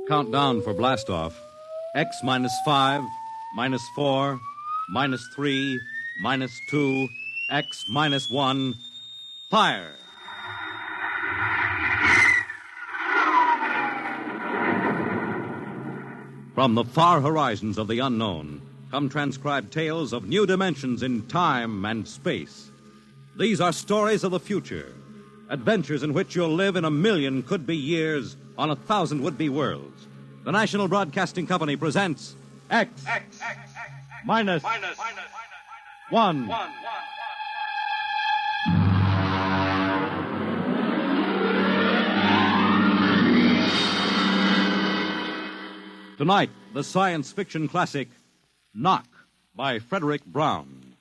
Countdown for blastoff. X -5, -4, -3, -2, X -1. Fire! From the far horizons of the unknown come transcribed tales of new dimensions in time and space. These are stories of the future, adventures in which you'll live in 1,000,000 could-be years on 1,000 would-be worlds. The National Broadcasting Company presents X minus one. Tonight, the science fiction classic, Knock, by Frederick Brown.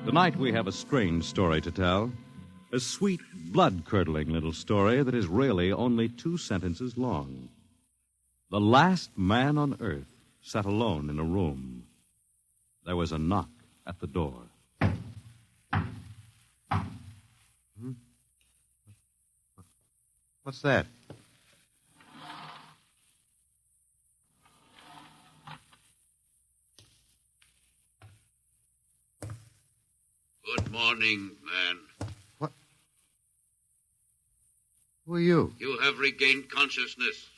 Tonight we have a strange story to tell. A sweet, blood-curdling little story that is really only 2 sentences long. The last man on Earth sat alone in a room. There was a knock at the door. What's that? Good morning, man. What? Who are you? You have regained consciousness.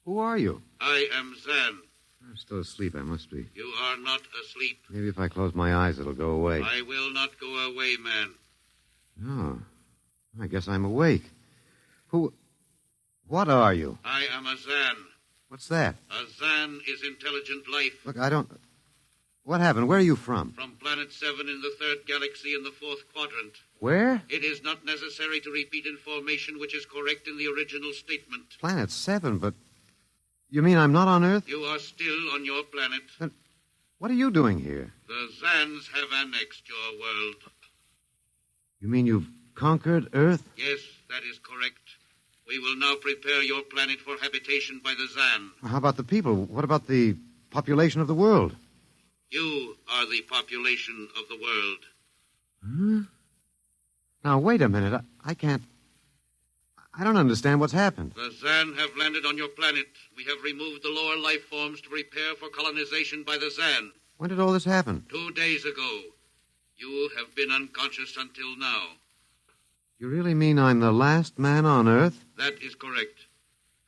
Who are you? I am Zan. I'm still asleep, I must be. You are not asleep. Maybe if I close my eyes, it'll go away. I will not go away, man. No. I guess I'm awake. What are you? I am a Zan. What's that? A Zan is intelligent life. Look, I don't... What happened? Where are you from? From Planet 7 in the 3rd galaxy in the 4th quadrant. Where? It is not necessary to repeat information which is correct in the original statement. Planet 7, but... You mean I'm not on Earth? You are still on your planet. Then what are you doing here? The Zans have annexed your world. You mean you've conquered Earth? Yes, that is correct. We will now prepare your planet for habitation by the Zan. How about the people? What about the population of the world? You are the population of the world. Huh? Now, wait a minute. I can't... I don't understand what's happened. The Zan have landed on your planet. We have removed the lower life forms to prepare for colonization by the Zan. When did all this happen? 2 days ago. You have been unconscious until now. You really mean I'm the last man on Earth? That is correct.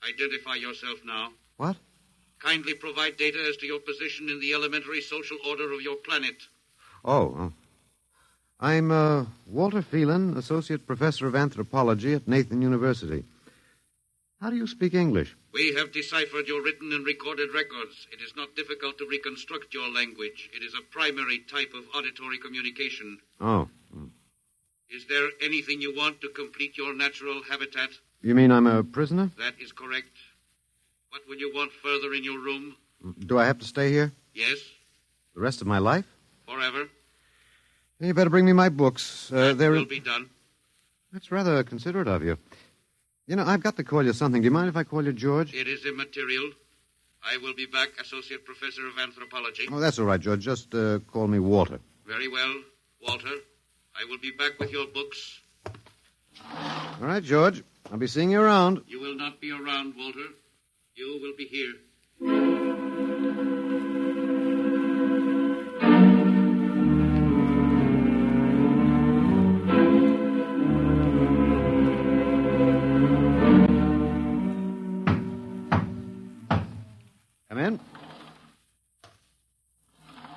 Identify yourself now. What? Kindly provide data as to your position in the elementary social order of your planet. Oh. I'm Walter Phelan, Associate Professor of Anthropology at Nathan University. How do you speak English? We have deciphered your written and recorded records. It is not difficult to reconstruct your language. It is a primary type of auditory communication. Oh. Is there anything you want to complete your natural habitat? You mean I'm a prisoner? That is correct. What will you want further in your room? Do I have to stay here? Yes. The rest of my life? Forever. You better bring me my books. That will be done. That's rather considerate of you. You know, I've got to call you something. Do you mind if I call you George? It is immaterial. I will be back, Associate Professor of Anthropology. Oh, that's all right, George. Just call me Walter. Very well, Walter. I will be back with your books. All right, George. I'll be seeing you around. You will not be around, Walter. You will be here. Come in.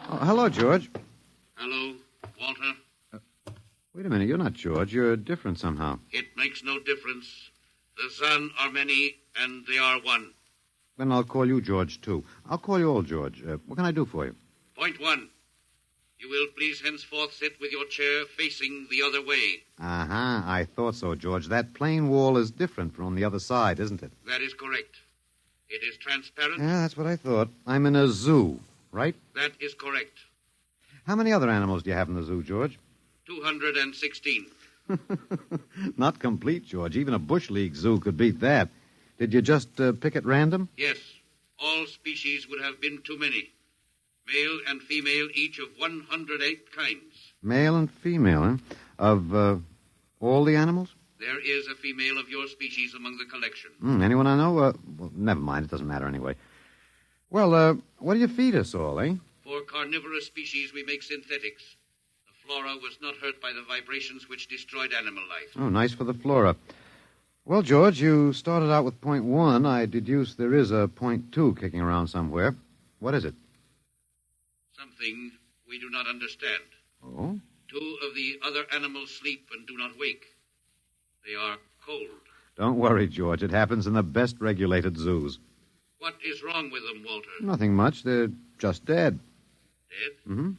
Oh, hello, George. Hello, Walter. Wait a minute. You're not George. You're different somehow. It makes no difference. The Zan are many, and they are one. Then I'll call you George, too. I'll call you old George. What can I do for you? Point 1. You will please henceforth sit with your chair facing the other way. Uh-huh. I thought so, George. That plain wall is different from the other side, isn't it? That is correct. It is transparent. Yeah, that's what I thought. I'm in a zoo, right? That is correct. How many other animals do you have in the zoo, George? 216. Not complete, George. Even a Bush League zoo could beat that. Did you just pick at random? Yes. All species would have been too many. Male and female, each of 108 kinds. Male and female, huh? Of all the animals? There is a female of your species among the collection. Anyone I know? Well, never mind. It doesn't matter anyway. Well, what do you feed us all, eh? For carnivorous species, we make synthetics. The flora was not hurt by the vibrations which destroyed animal life. Oh, nice for the flora. Well, George, you started out with point 1. I deduce there is a point 2 kicking around somewhere. What is it? Something we do not understand. Oh? 2 of the other animals sleep and do not wake. They are cold. Don't worry, George. It happens in the best regulated zoos. What is wrong with them, Walter? Nothing much. They're just dead. Dead? Mm-hmm.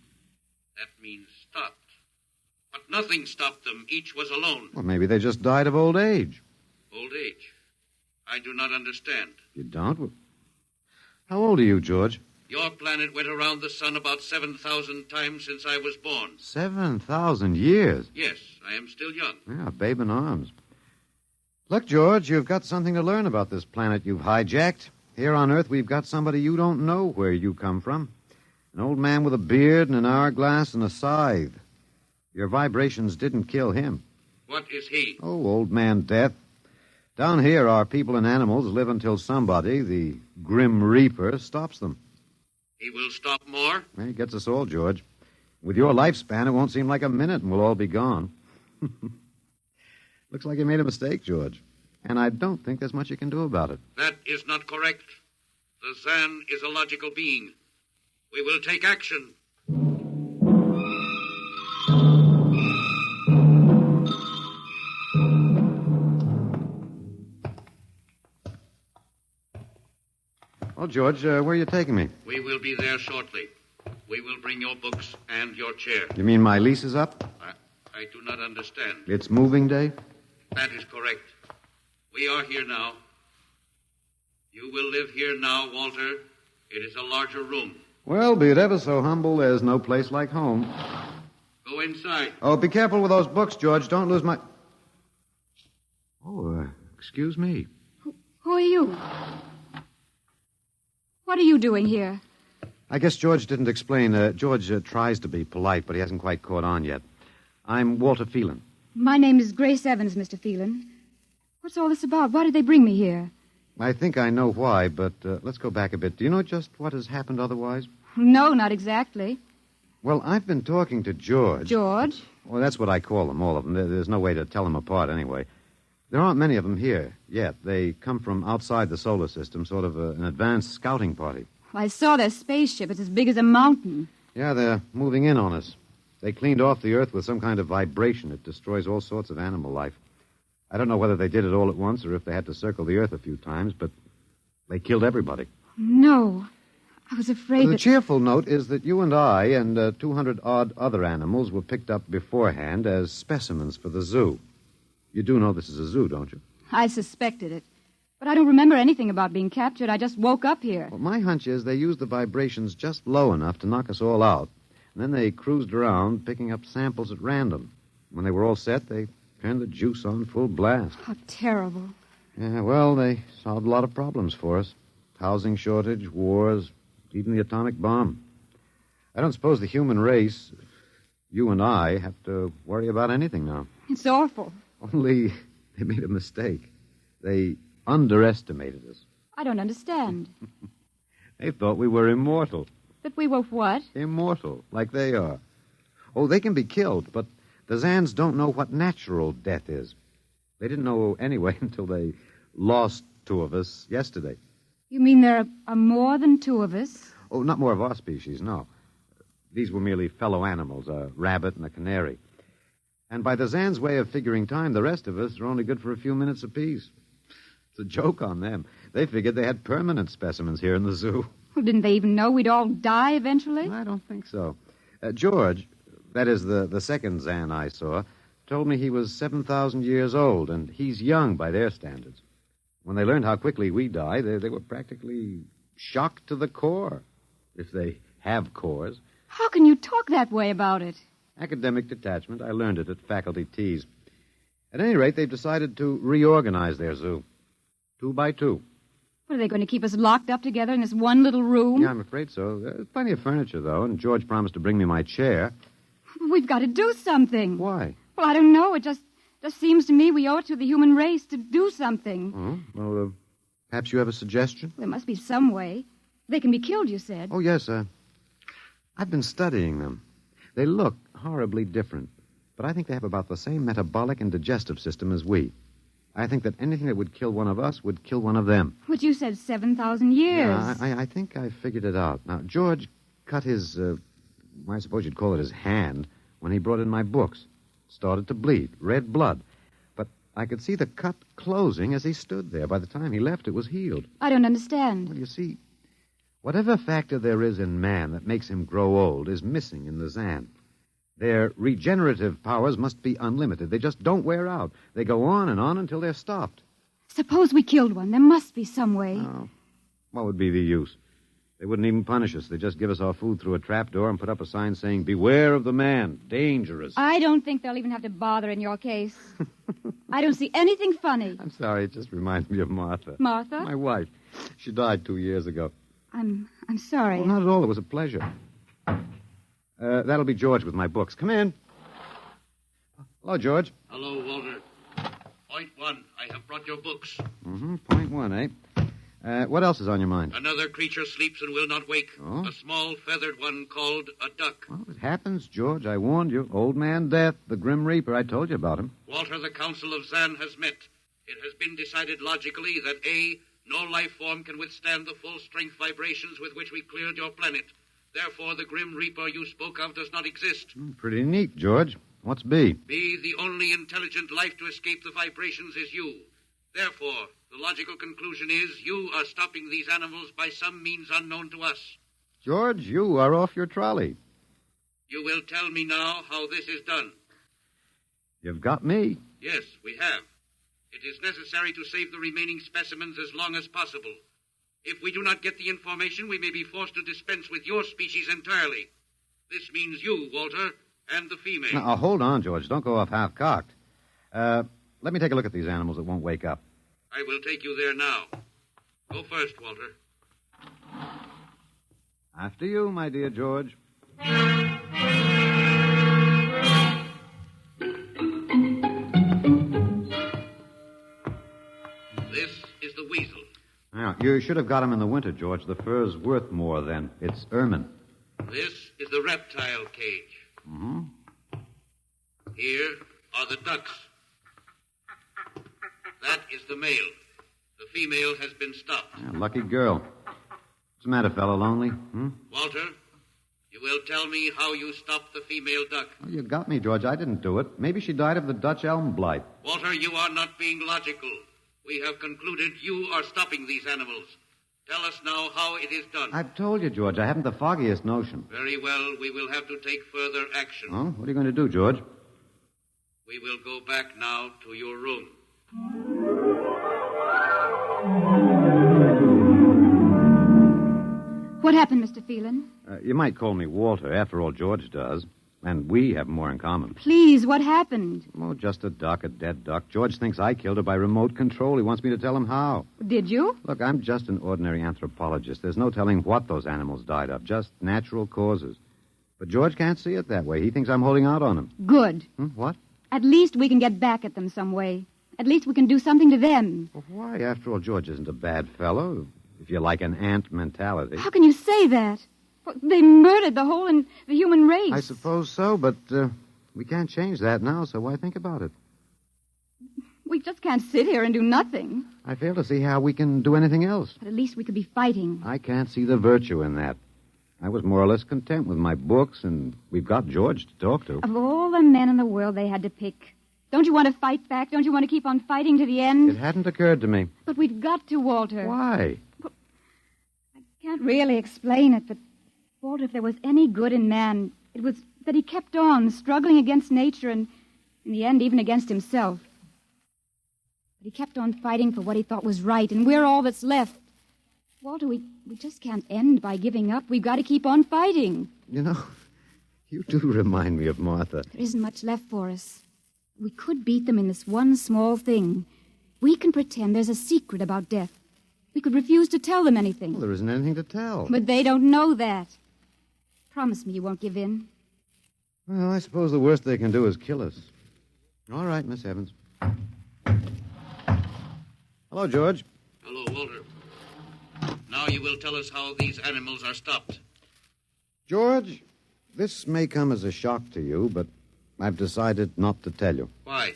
That means stopped. But nothing stopped them. Each was alone. Well, maybe they just died of old age. Old age? I do not understand. You don't? Well, how old are you, George? Your planet went around the sun about 7,000 times since I was born. 7,000 years? Yes, I am still young. Yeah, a babe in arms. Look, George, you've got something to learn about this planet you've hijacked. Here on Earth, we've got somebody you don't know where you come from. An old man with a beard and an hourglass and a scythe. Your vibrations didn't kill him. What is he? Oh, old man Death. Down here, our people and animals live until somebody, the Grim Reaper, stops them. He will stop more? Well, he gets us all, George. With your lifespan, it won't seem like a minute and we'll all be gone. Looks like you made a mistake, George. And I don't think there's much you can do about it. That is not correct. The Zan is a logical being. We will take action. Well, George, where are you taking me? We will be there shortly. We will bring your books and your chair. You mean my lease is up? I do not understand. It's moving day? That is correct. We are here now. You will live here now, Walter. It is a larger room. Well, be it ever so humble, there's no place like home. Go inside. Oh, be careful with those books, George. Don't lose my... Oh, excuse me. Who are you? What are you doing here? I guess George didn't explain. George tries to be polite, but he hasn't quite caught on yet. I'm Walter Phelan. My name is Grace Evans, Mr. Phelan. What's all this about? Why did they bring me here? I think I know why, but let's go back a bit. Do you know just what has happened otherwise? No, not exactly. Well, I've been talking to George. George? Well, that's what I call them, all of them. There's no way to tell them apart anyway. There aren't many of them here yet. They come from outside the solar system, sort of an advanced scouting party. I saw their spaceship. It's as big as a mountain. Yeah, they're moving in on us. They cleaned off the Earth with some kind of vibration. It destroys all sorts of animal life. I don't know whether they did it all at once or if they had to circle the Earth a few times, but they killed everybody. No. I was afraid The cheerful note is that you and I and 200-odd other animals were picked up beforehand as specimens for the zoo. You do know this is a zoo, don't you? I suspected it. But I don't remember anything about being captured. I just woke up here. Well, my hunch is they used the vibrations just low enough to knock us all out. And then they cruised around, picking up samples at random. When they were all set, they turned the juice on full blast. How terrible. Yeah, well, they solved a lot of problems for us. Housing shortage, wars, even the atomic bomb. I don't suppose the human race, you and I, have to worry about anything now. It's awful. Only they made a mistake. They underestimated us. I don't understand. They thought we were immortal. That we were what? Immortal, like they are. Oh, they can be killed, but the Zans don't know what natural death is. They didn't know anyway until they lost 2 of us yesterday. You mean there are more than 2 of us? Oh, not more of our species, no. These were merely fellow animals, a rabbit and a canary. And by the Zans' way of figuring time, the rest of us are only good for a few minutes apiece. It's a joke on them. They figured they had permanent specimens here in the zoo. Well, didn't they even know we'd all die eventually? I don't think so. George, that is the second Zan I saw, told me he was 7,000 years old, and he's young by their standards. When they learned how quickly we die, they were practically shocked to the core, if they have cores. How can you talk that way about it? Academic detachment. I learned it at faculty teas. At any rate, they've decided to reorganize their zoo. 2 by 2. What, are they going to keep us locked up together in this one little room? Yeah, I'm afraid so. There's plenty of furniture, though, and George promised to bring me my chair. We've got to do something. Why? Well, I don't know. It just seems to me we owe it to the human race to do something. Oh, well, perhaps you have a suggestion? There must be some way. They can be killed, you said. Oh, yes, I've been studying them. They look horribly different, but I think they have about the same metabolic and digestive system as we. I think that anything that would kill one of us would kill one of them. But you said 7,000 years. Yeah, I think I figured it out. Now, George cut his, I suppose you'd call it his hand, when he brought in my books. It started to bleed, red blood. But I could see the cut closing as he stood there. By the time he left, it was healed. I don't understand. Well, you see, whatever factor there is in man that makes him grow old is missing in the Zan. Their regenerative powers must be unlimited. They just don't wear out. They go on and on until they're stopped. Suppose we killed one. There must be some way. Oh, what would be the use? They wouldn't even punish us. They'd just give us our food through a trapdoor and put up a sign saying, "Beware of the man. Dangerous." I don't think they'll even have to bother in your case. I don't see anything funny. I'm sorry. It just reminds me of Martha. Martha? My wife. She died 2 years ago. I'm sorry. Oh, not at all. It was a pleasure. That'll be George with my books. Come in. Hello, George. Hello, Walter. Point one, I have brought your books. Point one, eh? What else is on your mind? Another creature sleeps and will not wake. Oh? A small feathered one called a duck. Well, it happens, George. I warned you. Old Man Death, the Grim Reaper. I told you about him. Walter, the Council of Zan has met. It has been decided logically that A, no life form can withstand the full-strength vibrations with which we cleared your planet. Therefore, the Grim Reaper you spoke of does not exist. Pretty neat, George. What's B? B, the only intelligent life to escape the vibrations is you. Therefore, the logical conclusion is you are stopping these animals by some means unknown to us. George, you are off your trolley. You will tell me now how this is done. You've got me. Yes, we have. It is necessary to save the remaining specimens as long as possible. If we do not get the information, we may be forced to dispense with your species entirely. This means you, Walter, and the female. Now, hold on, George. Don't go off half-cocked. Let me take a look at these animals that won't wake up. I will take you there now. Go first, Walter. After you, my dear George. This is the weasel. Now, you should have got him in the winter, George. The fur's worth more then. It's ermine. This is the reptile cage. Here are the ducks. That is the male. The female has been stopped. Yeah, lucky girl. What's the matter, fellow? Lonely? Walter, you will tell me how you stopped the female duck. Oh, you got me, George. I didn't do it. Maybe she died of the Dutch elm blight. Walter, you are not being logical. We have concluded you are stopping these animals. Tell us now how it is done. I've told you, George. I haven't the foggiest notion. Very well. We will have to take further action. Oh, what are you going to do, George? We will go back now to your room. What happened, Mr. Phelan? You might call me Walter. After all, George does. And we have more in common. Please, what happened? Oh, just a duck, a dead duck. George thinks I killed her by remote control. He wants me to tell him how. Did you? Look, I'm just an ordinary anthropologist. There's no telling what those animals died of, just natural causes. But George can't see it that way. He thinks I'm holding out on him. Good. What? At least we can get back at them some way. At least we can do something to them. Well, why? After all, George isn't a bad fellow, if you like an ant mentality. How can you say that? Well, they murdered the human race. I suppose so, but we can't change that now, so why think about it? We just can't sit here and do nothing. I fail to see how we can do anything else. But at least we could be fighting. I can't see the virtue in that. I was more or less content with my books, and we've got George to talk to. Of all the men in the world they had to pick, don't you want to fight back? Don't you want to keep on fighting to the end? It hadn't occurred to me. But we've got to, Walter. Why? I can't really explain it, but, Walter, if there was any good in man, it was that he kept on struggling against nature and, in the end, even against himself. But he kept on fighting for what he thought was right, and we're all that's left. Walter, we just can't end by giving up. We've got to keep on fighting. You know, you do remind me of Martha. There isn't much left for us. We could beat them in this one small thing. We can pretend there's a secret about death. We could refuse to tell them anything. Well, there isn't anything to tell. But they don't know that. Promise me you won't give in. Well, I suppose the worst they can do is kill us. All right, Miss Evans. Hello, George. Hello, Walter. Now you will tell us how these animals are stopped. George, this may come as a shock to you, but I've decided not to tell you. Why?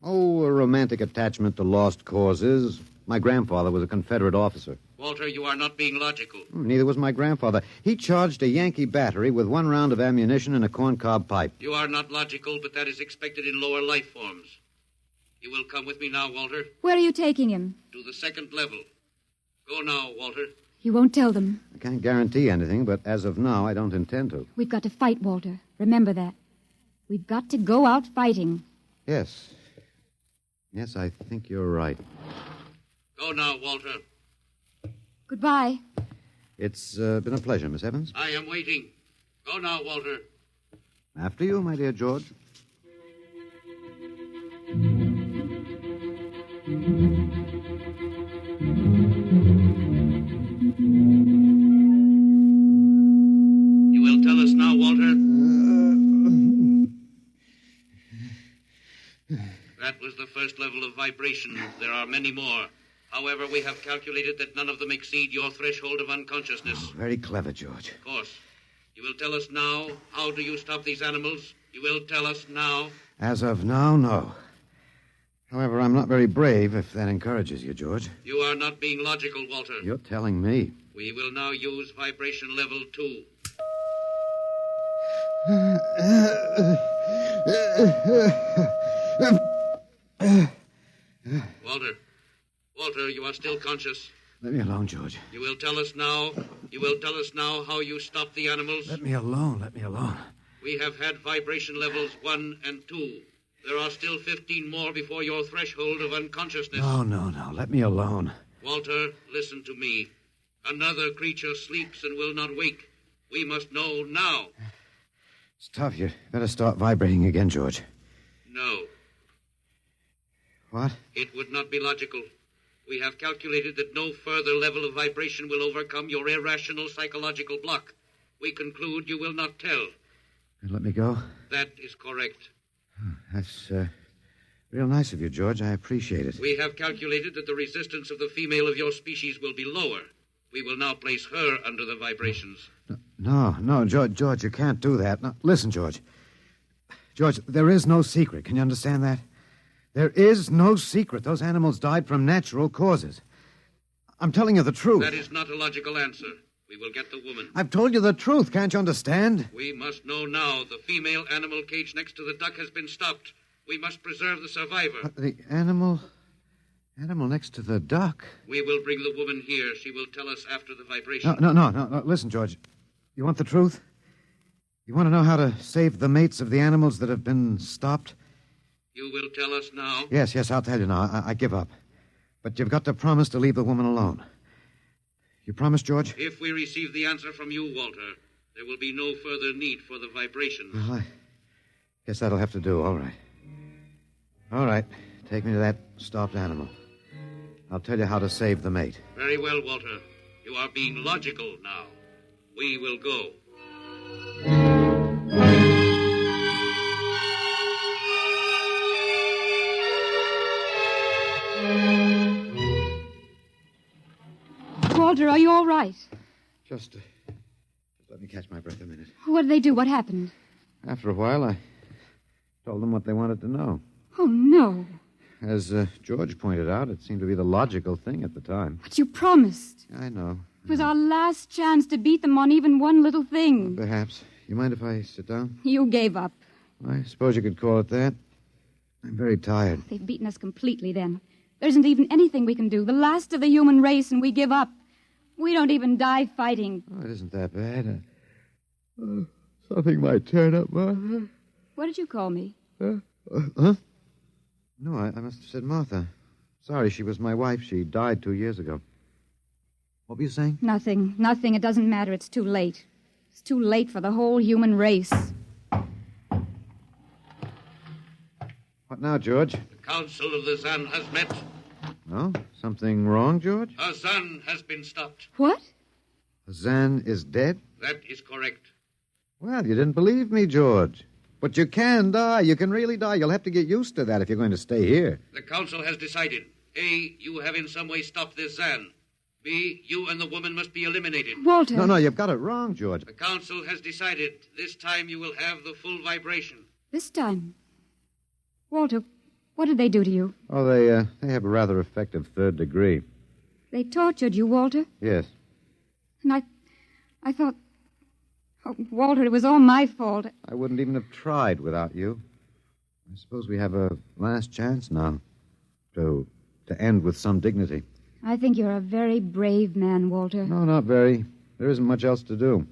Oh, a romantic attachment to lost causes. My grandfather was a Confederate officer. Walter, you are not being logical. Neither was my grandfather. He charged a Yankee battery with 1 round of ammunition and a corncob pipe. You are not logical, but that is expected in lower life forms. You will come with me now, Walter. Where are you taking him? To the 2nd level. Go now, Walter. You won't tell them. I can't guarantee anything, but as of now, I don't intend to. We've got to fight, Walter. Remember that. We've got to go out fighting. Yes. Yes, I think you're right. Go now, Walter. Goodbye. It's been a pleasure, Miss Evans. I am waiting. Go now, Walter. After you, my dear George. You will tell us now, Walter? That was the 1st level of vibration. There are many more. However, we have calculated that none of them exceed your threshold of unconsciousness. Oh, very clever, George. Of course. You will tell us now, how do you stop these animals? You will tell us now? As of now, no. However, I'm not very brave, if that encourages you, George. You are not being logical, Walter. You're telling me. We will now use vibration level 2. Walter, you are still conscious. Let me alone, George. You will tell us now how you stop the animals? Let me alone. We have had vibration levels 1 and 2. There are still 15 more before your threshold of unconsciousness. No. Let me alone. Walter, listen to me. Another creature sleeps and will not wake. We must know now. It's tough. You better start vibrating again, George. No. What? It would not be logical. We have calculated that no further level of vibration will overcome your irrational psychological block. We conclude you will not tell. Let me go? That is correct. That's real nice of you, George. I appreciate it. We have calculated that the resistance of the female of your species will be lower. We will now place her under the vibrations. No, George, you can't do that. No, listen, George. George, there is no secret. Can you understand that? There is no secret. Those animals died from natural causes. I'm telling you the truth. That is not a logical answer. We will get the woman. I've told you the truth. Can't you understand? We must know now. The female animal cage next to the duck has been stopped. We must preserve the survivor. The animal next to the duck? We will bring the woman here. She will tell us after the vibration. No. Listen, George. You want the truth? You want to know how to save the mates of the animals that have been stopped? You will tell us now? Yes, I'll tell you now. I give up. But you've got to promise to leave the woman alone. You promise, George? If we receive the answer from you, Walter, there will be no further need for the vibrations. Well, I guess that'll have to do. All right. Take me to that stopped animal. I'll tell you how to save the mate. Very well, Walter. You are being logical now. We will go. Walter, are you all right? Just let me catch my breath a minute. What did they do? What happened? After a while, I told them what they wanted to know. Oh, no. As George pointed out, it seemed to be the logical thing at the time. But you promised. I know. It was our last chance to beat them on even one little thing. Perhaps. You mind if I sit down? You gave up. I suppose you could call it that. I'm very tired. They've beaten us completely then. There isn't even anything we can do. The last of the human race, and we give up. We don't even die fighting. Oh, it isn't that bad. Something might turn up, Martha. What did you call me? Huh? No, I must have said Martha. Sorry, she was my wife. She died 2 years ago. What were you saying? Nothing. It doesn't matter. It's too late. It's too late for the whole human race. What now, George? The Council of the Zan has met. No? Something wrong, George? Zan has been stopped. What? Zan is dead? That is correct. Well, you didn't believe me, George. But you can die. You can really die. You'll have to get used to that if you're going to stay here. The council has decided. A, you have in some way stopped this Zan. B, you and the woman must be eliminated. Walter. No, you've got it wrong, George. The council has decided. This time you will have the full vibration. This time. Walter, what did they do to you? Oh, they have a rather effective third degree. They tortured you, Walter? Yes. And I thought... Oh, Walter, it was all my fault. I wouldn't even have tried without you. I suppose we have a last chance now to end with some dignity. I think you're a very brave man, Walter. No, not very. There isn't much else to do.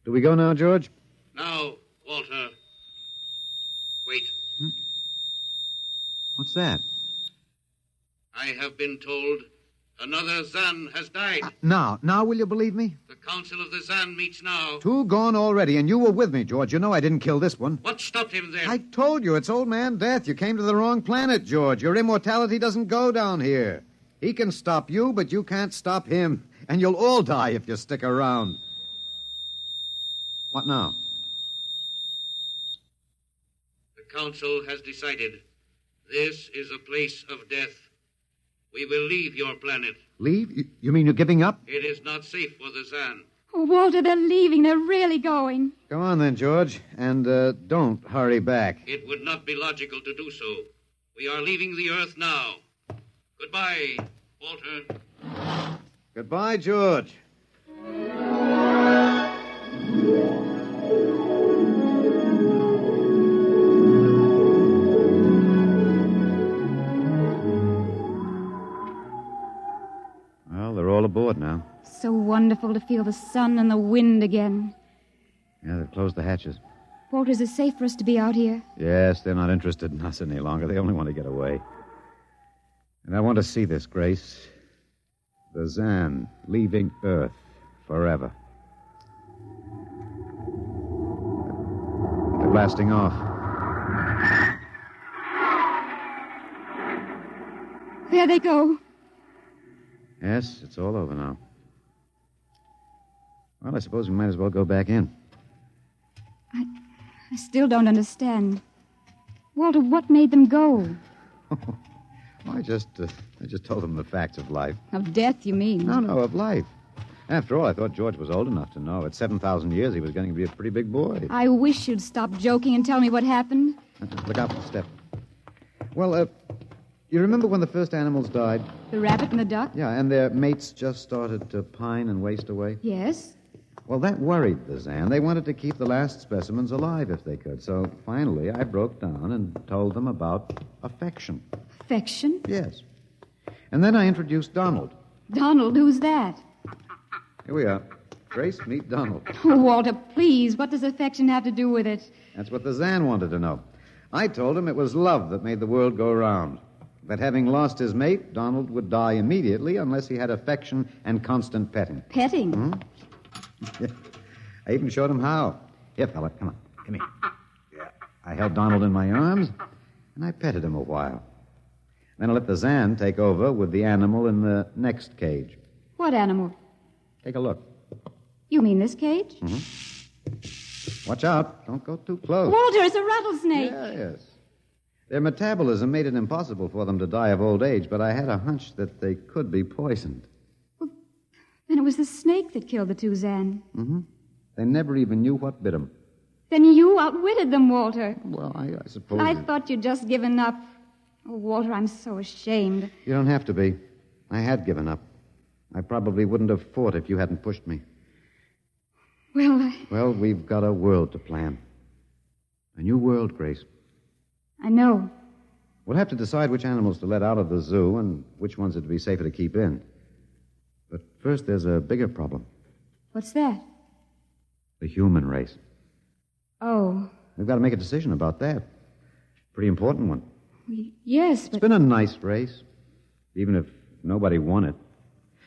Do we go now, George? Now, Walter. Wait. What's that? I have been told another Zan has died. Now will you believe me? The council of the Zan meets now. 2 gone already, and you were with me, George. You know I didn't kill this one. What stopped him then? I told you, it's old man Death. You came to the wrong planet, George. Your immortality doesn't go down here. He can stop you, but you can't stop him. And you'll all die if you stick around. What now? The council has decided. This is a place of death. We will leave your planet. Leave? You mean you're giving up? It is not safe for the Zan. Oh, Walter, they're leaving. They're really going. Go on then, George. And don't hurry back. It would not be logical to do so. We are leaving the Earth now. Goodbye, Walter. Goodbye, George. Well, they're all aboard now. So wonderful to feel the sun and the wind again. Yeah, they've closed the hatches. Walter, is it safe for us to be out here? Yes, they're not interested in us any longer. They only want to get away. And I want to see this, Grace. The Zan leaving Earth forever. They're blasting off. There they go. Yes, it's all over now. Well, I suppose we might as well go back in. I still don't understand. Walter, what made them go? I just told them the facts of life. Of death, you mean? No, of life. After all, I thought George was old enough to know. At 7,000 years, he was going to be a pretty big boy. I wish you'd stop joking and tell me what happened. Look out for the step. Well, you remember when the first animals died? The rabbit and the duck? Yeah, and their mates just started to pine and waste away? Yes. Well, that worried the Zan. They wanted to keep the last specimens alive if they could. So finally, I broke down and told them about affection. Affection? Yes. And then I introduced Donald. Donald, who's that? Here we are. Grace, meet Donald. Oh, Walter, please, what does affection have to do with it? That's what the Zan wanted to know. I told him it was love that made the world go round. That having lost his mate, Donald would die immediately unless he had affection and constant petting. Petting? Hmm? I even showed him how. Here, fella, come on. Come here. Yeah. I held Donald in my arms, and I petted him a while. Then I let the Zan take over with the animal in the next cage. What animal? Take a look. You mean this cage? Mm-hmm. Watch out. Don't go too close. Walter, it's a rattlesnake. Yes. Their metabolism made it impossible for them to die of old age, but I had a hunch that they could be poisoned. Then it was the snake that killed the two Zan. Mm-hmm. They never even knew what bit them. Then you outwitted them, Walter. Well, I suppose... I thought you'd just given up. Oh, Walter, I'm so ashamed. You don't have to be. I had given up. I probably wouldn't have fought if you hadn't pushed me. Well, we've got a world to plan. A new world, Grace. I know. We'll have to decide which animals to let out of the zoo and which ones it'd be safer to keep in. But first, there's a bigger problem. What's that? The human race. Oh. We've got to make a decision about that. Pretty important one. Yes, but... It's been a nice race, even if nobody won it.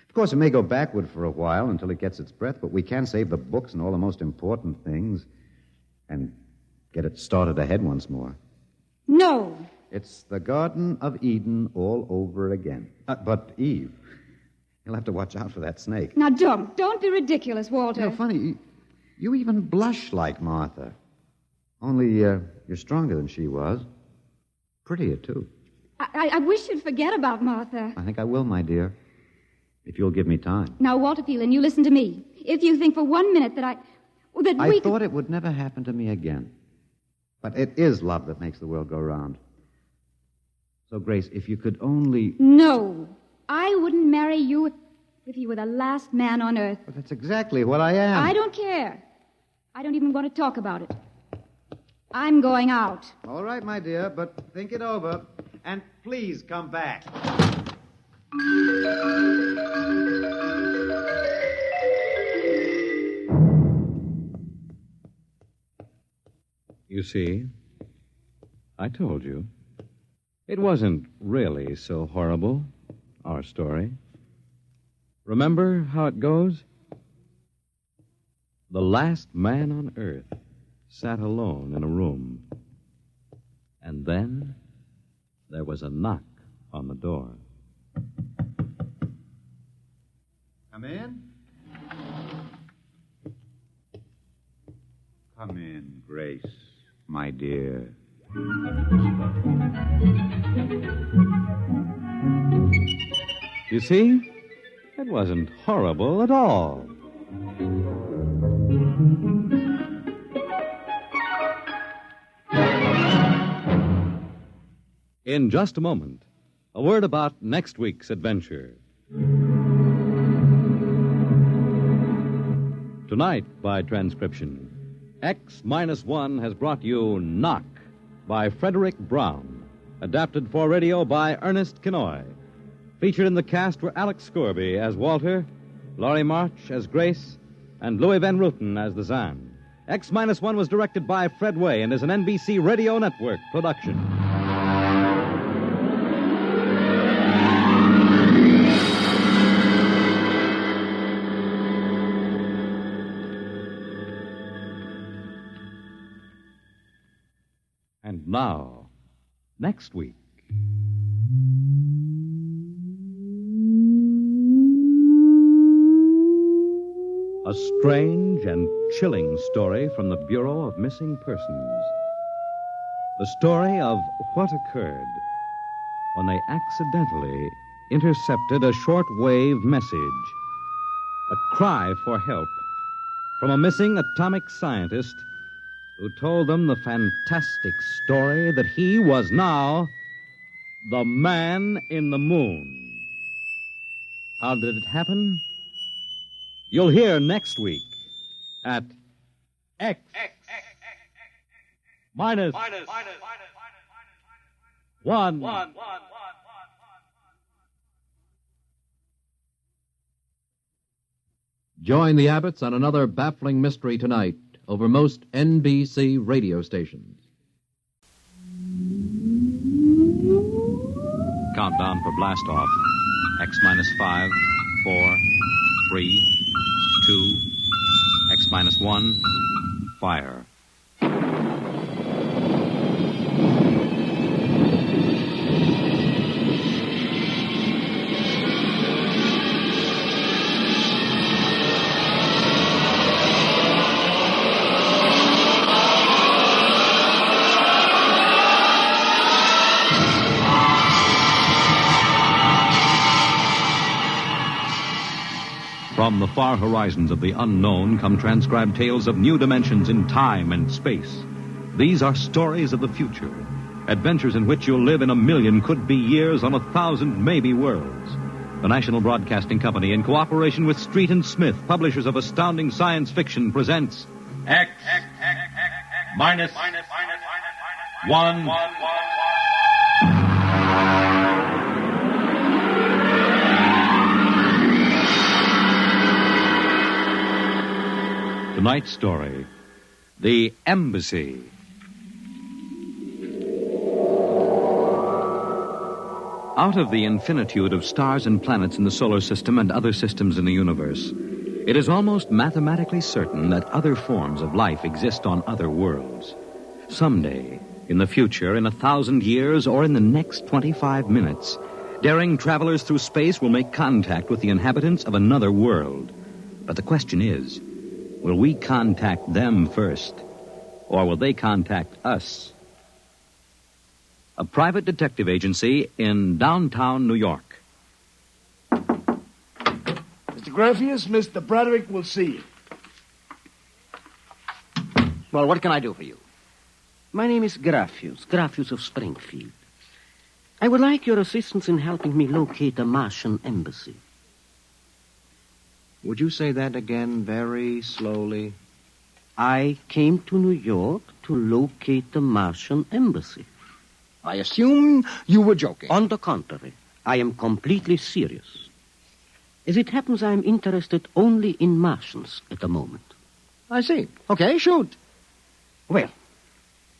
Of course, it may go backward for a while until it gets its breath, but we can save the books and all the most important things and get it started ahead once more. No. It's the Garden of Eden all over again. But, Eve, you'll have to watch out for that snake. Now, don't be ridiculous, Walter. You know, funny, you even blush like Martha. Only you're stronger than she was. Prettier, too. I wish you'd forget about Martha. I think I will, my dear, if you'll give me time. Now, Walter Phelan, you listen to me. If you think for 1 minute that I thought it would never happen to me again. But it is love that makes the world go round. So, Grace, if you could only... No, I wouldn't marry you if you were the last man on earth. But that's exactly what I am. I don't care. I don't even want to talk about it. I'm going out. All right, my dear, but think it over. And please come back. You see, I told you. It wasn't really so horrible, our story. Remember how it goes? The last man on earth sat alone in a room. And then there was a knock on the door. Come in. Come in, Grace, my dear. You see, it wasn't horrible at all. In just a moment, a word about next week's adventure. Tonight, by transcription, X-1 has brought you Knock by Frederick Brown, adapted for radio by Ernest Kinoy. Featured in the cast were Alex Scorby as Walter, Laurie March as Grace, and Louis Van Rooten as the Zan. X-1 was directed by Fred Way and is an NBC Radio Network production. And now, next week. A strange and chilling story from the Bureau of Missing Persons. The story of what occurred when they accidentally intercepted a short-wave message, a cry for help from a missing atomic scientist who told them the fantastic story that he was now the man in the moon. How did it happen? You'll hear next week at X minus 1. Join the Abbotts on another baffling mystery tonight over most NBC radio stations. Countdown for blast off. X-5, 4, 3, 2, X-1, fire. From the far horizons of the unknown come transcribed tales of new dimensions in time and space. These are stories of the future, adventures in which you'll live in 1,000,000 could-be years on 1,000 maybe worlds. The National Broadcasting Company, in cooperation with Street and Smith, publishers of astounding science fiction, presents X minus 1. Tonight's story, The Embassy. Out of the infinitude of stars and planets in the solar system and other systems in the universe, it is almost mathematically certain that other forms of life exist on other worlds. Someday, In the future, in 1,000 years, or in the next 25 minutes, daring travelers through space will make contact with the inhabitants of another world. But the question is, will we contact them first, or will they contact us? A private detective agency in downtown New York. Mr. Graffius, Mr. Broderick will see you. Well, what can I do for you? My name is Graffius of Springfield. I would like your assistance in helping me locate the Martian embassy. Would you say that again very slowly? I came to New York to locate the Martian embassy. I assume you were joking. On the contrary, I am completely serious. As it happens, I am interested only in Martians at the moment. I see. Okay, shoot. Well,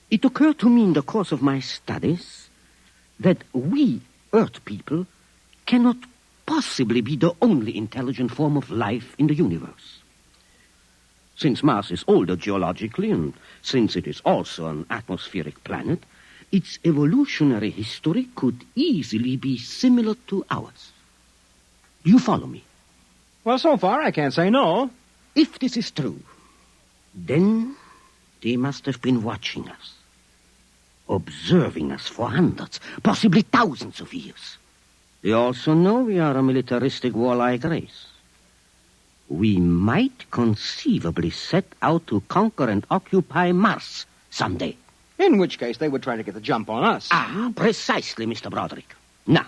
it occurred to me in the course of my studies that we, Earth people, cannot possibly be the only intelligent form of life in the universe. Since Mars is older geologically, and since it is also an atmospheric planet, its evolutionary history could easily be similar to ours. Do you follow me? Well, so far, I can't say no. If this is true, then they must have been watching us, observing us for hundreds, possibly thousands of years. They also know we are a militaristic, warlike race. We might conceivably set out to conquer and occupy Mars someday. In which case, they would try to get the jump on us. Precisely, Mr. Broderick. Now,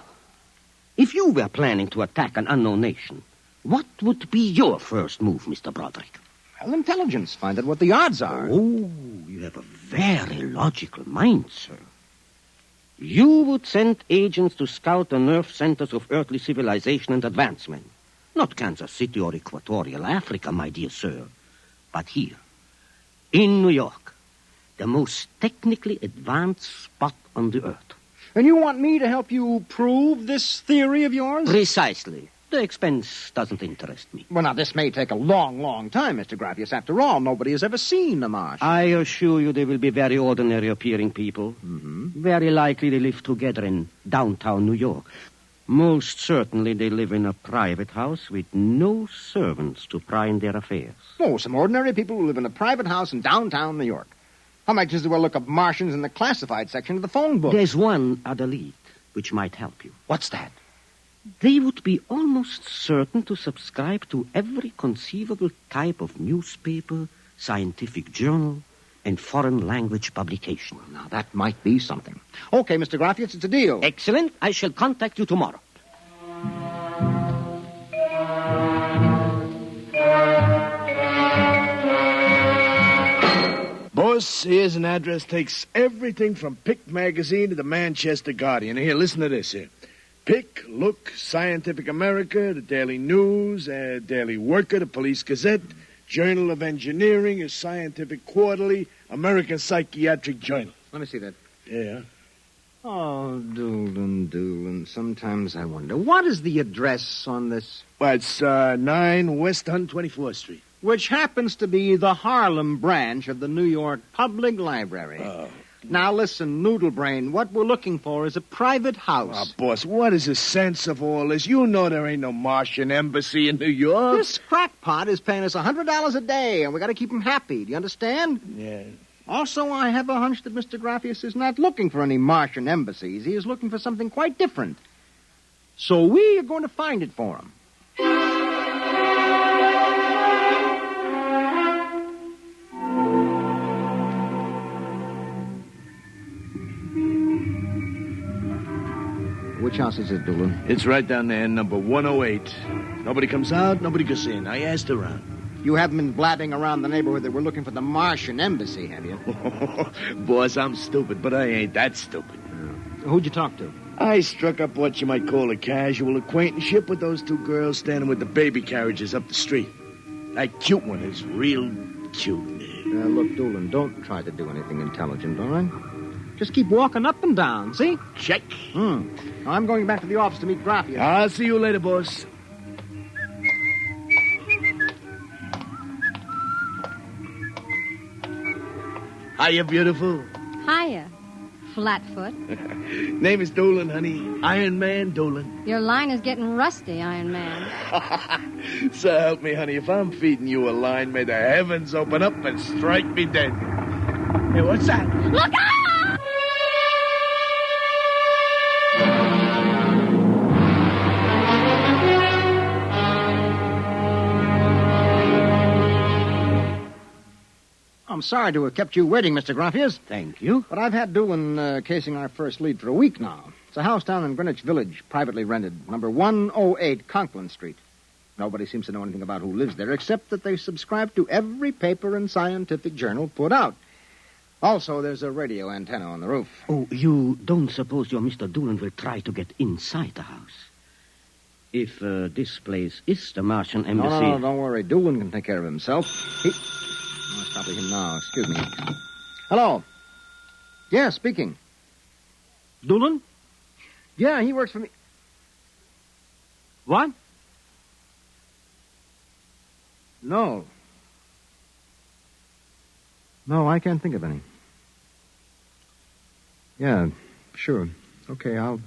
if you were planning to attack an unknown nation, what would be your first move, Mr. Broderick? Well, intelligence. Find out what the odds are. Oh, you have a very logical mind, sir. You would send agents to scout the nerve centers of earthly civilization and advancement. Not Kansas City or Equatorial Africa, my dear sir, but here, in New York, the most technically advanced spot on the earth. And you want me to help you prove this theory of yours? Precisely. The expense doesn't interest me. Well, now, this may take a long, long time, Mr. Graffius. After all, nobody has ever seen the Martian. I assure you they will be very ordinary-appearing people. Mm-hmm. Very likely they live together in downtown New York. Most certainly they live in a private house with no servants to pry in their affairs. Oh, some ordinary people who live in a private house in downtown New York. I might just as well look up Martians in the classified section of the phone book. There's one other lead which might help you. What's that? They would be almost certain to subscribe to every conceivable type of newspaper, scientific journal, and foreign language publication. Now, that might be something. Okay, Mr. Graffius, it's a deal. Excellent. I shall contact you tomorrow. Boss, here's an address. Takes everything from Pick Magazine to the Manchester Guardian. Here, listen to this here. Pick, Look, Scientific America, the Daily News, Daily Worker, the Police Gazette, Journal of Engineering, a Scientific Quarterly, American Psychiatric Journal. Let me see that. Yeah. Oh, Doolin. Sometimes I wonder, what is the address on this? Well, it's 9 West 124th Street. Which happens to be the Harlem branch of the New York Public Library. Oh. Now, listen, Noodlebrain, what we're looking for is a private house. Oh, boss, what is the sense of all this? You know there ain't no Martian embassy in New York. This crackpot is paying us $100 a day, and we got to keep him happy. Do you understand? Yeah. Also, I have a hunch that Mr. Graffius is not looking for any Martian embassies. He is looking for something quite different. So we are going to find it for him. Which house is it, Doolin? It's right down there, number 108. Nobody comes out, nobody goes in. I asked around. You haven't been blabbing around the neighborhood that we're looking for the Martian embassy, have you? Boss, I'm stupid, but I ain't that stupid. Who'd you talk to? I struck up what you might call a casual acquaintanceship with those two girls standing with the baby carriages up the street. That cute one is real cute. Look, Doolin, don't try to do anything intelligent, all right? Just keep walking up and down, see? Check. I'm going back to the office to meet Graffius. I'll see you later, boss. Hiya, beautiful. Hiya. Flatfoot. Name is Dolan, honey. Iron Man Dolan. Your line is getting rusty, Iron Man. So help me, honey. If I'm feeding you a line, may the heavens open up and strike me dead. Hey, what's that? Look out! I'm sorry to have kept you waiting, Mr. Graffius. Thank you. But I've had Doolin casing our first lead for a week now. It's a house down in Greenwich Village, privately rented, number 108 Conklin Street. Nobody seems to know anything about who lives there, except that they subscribe to every paper and scientific journal put out. Also, there's a radio antenna on the roof. Oh, you don't suppose your Mr. Doolin will try to get inside the house? If this place is the Martian embassy... No, don't worry. Doolin can take care of himself. Oh, it's probably him now. Excuse me. Hello. Yeah, speaking. Doolin? Yeah, he works for me. What? No. No, I can't think of any. Yeah, sure. Okay, I'll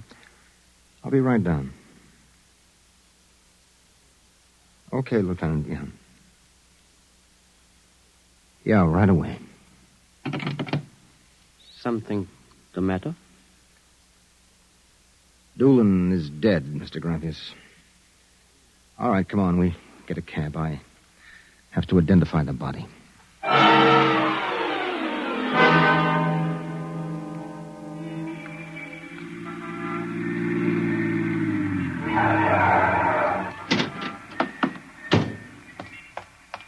be right down. Okay, Lieutenant, yeah. Yeah, right away. Something the matter? Doolin is dead, Mr. Graffius. All right, come on, we get a cab. I have to identify the body.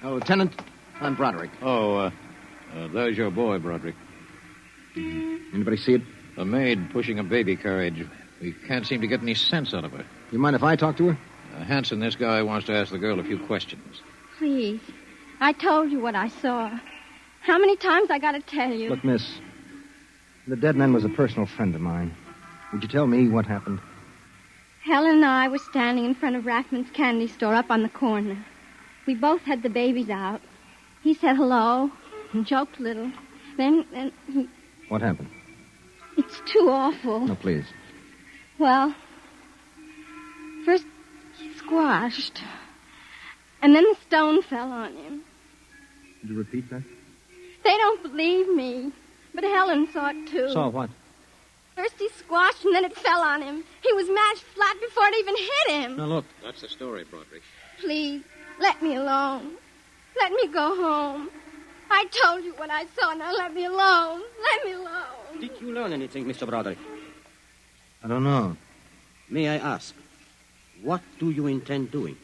Lieutenant, I'm Broderick. Oh, there's your boy, Broderick. Anybody see it? A maid pushing a baby carriage. We can't seem to get any sense out of her. You mind if I talk to her? Hanson, this guy wants to ask the girl a few questions. Please. I told you what I saw. How many times I got to tell you? Look, miss, the dead man was a personal friend of mine. Would you tell me what happened? Helen and I were standing in front of Rathman's candy store up on the corner. We both had the babies out. He said hello and joked a little. Then he... What happened? It's too awful. No, please. Well, first he squashed. And then the stone fell on him. Could you repeat that? They don't believe me. But Helen saw it, too. Saw what? First he squashed, and then it fell on him. He was mashed flat before it even hit him. Now, look. That's the story, Broderick. Please, let me alone. Let me go home. I told you what I saw. Now let me alone. Let me alone. Did you learn anything, Mr. Broderick? I don't know. May I ask, what do you intend doing?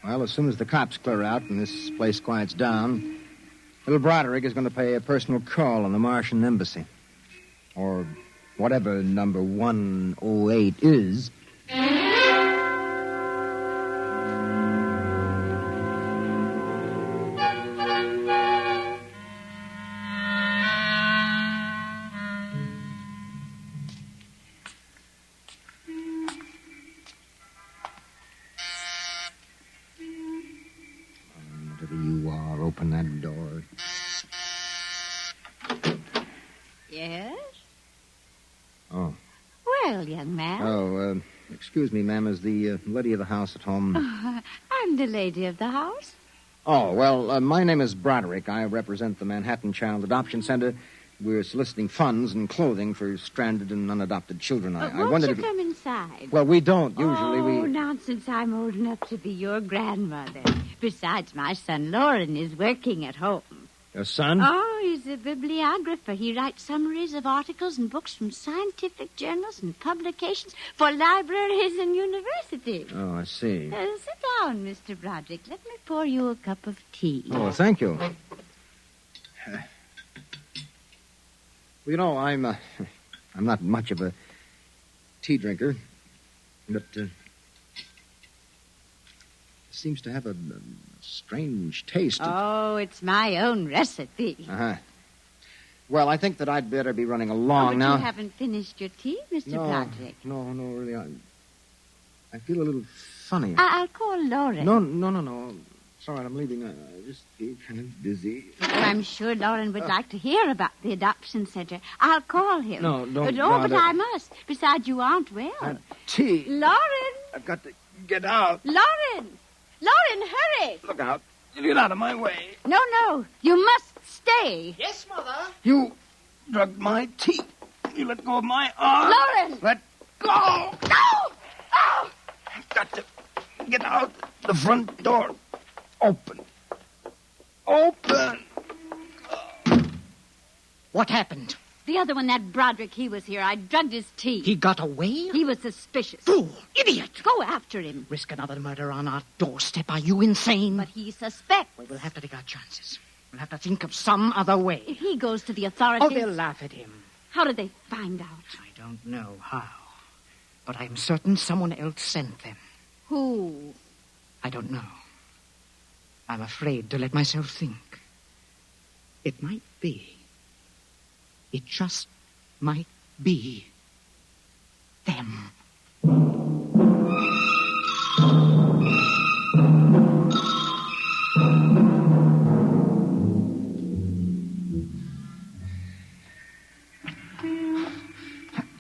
Well, as soon as the cops clear out and this place quiets down, little Broderick is going to pay a personal call on the Martian embassy. Or whatever number 108 is. Whatever you are, open that door. Yes? Oh. Well, young man. Oh, excuse me, ma'am. Is the lady of the house at home? I'm the lady of the house. Oh, well, my name is Broderick. I represent the Manhattan Child Adoption Center. We're soliciting funds and clothing for stranded and unadopted children. I Won't wondered you if... come inside? Well, we don't. Usually Oh, we... nonsense. I'm old enough to be your grandmother. Besides, my son Lauren is working at home. Your son? Oh, he's a bibliographer. He writes summaries of articles and books from scientific journals and publications for libraries and universities. Oh, I see. Sit down, Mr. Broderick. Let me pour you a cup of tea. Oh, thank you. Well, you know, I'm not much of a tea drinker, but it seems to have a strange taste. Oh, it's my own recipe. Uh-huh. Well, I think that I'd better be running along but now. You haven't finished your tea, Mr. Broderick. No, really. I feel a little funny. I'll call Lauren. No. Sorry, I'm leaving. I just feel kind of dizzy. Well, I'm sure Lauren would like to hear about the adoption center. I'll call him. No, don't But bother. I must. Besides, you aren't well. Tea. Lauren! I've got to get out. Lauren! Lauren, hurry! Look out. You get out of my way. No. You must stay. Yes, Mother. You drugged my tea. You let go of my arm. Lauren! Let go. No! Oh! I've got to get out the front door. Open. Open. What happened? The other one, that Broderick, he was here. I drugged his tea. He got away? He was suspicious. Fool! Idiot! Go after him. Risk another murder on our doorstep. Are you insane? But he suspects. We'll have to take our chances. We'll have to think of some other way. If he goes to the authorities... Oh, they'll laugh at him. How did they find out? I don't know how. But I'm certain someone else sent them. Who? I don't know. I'm afraid to let myself think. It might be. It just might be them.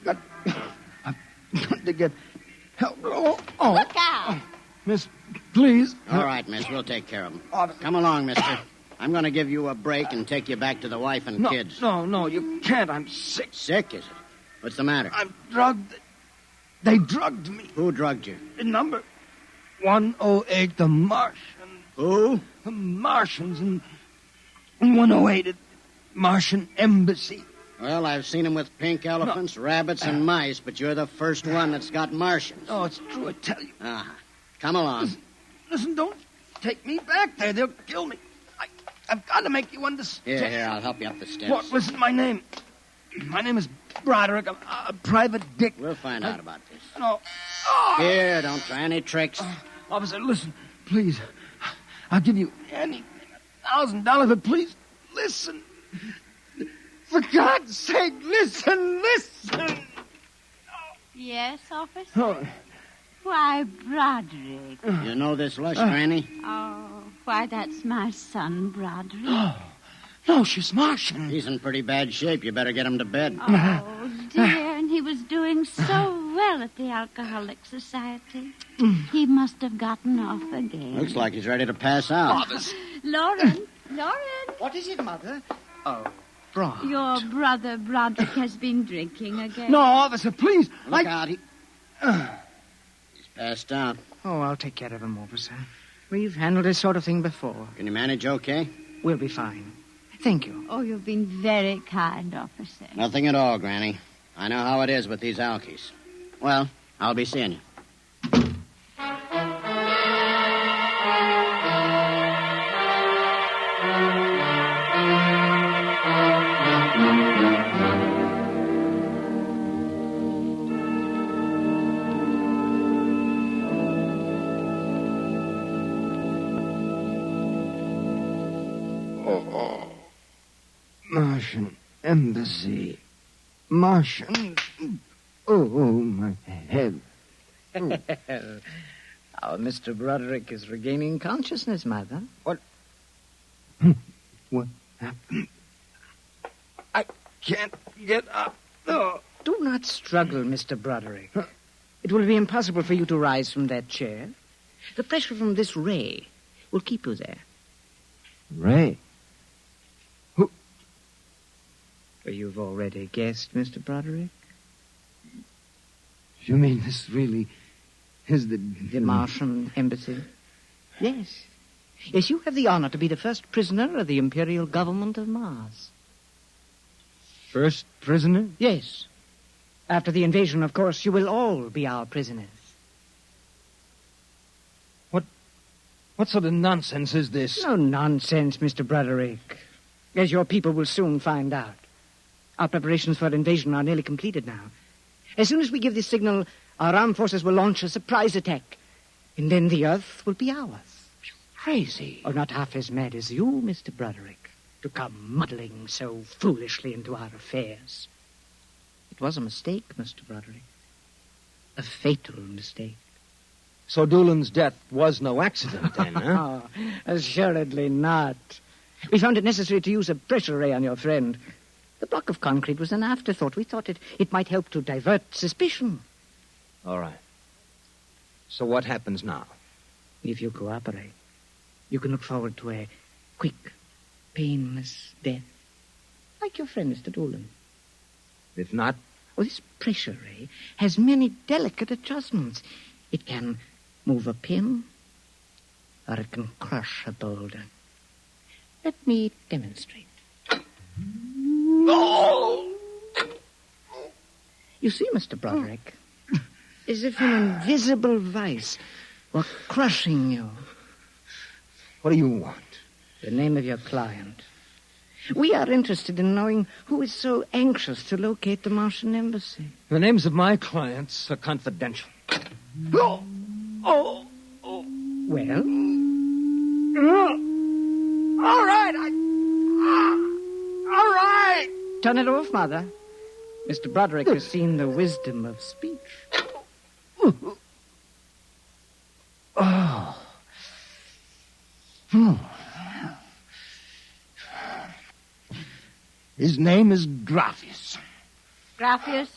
I've got to get help. Oh. Look out! Miss, please. All right, miss. We'll take care of him. Come along, mister. I'm going to give you a break and take you back to the wife and kids. No, you can't. I'm sick. Sick, is it? What's the matter? I'm drugged. They drugged me. Who drugged you? In number 108, the Martians. Who? The Martians in 108 at Martian Embassy. Well, I've seen him with pink elephants, rabbits, and mice, but you're the first one that's got Martians. Oh, it's true, I tell you. Come along. Listen, don't take me back there. They'll kill me. I've got to make you understand. Here, I'll help you up the steps. What? Listen, my name is Broderick. I'm a private dick. We'll find out about this. No. Here, don't try any tricks. Officer, listen, please. I'll give you anything, $1,000, but please, listen. For God's sake, listen. Yes, officer? Oh. Why, Broderick. You know this lush, Granny? Oh, why, that's my son, Broderick. No, she's Martian. He's in pretty bad shape. You better get him to bed. Oh, dear, and he was doing so well at the Alcoholic Society. He must have gotten off again. Looks like he's ready to pass out. Lauren! What is it, Mother? Oh, Brod. Your brother Broderick has been drinking again. No, officer, please. Look out. He's passed out. Oh, I'll take care of him, officer. We've handled this sort of thing before. Can you manage okay? We'll be fine. Thank you. Oh, you've been very kind, officer. Nothing at all, Granny. I know how it is with these Alkies. Well, I'll be seeing you. Martian Embassy. Martian. Oh, my head. Our Mr. Broderick is regaining consciousness, Mother. What happened? I can't get up. No. Do not struggle, Mr. Broderick. It will be impossible for you to rise from that chair. The pressure from this ray will keep you there. Ray? You've already guessed, Mr. Broderick. You mean this really is the Martian Embassy? Yes. Yes, you have the honor to be the first prisoner of the Imperial Government of Mars. First prisoner? Yes. After the invasion, of course, you will all be our prisoners. What sort of nonsense is this? No nonsense, Mr. Broderick. As your people will soon find out. Our preparations for invasion are nearly completed now. As soon as we give the signal, our armed forces will launch a surprise attack. And then the Earth will be ours. Crazy. Oh, not half as mad as you, Mr. Broderick, to come muddling so foolishly into our affairs. It was a mistake, Mr. Broderick. A fatal mistake. So Doolan's death was no accident, then, huh? Oh, assuredly not. We found it necessary to use a pressure ray on your friend. The block of concrete was an afterthought. We thought it might help to divert suspicion. All right. So what happens now? If you cooperate, you can look forward to a quick, painless death. Like your friend, Mr. Doolan. If not? Well, this pressure ray has many delicate adjustments. It can move a pin, or it can crush a boulder. Let me demonstrate. Oh! You see, Mr. Broderick, as if an invisible vice were crushing you. What do you want? The name of your client. We are interested in knowing who is so anxious to locate the Martian embassy. The names of my clients are confidential. Oh! Oh! Oh! Well? All right, all right! Turn it off, Mother. Mr. Broderick has seen the wisdom of speech. Oh. His name is Graphius. Graphius?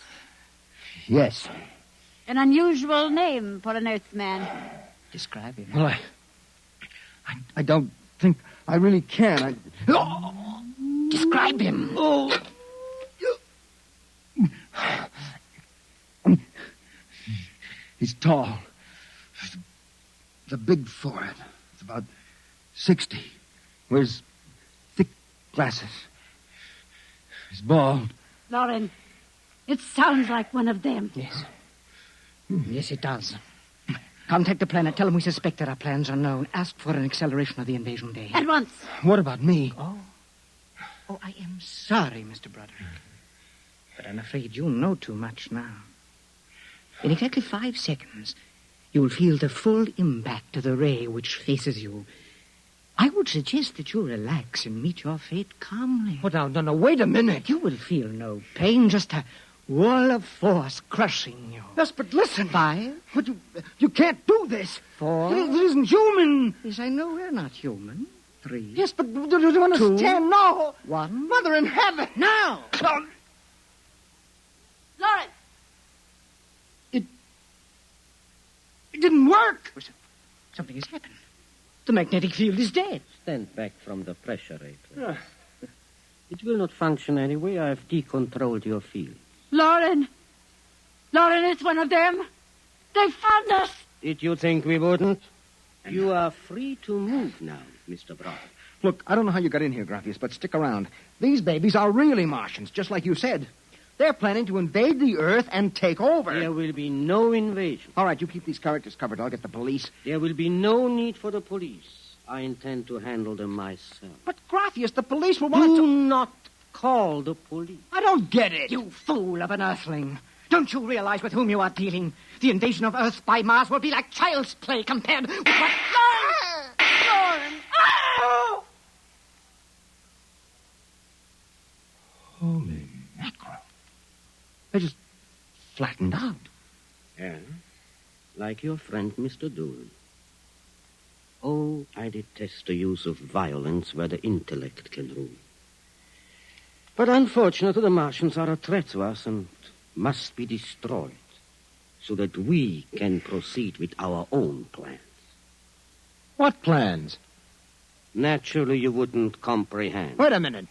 Yes. An unusual name for an Earthman. Describe him. Well, I don't think I really can. Describe him. Oh. He's tall. The big forehead. It's about 60. Wears thick glasses. He's bald. Lauren, it sounds like one of them. Yes. Yes, it does. Contact the planet. Tell them we suspect that our plans are known. Ask for an acceleration of the invasion day. At once. What about me? Oh, I am sorry, Mr. Broderick. But I'm afraid you know too much now. In exactly 5 seconds, you will feel the full impact of the ray which faces you. I would suggest that you relax and meet your fate calmly. Oh, no, wait a minute. You will feel no pain, just a wall of force crushing you. Yes, but listen. 5. But you can't do this. 4. It isn't human. Yes, I know we're not human. 3. Yes, but do you understand? 2, No. 1. Mother in heaven. Now. No. Lauren! It didn't work. Something has happened. The magnetic field is dead. Stand back from the pressure ray. It will not function anyway. I have decontrolled your field. Lauren! Lauren, it's one of them. They found us. Did you think we wouldn't? You are free to move now, Mr. Brown. Look, I don't know how you got in here, Graphius, but stick around. These babies are really Martians, just like you said. They're planning to invade the Earth and take over. There will be no invasion. All right, you keep these characters covered. I'll get the police. There will be no need for the police. I intend to handle them myself. But, Graphius, the police will want Do not call the police. I don't get it. You fool of an Earthling. Don't you realize with whom you are dealing? The invasion of Earth by Mars will be like child's play compared with what... Lauren! Oh! Holy mackerel. They just flattened out. Yeah, like your friend, Mr. Doolin. Oh, I detest the use of violence where the intellect can rule. But unfortunately, the Martians are a threat to us and must be destroyed so that we can proceed with our own plans. What plans? Naturally, you wouldn't comprehend. Wait a minute.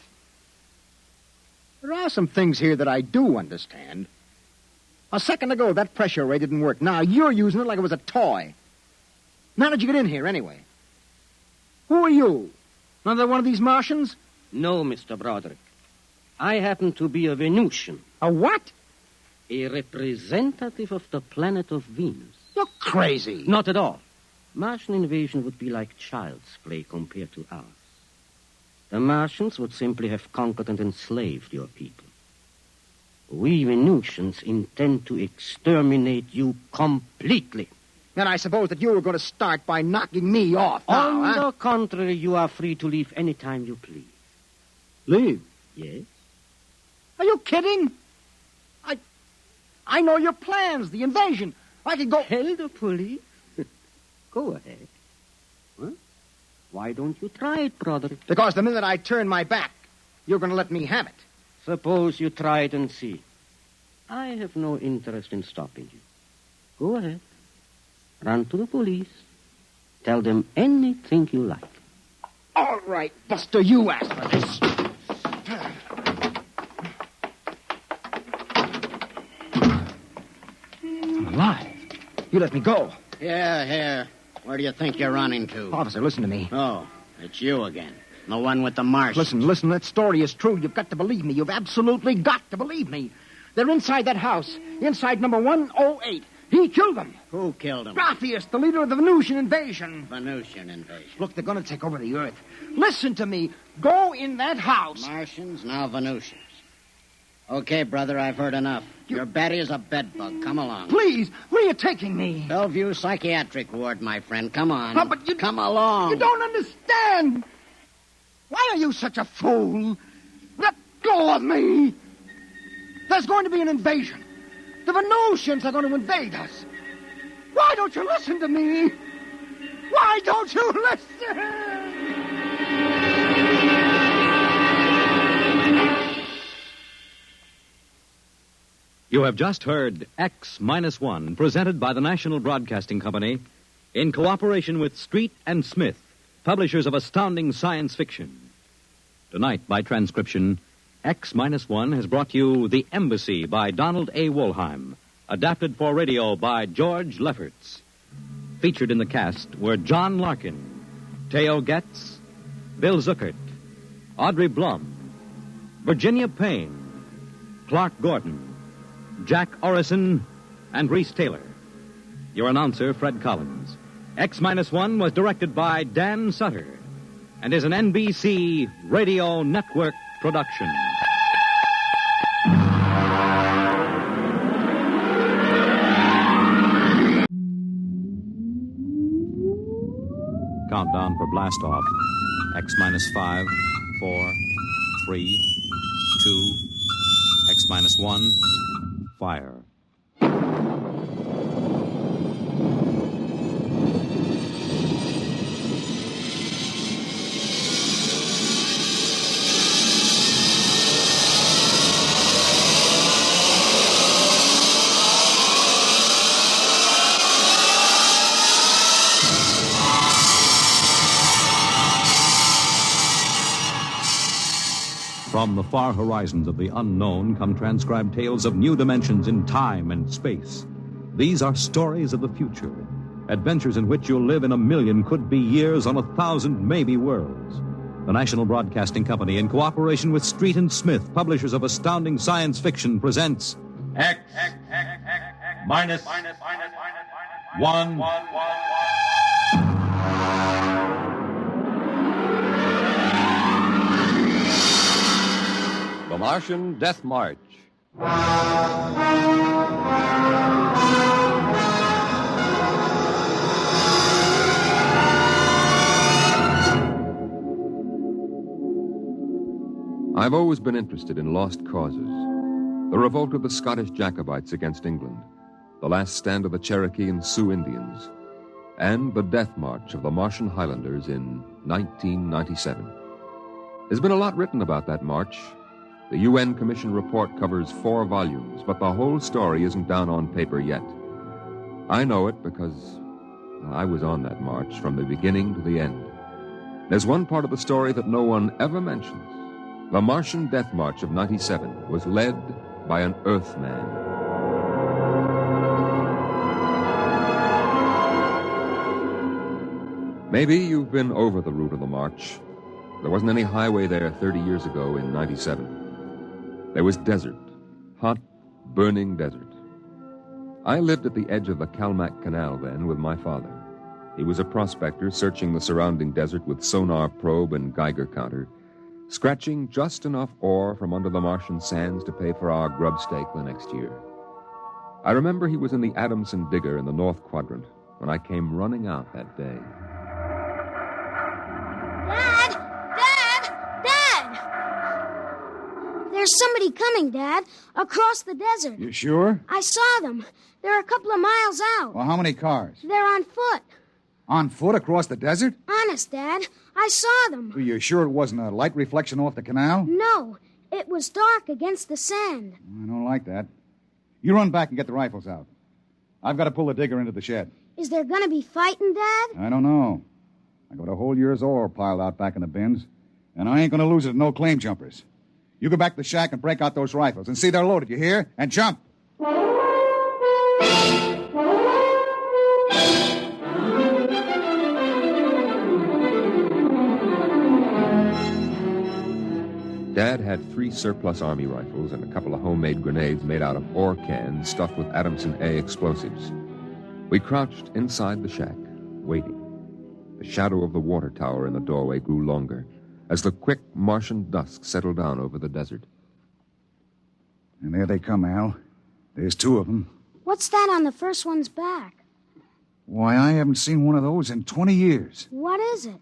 There are some things here that I do understand. A second ago, that pressure ray didn't work. Now you're using it like it was a toy. How did you get in here, anyway? Who are you? Another one of these Martians? No, Mr. Broderick. I happen to be a Venusian. A what? A representative of the planet of Venus. You're crazy. Not at all. Martian invasion would be like child's play compared to ours. The Martians would simply have conquered and enslaved your people. We Venusians intend to exterminate you completely. Then I suppose that you were going to start by knocking me off now, On the contrary, you are free to leave any time you please. Leave? Yes? Are you kidding? I know your plans, the invasion. I could go... Tell the police? Go ahead. Huh? Why don't you try it, brother? Because the minute I turn my back, you're going to let me have it. Suppose you try it and see. I have no interest in stopping you. Go ahead. Run to the police. Tell them anything you like. All right, Buster, you asked for this. I'm alive. You let me go. Here. Where do you think you're running to? Officer, listen to me. Oh, it's you again. The one with the Martians. Listen, that story is true. You've got to believe me. You've absolutely got to believe me. They're inside that house, inside number 108. He killed them. Who killed him? Graphius, the leader of the Venusian invasion. Venusian invasion. Look, they're going to take over the Earth. Listen to me. Go in that house. Martians, now Venusians. Okay, brother, I've heard enough. Your Betty is a bedbug. Come along. Please, where are you taking me? Bellevue Psychiatric Ward, my friend. Come on. Oh, but you... Come along. You don't understand. Why are you such a fool? Let go of me. There's going to be an invasion. The Venusians are going to invade us. Why don't you listen to me? Why don't you listen? You have just heard X-1, presented by the National Broadcasting Company in cooperation with Street and Smith, publishers of astounding science fiction. Tonight, by transcription, X-1 has brought you The Embassy by Donald A. Wollheim, adapted for radio by George Lefferts. Featured in the cast were John Larkin, Theo Getz, Bill Zuckert, Audrey Blum, Virginia Payne, Clark Gordon, Jack Orison, and Reese Taylor. Your announcer, Fred Collins. X-1 was directed by Dan Sutter and is an NBC Radio Network production. Countdown for blast off. X-5, 4, 3, 2, X-1, fire. From the far horizons of the unknown come transcribed tales of new dimensions in time and space. These are stories of the future, adventures in which you'll live in a million could-be years on 1,000 maybe worlds. The National Broadcasting Company, in cooperation with Street and Smith, publishers of astounding science fiction, presents X-1. The Martian Death March. I've always been interested in lost causes. The revolt of the Scottish Jacobites against England, the last stand of the Cherokee and Sioux Indians, and the death march of the Martian Highlanders in 1997. There's been a lot written about that march. The UN Commission report covers 4 volumes, but the whole story isn't down on paper yet. I know it because I was on that march from the beginning to the end. There's one part of the story that no one ever mentions. The Martian Death March of 97 was led by an Earthman. Maybe you've been over the route of the march. There wasn't any highway there 30 years ago in 97. There was desert, hot, burning desert. I lived at the edge of the Calmac Canal then with my father. He was a prospector searching the surrounding desert with sonar probe and Geiger counter, scratching just enough ore from under the Martian sands to pay for our grub stake the next year. I remember he was in the Adamson digger in the North Quadrant when I came running out that day. There's somebody coming, Dad, across the desert. You sure? I saw them. They're a couple of miles out. Well, how many cars? They're on foot. On foot across the desert? Honest, Dad. I saw them. Are you sure it wasn't a light reflection off the canal? No. It was dark against the sand. I don't like that. You run back and get the rifles out. I've got to pull the digger into the shed. Is there going to be fighting, Dad? I don't know. I got a whole year's ore piled out back in the bins, and I ain't going to lose it to no claim jumpers. You go back to the shack and break out those rifles and see they're loaded, you hear? And jump! Dad had 3 surplus Army rifles and a couple of homemade grenades made out of ore cans stuffed with Adamson A explosives. We crouched inside the shack, waiting. The shadow of the water tower in the doorway grew longer as the quick Martian dusk settled down over the desert. And there they come, Al. There's 2 of them. What's that on the first one's back? Why, I haven't seen one of those in 20 years. What is it?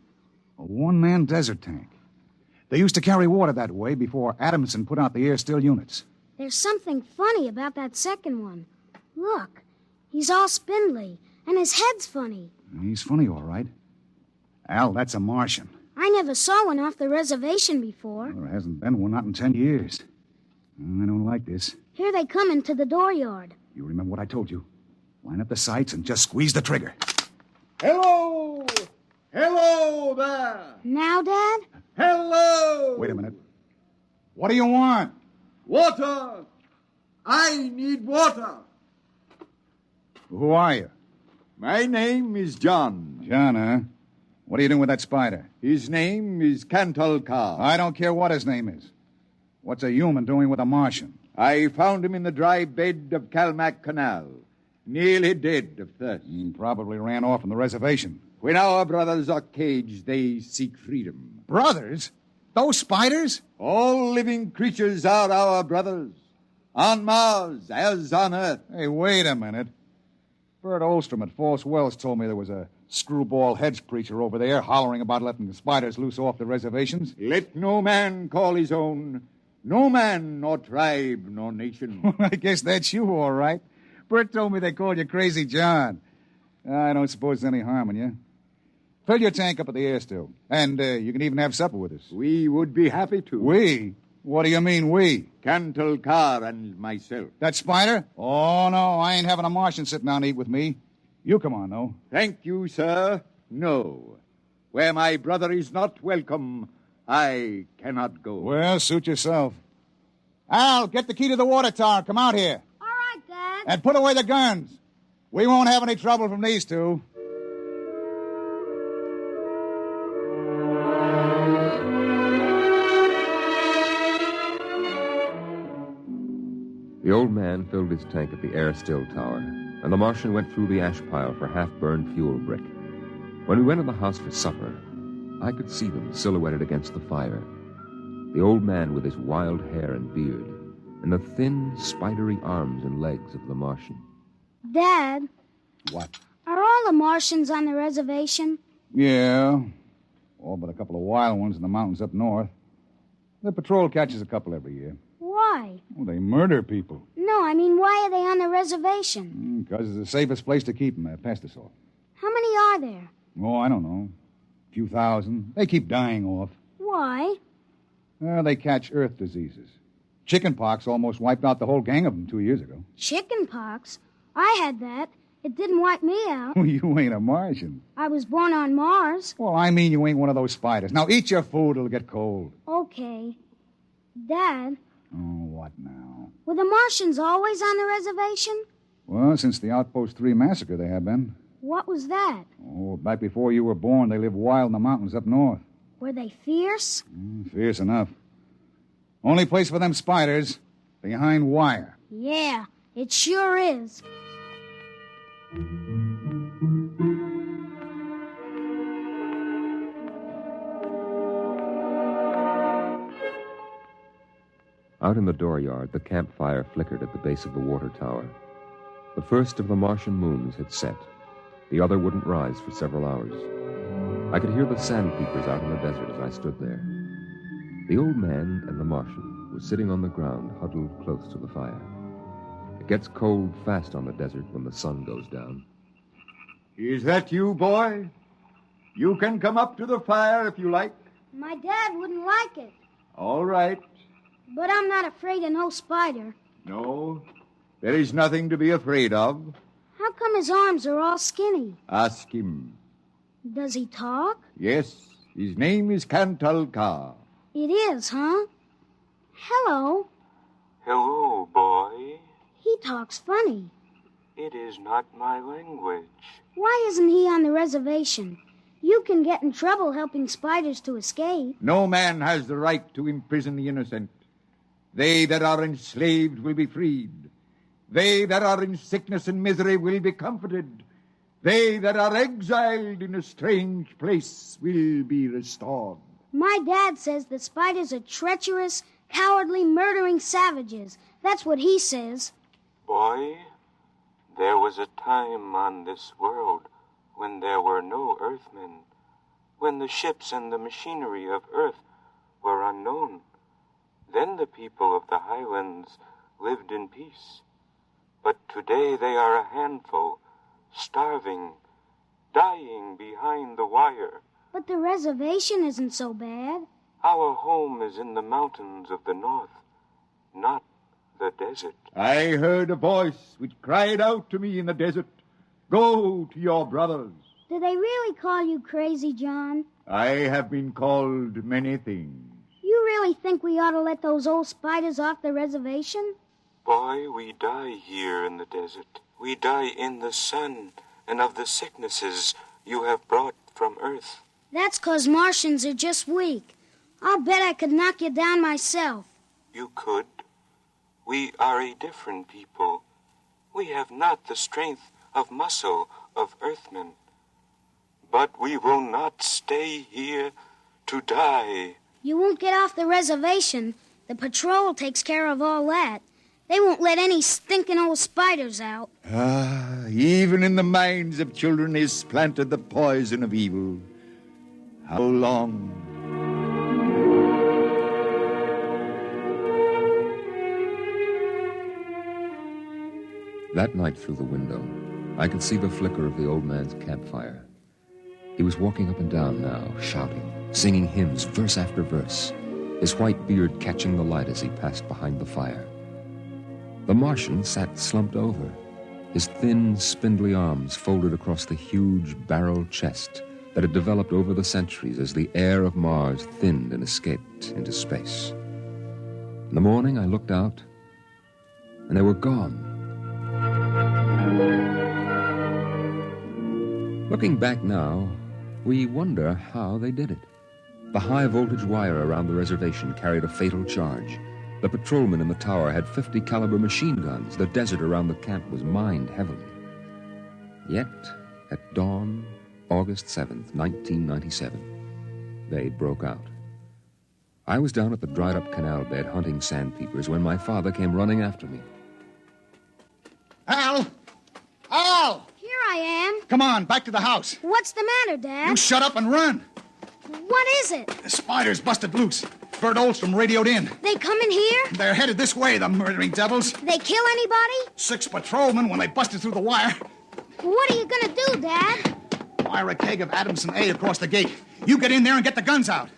A one-man desert tank. They used to carry water that way before Adamson put out the air-still units. There's something funny about that second one. Look, he's all spindly, and his head's funny. He's funny, all right. Al, that's a Martian. I never saw one off the reservation before. Well, there hasn't been one, not in 10 years. I don't like this. Here they come into the dooryard. You remember what I told you? Line up the sights and just squeeze the trigger. Hello! Hello there! Now, Dad? Hello! Wait a minute. What do you want? Water! I need water! Who are you? My name is John. John, huh? What are you doing with that spider? His name is Cantalcar. I don't care what his name is. What's a human doing with a Martian? I found him in the dry bed of Calmac Canal, nearly dead of thirst. He probably ran off from the reservation. When our brothers are caged, they seek freedom. Brothers? Those spiders? All living creatures are our brothers. On Mars, as on Earth. Hey, wait a minute. Bert Olstrom at False Wells told me there was a screwball heads preacher over there hollering about letting the spiders loose off the reservations. Let no man call his own. No man, nor tribe, nor nation. I guess that's you, all right. Bert told me they called you Crazy John. I don't suppose there's any harm in you. Fill your tank up at the air still. And you can even have supper with us. We would be happy to. We? What do you mean, we? Cantalcar and myself. That spider? Oh, no, I ain't having a Martian sit down to eat with me. You come on, though. Thank you, sir. No. Where my brother is not welcome, I cannot go. Well, suit yourself. Al, get the key to the water tower. Come out here. All right, Dad. And put away the guns. We won't have any trouble from these 2. The old man filled his tank at the air-still tower, and the Martian went through the ash pile for half-burned fuel brick. When we went in the house for supper, I could see them silhouetted against the fire. The old man with his wild hair and beard, and the thin, spidery arms and legs of the Martian. Dad? What? Are all the Martians on the reservation? Yeah. All but a couple of wild ones in the mountains up north. The patrol catches a couple every year. Why? Well, they murder people. No, I mean, why are they on the reservation? Because it's the safest place to keep them, Pestisol. How many are there? Oh, I don't know. A few thousand. They keep dying off. Why? They catch earth diseases. Chickenpox almost wiped out the whole gang of them 2 years ago. Chickenpox? I had that. It didn't wipe me out. You ain't a Martian. I was born on Mars. Well, I mean you ain't one of those spiders. Now eat your food, it'll get cold. Okay. Dad? Oh, what now? Were the Martians always on the reservation? Well, since the Outpost 3 massacre, they have been. What was that? Oh, back before you were born, they lived wild in the mountains up north. Were they fierce? Fierce enough. Only place for them spiders, behind wire. Yeah, it sure is. Out in the dooryard, the campfire flickered at the base of the water tower. The first of the Martian moons had set. The other wouldn't rise for several hours. I could hear the sandpeepers out in the desert as I stood there. The old man and the Martian were sitting on the ground, huddled close to the fire. It gets cold fast on the desert when the sun goes down. Is that you, boy? You can come up to the fire if you like. My dad wouldn't like it. All right. But I'm not afraid of no spider. No, there is nothing to be afraid of. How come his arms are all skinny? Ask him. Does he talk? Yes, his name is Kantalka. It is, huh? Hello. Hello, boy. He talks funny. It is not my language. Why isn't he on the reservation? You can get in trouble helping spiders to escape. No man has the right to imprison the innocent. They that are enslaved will be freed. They that are in sickness and misery will be comforted. They that are exiled in a strange place will be restored. My dad says that spiders are treacherous, cowardly, murdering savages. That's what he says. Boy, there was a time on this world when there were no earthmen, when the ships and the machinery of earth were unknown. Then the people of the highlands lived in peace. But today they are a handful, starving, dying behind the wire. But the reservation isn't so bad. Our home is in the mountains of the north, not the desert. I heard a voice which cried out to me in the desert, "Go to your brothers." Do they really call you crazy, John? I have been called many things. You really think we ought to let those old spiders off the reservation? Boy, we die here in the desert. We die in the sun and of the sicknesses you have brought from Earth. That's 'cause Martians are just weak. I'll bet I could knock you down myself. You could. We are a different people. We have not the strength of muscle of Earthmen. But we will not stay here to die. You won't get off the reservation. The patrol takes care of all that. They won't let any stinking old spiders out. Ah, even in the minds of children is planted the poison of evil. How long? That night through the window, I could see the flicker of the old man's campfire. He was walking up and down now, shouting, singing hymns, verse after verse, his white beard catching the light as he passed behind the fire. The Martian sat slumped over, his thin, spindly arms folded across the huge barrel chest that had developed over the centuries as the air of Mars thinned and escaped into space. In the morning, I looked out, and they were gone. Looking back now, we wonder how they did it. The high-voltage wire around the reservation carried a fatal charge. The patrolmen in the tower had 50-caliber machine guns. The desert around the camp was mined heavily. Yet, at dawn, August 7th, 1997, they broke out. I was down at the dried-up canal bed hunting sandpeepers when my father came running after me. Al! Al! Here I am. Come on, back to the house. What's the matter, Dad? You shut up and run. What is it? The spiders busted loose. Bert Olstrom radioed in. They come in here? They're headed this way, the murdering devils. They kill anybody? 6 patrolmen when they busted through the wire. What are you gonna do, Dad? Wire a keg of Adamson A across the gate. You get in there and get the guns out.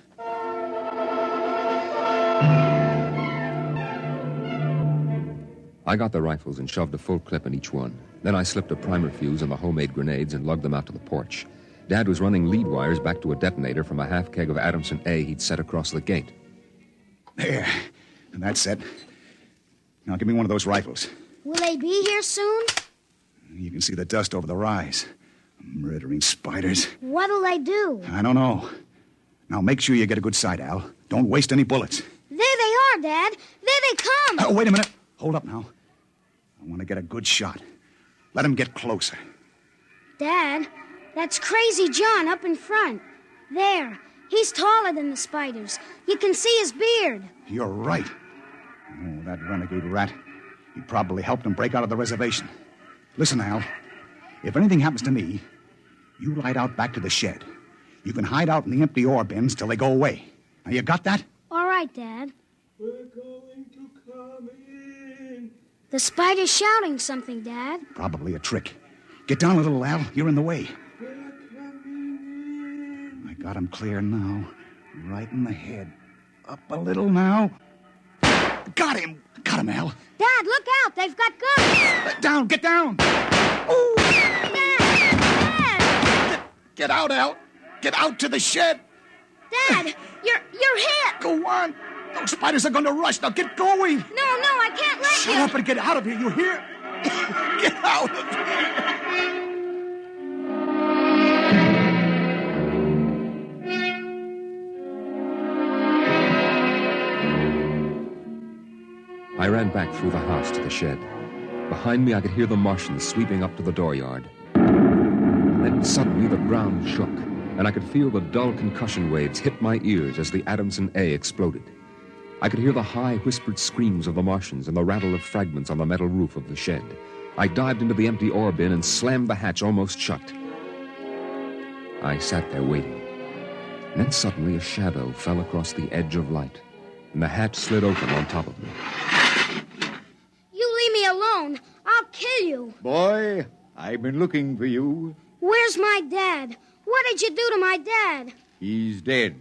I got the rifles and shoved a full clip in each one. Then I slipped a primer fuse in the homemade grenades and lugged them out to the porch. Dad was running lead wires back to a detonator from a half keg of Adamson A he'd set across the gate. There. And that's set. Now give me one of those rifles. Will they be here soon? You can see the dust over the rise. Murdering spiders. What'll they do? I don't know. Now make sure you get a good sight, Al. Don't waste any bullets. There they are, Dad. There they come. Wait a minute. Hold up now. I want to get a good shot. Let him get closer. Dad, that's Crazy John up in front. There. He's taller than the spiders. You can see his beard. You're right. Oh, that renegade rat. He probably helped him break out of the reservation. Listen, Al. If anything happens to me, you light out back to the shed. You can hide out in the empty ore bins till they go away. Now, you got that? All right, Dad. We're going to come in. The spider's shouting something, Dad. Probably a trick. Get down a little, Al. You're in the way. We're coming Got him clear now. Right in the head. Up a little now. Got him! Got him, Al. Dad, look out! They've got guns! Down! Get down! Oh! Dad! Get out, Al! Get out to the shed! Dad, you're hit! Go on! Those spiders are going to rush. Now get going! No, I can't let you! Shut up and get out of here, you hear? Get out of here! I ran back through the house to the shed. Behind me, I could hear the Martians sweeping up to the dooryard. Then suddenly the ground shook, and I could feel the dull concussion waves hit my ears as the Adamson A exploded. I could hear the high, whispered screams of the Martians and the rattle of fragments on the metal roof of the shed. I dived into the empty ore bin and slammed the hatch almost shut. I sat there waiting. And then suddenly a shadow fell across the edge of light, and the hatch slid open on top of me. You leave me alone. I'll kill you. Boy, I've been looking for you. Where's my dad? What did you do to my dad? He's dead.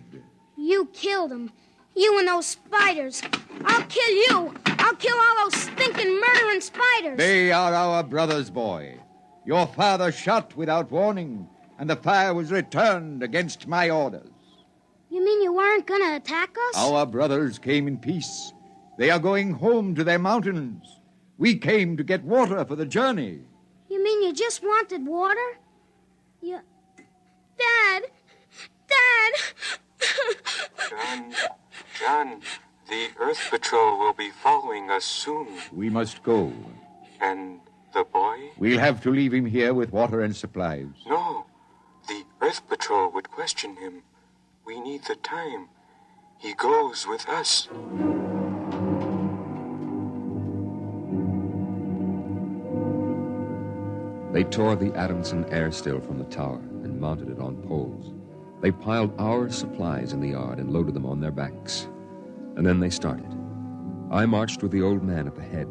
You killed him. You and those spiders. I'll kill you. I'll kill all those stinking, murdering spiders. They are our brothers, boy. Your father shot without warning, and the fire was returned against my orders. You mean you weren't going to attack us? Our brothers came in peace. They are going home to their mountains. We came to get water for the journey. You mean you just wanted water? You... Dad! John, the Earth Patrol will be following us soon. We must go. And the boy? We'll have to leave him here with water and supplies. No, the Earth Patrol would question him. We need the time. He goes with us. They tore the Adamson air still from the tower and mounted it on poles. They piled our supplies in the yard and loaded them on their backs. And then they started. I marched with the old man at the head,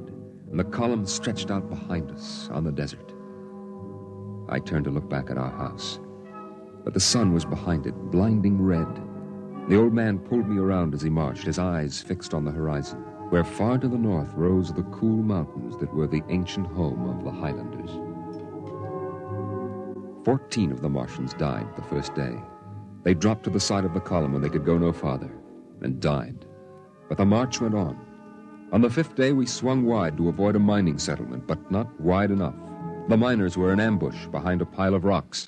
and the column stretched out behind us on the desert. I turned to look back at our house, but the sun was behind it, blinding red. The old man pulled me around as he marched, his eyes fixed on the horizon, where far to the north rose the cool mountains that were the ancient home of the Highlanders. 14 of the Martians died the first day. They dropped to the side of the column when they could go no farther, and died. But the march went on. On the 5th day, we swung wide to avoid a mining settlement, but not wide enough. The miners were in ambush behind a pile of rocks.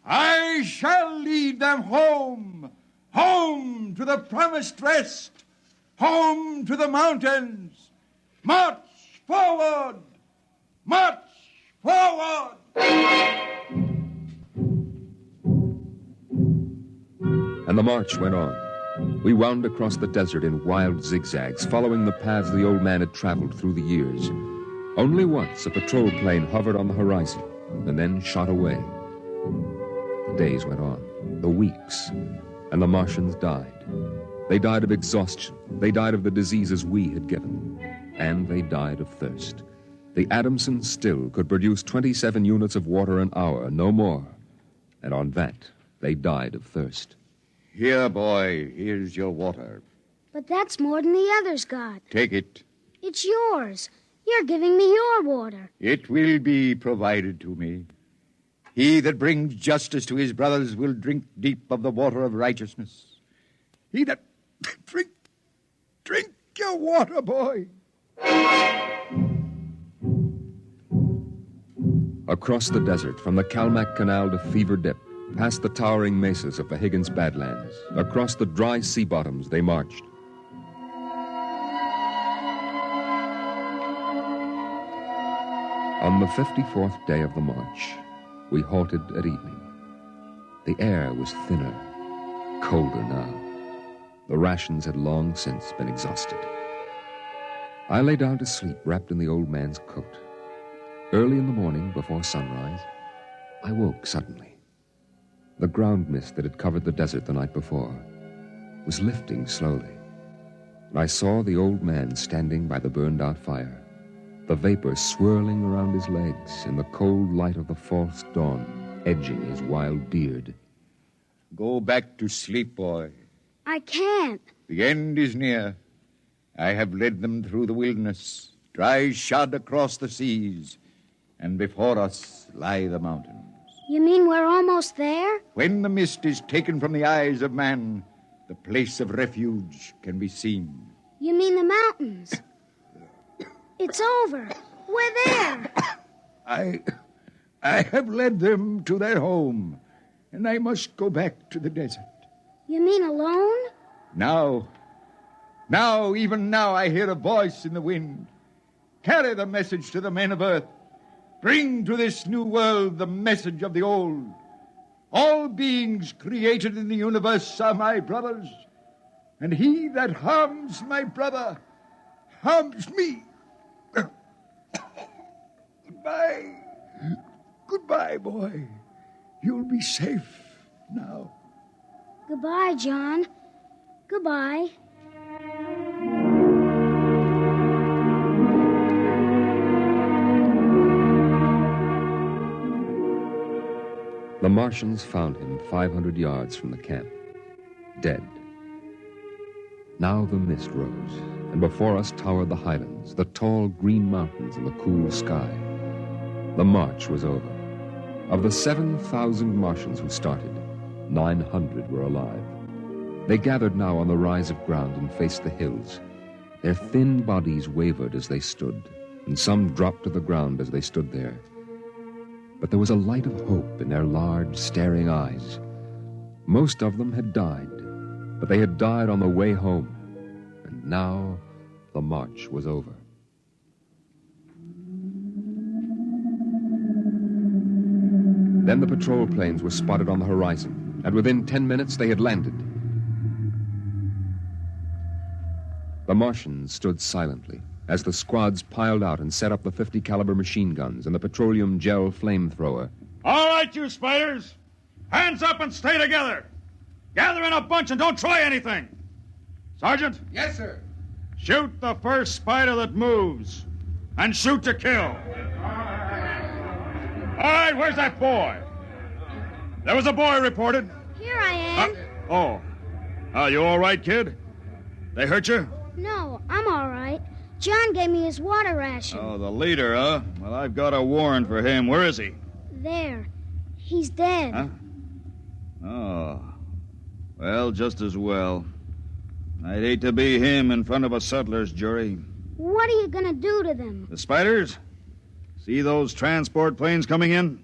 I shall lead them home, home to the promised rest, home to the mountains. March forward! March forward! And the march went on. We wound across the desert in wild zigzags, following the paths the old man had traveled through the years. Only once a patrol plane hovered on the horizon and then shot away. The days went on, the weeks, and the Martians died. They died of exhaustion. They died of the diseases we had given. And they died of thirst. The Adamson still could produce 27 units of water an hour, no more. And on that, they died of thirst. Here, boy, here's your water. But that's more than the others got. Take it. It's yours. You're giving me your water. It will be provided to me. He that brings justice to his brothers will drink deep of the water of righteousness. He that... Drink your water, boy. Across the desert, from the Calmac Canal to Fever Dip, past the towering mesas of the Higgins Badlands, across the dry sea bottoms they marched. On the 54th day of the march, we halted at evening. The air was thinner, colder now. The rations had long since been exhausted. I lay down to sleep wrapped in the old man's coat. Early in the morning, before sunrise, I woke suddenly. The ground mist that had covered the desert the night before was lifting slowly. I saw the old man standing by the burned-out fire, the vapor swirling around his legs in the cold light of the false dawn, edging his wild beard. Go back to sleep, boy. I can't. The end is near. I have led them through the wilderness, dry shod across the seas, and before us lie the mountains. You mean we're almost there? When the mist is taken from the eyes of man, the place of refuge can be seen. You mean the mountains? It's over. We're there. I have led them to their home, and I must go back to the desert. You mean alone? Even now, I hear a voice in the wind. Carry the message to the men of Earth. Bring to this new world the message of the old. All beings created in the universe are my brothers, and he that harms my brother harms me. Goodbye. Goodbye, boy. You'll be safe now. Goodbye, John. Goodbye. The Martians found him 500 yards from the camp, dead. Now the mist rose, and before us towered the highlands, the tall green mountains and the cool sky. The march was over. Of the 7,000 Martians who started, 900 were alive. They gathered now on the rise of ground and faced the hills. Their thin bodies wavered as they stood, and some dropped to the ground as they stood there. But there was a light of hope in their large, staring eyes. Most of them had died, but they had died on the way home, and now the march was over. Then the patrol planes were spotted on the horizon, and within 10 minutes they had landed. The Martians stood silently as the squads piled out and set up the 50 caliber machine guns and the petroleum gel flamethrower. All right, you spiders. Hands up and stay together. Gather in a bunch and don't try anything. Sergeant? Yes, sir. Shoot the first spider that moves. And shoot to kill. All right, where's that boy? There was a boy reported. Here I am. You all right, kid? They hurt you? No, I'm all right. John gave me his water ration. Oh, the leader, huh? Well, I've got a warrant for him. Where is he? There. He's dead. Huh? Oh. Well, just as well. I'd hate to be him in front of a settler's jury. What are you going to do to them? The spiders? See those transport planes coming in?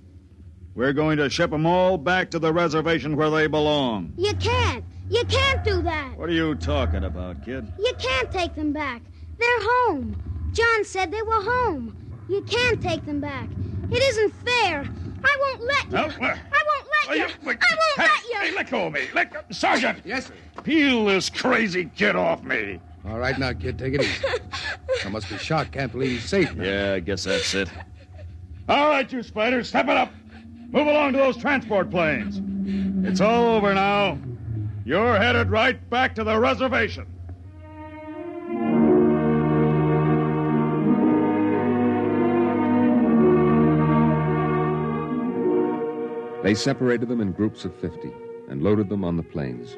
We're going to ship them all back to the reservation where they belong. You can't. You can't do that. What are you talking about, kid? You can't take them back. They're home. John said they were home. You can't take them back. It isn't fair. I won't let you. I won't let you. I won't let you. Hey, let go of me. Sergeant. Yes, sir. Peel this crazy kid off me. All right now, kid, take it easy. I must be shot. Can't believe he's safe now. Yeah, I guess that's it. All right, you spiders, step it up. Move along to those transport planes. It's all over now. You're headed right back to the reservation. They separated them in groups of 50 and loaded them on the planes.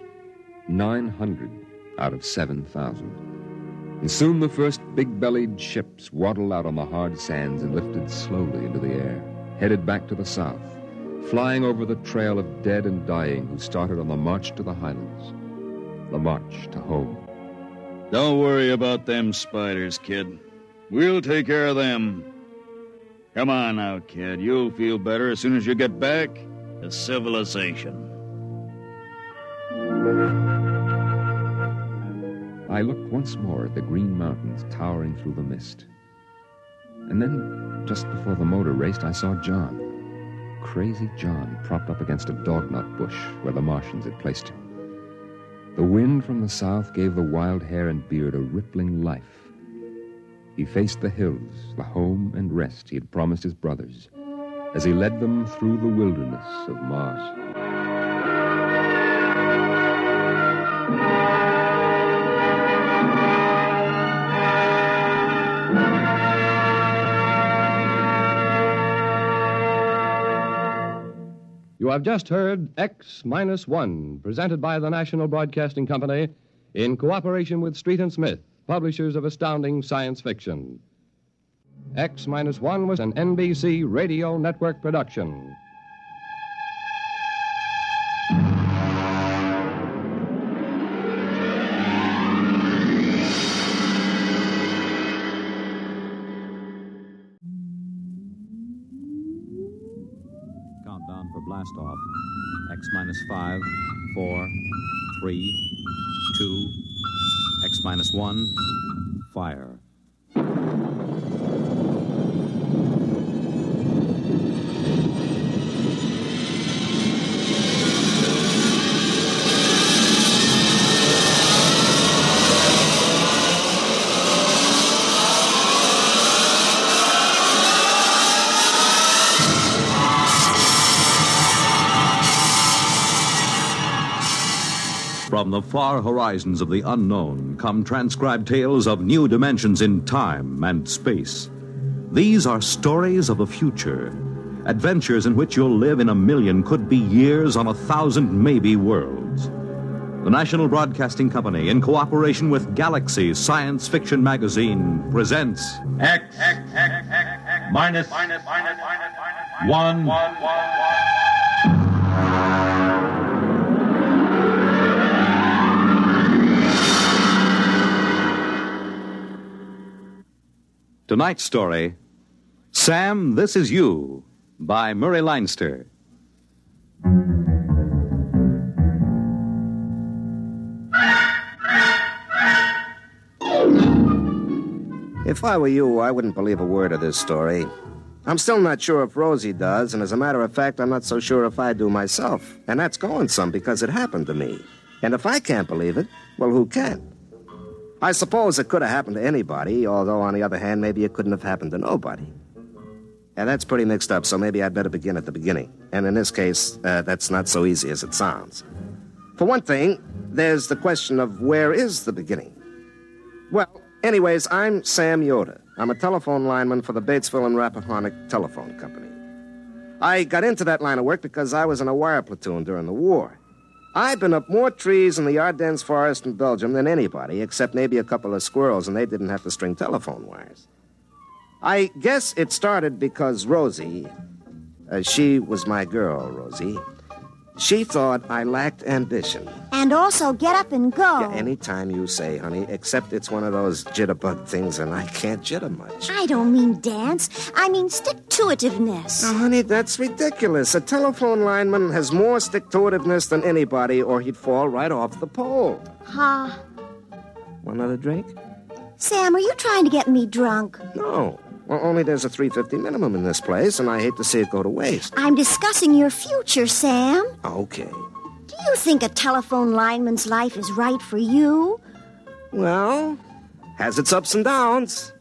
900 out of 7,000. And soon the first big-bellied ships waddled out on the hard sands and lifted slowly into the air, headed back to the south, flying over the trail of dead and dying who started on the march to the highlands, the march to home. Don't worry about them spiders, kid. We'll take care of them. Come on now, kid. You'll feel better as soon as you get back to civilization. I looked once more at the green mountains towering through the mist. And then, just before the motor raced, I saw John. Crazy John propped up against a dognut bush where the Martians had placed him. The wind from the south gave the wild hair and beard a rippling life. He faced the hills, the home and rest he had promised his brothers, as he led them through the wilderness of Mars. You have just heard X-1, presented by the National Broadcasting Company in cooperation with Street and Smith, publishers of astounding science fiction. X-1 was an NBC Radio Network production. Countdown for blast off. X-5, 4, 3, 2, X-1, fire. From the far horizons of the unknown come transcribed tales of new dimensions in time and space. These are stories of the future, adventures in which you'll live in a million, could be years, on 1,000 maybe worlds. The National Broadcasting Company, in cooperation with Galaxy Science Fiction Magazine, presents X minus 1. Tonight's story, Sam, This Is You, by Murray Leinster. If I were you, I wouldn't believe a word of this story. I'm still not sure if Rosie does, and as a matter of fact, I'm not so sure if I do myself. And that's going some, because it happened to me. And if I can't believe it, well, who can? I suppose it could have happened to anybody, although, on the other hand, maybe it couldn't have happened to nobody. And that's pretty mixed up, so maybe I'd better begin at the beginning. And in this case, that's not so easy as it sounds. For one thing, there's the question of where is the beginning? Well, anyways, I'm Sam Yoder. I'm a telephone lineman for the Batesville and Rappahannock Telephone Company. I got into that line of work because I was in a wire platoon during the war. I've been up more trees in the Ardennes forest in Belgium than anybody, except maybe a couple of squirrels, and they didn't have to string telephone wires. I guess it started because Rosie, she was my girl, Rosie, she thought I lacked ambition. And also get up and go. Yeah, anytime you say, honey, except it's one of those jitterbug things, and I can't jitter much. I don't mean dance. I mean stick-to-itiveness. Now, honey, that's ridiculous. A telephone lineman has more stick-to-itiveness than anybody, or he'd fall right off the pole. Huh? Want another drink? Sam, are you trying to get me drunk? No. Well, only there's a $3.50 minimum in this place, and I hate to see it go to waste. I'm discussing your future, Sam. Okay. Do you think a telephone lineman's life is right for you? Well, has its ups and downs.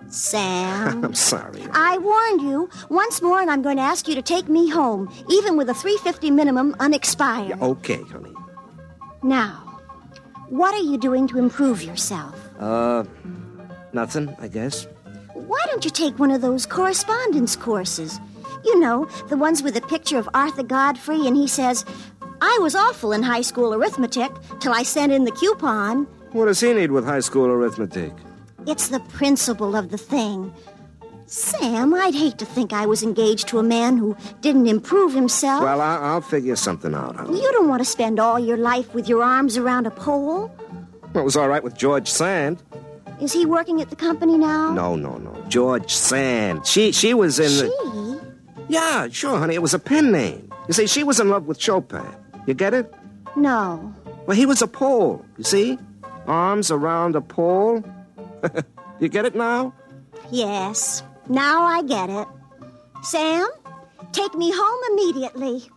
Sam. I'm sorry. I warned you once more, and I'm going to ask you to take me home, even with a $3.50 minimum unexpired. Yeah, okay, honey. Now, what are you doing to improve yourself? Nothing, I guess. Why don't you take one of those correspondence courses? You know, the ones with a picture of Arthur Godfrey, and he says, I was awful in high school arithmetic till I sent in the coupon. What does he need with high school arithmetic? It's the principle of the thing. Sam, I'd hate to think I was engaged to a man who didn't improve himself. Well, I'll figure something out, honey. You don't want to spend all your life with your arms around a pole. Well, it was all right with George Sand. Is he working at the company now? No. George Sand. She was in She? Yeah, sure, honey. It was a pen name. You see, she was in love with Chopin. You get it? No. Well, he was a pole, you see? Arms around a pole. You get it now? Yes. Now I get it. Sam, take me home immediately.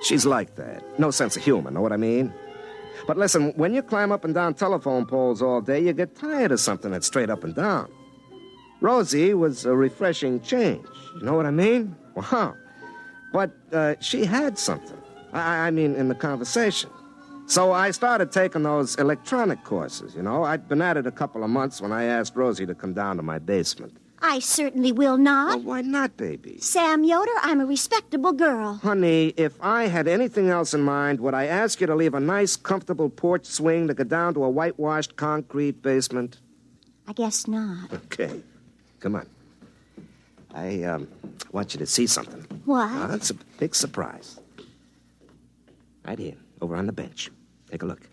She's like that. No sense of humor, know what I mean? But listen, when you climb up and down telephone poles all day, you get tired of something that's straight up and down. Rosie was a refreshing change. You know what I mean? Wow. But she had something. I mean, in the conversation. So I started taking those electronic courses, you know. I'd been at it a couple of months when I asked Rosie to come down to my basement. I certainly will not. Well, why not, baby? Sam Yoder, I'm a respectable girl. Honey, if I had anything else in mind, would I ask you to leave a nice, comfortable porch swing to go down to a whitewashed concrete basement? I guess not. Okay. Come on. I want you to see something. What? It's a big surprise. Right here, over on the bench. Take a look.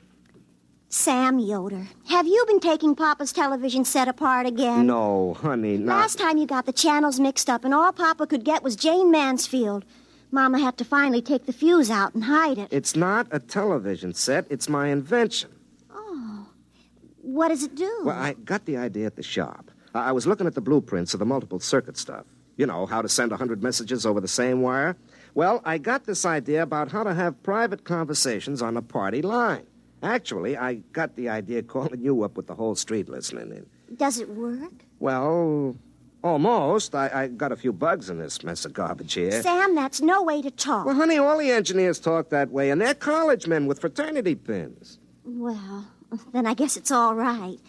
Sam Yoder, have you been taking Papa's television set apart again? No, honey, not... Last time you got the channels mixed up and all Papa could get was Jane Mansfield. Mama had to finally take the fuse out and hide it. It's not a television set. It's my invention. Oh. What does it do? Well, I got the idea at the shop. I was looking at the blueprints of the multiple circuit stuff. You know, how to send 100 messages over the same wire. Well, I got this idea about how to have private conversations on a party line. Actually, I got the idea calling you up with the whole street listening in. Does it work? Well, almost. I got a few bugs in this mess of garbage here. Sam, that's no way to talk. Well, honey, all the engineers talk that way, and they're college men with fraternity pins. Well, then I guess it's all right.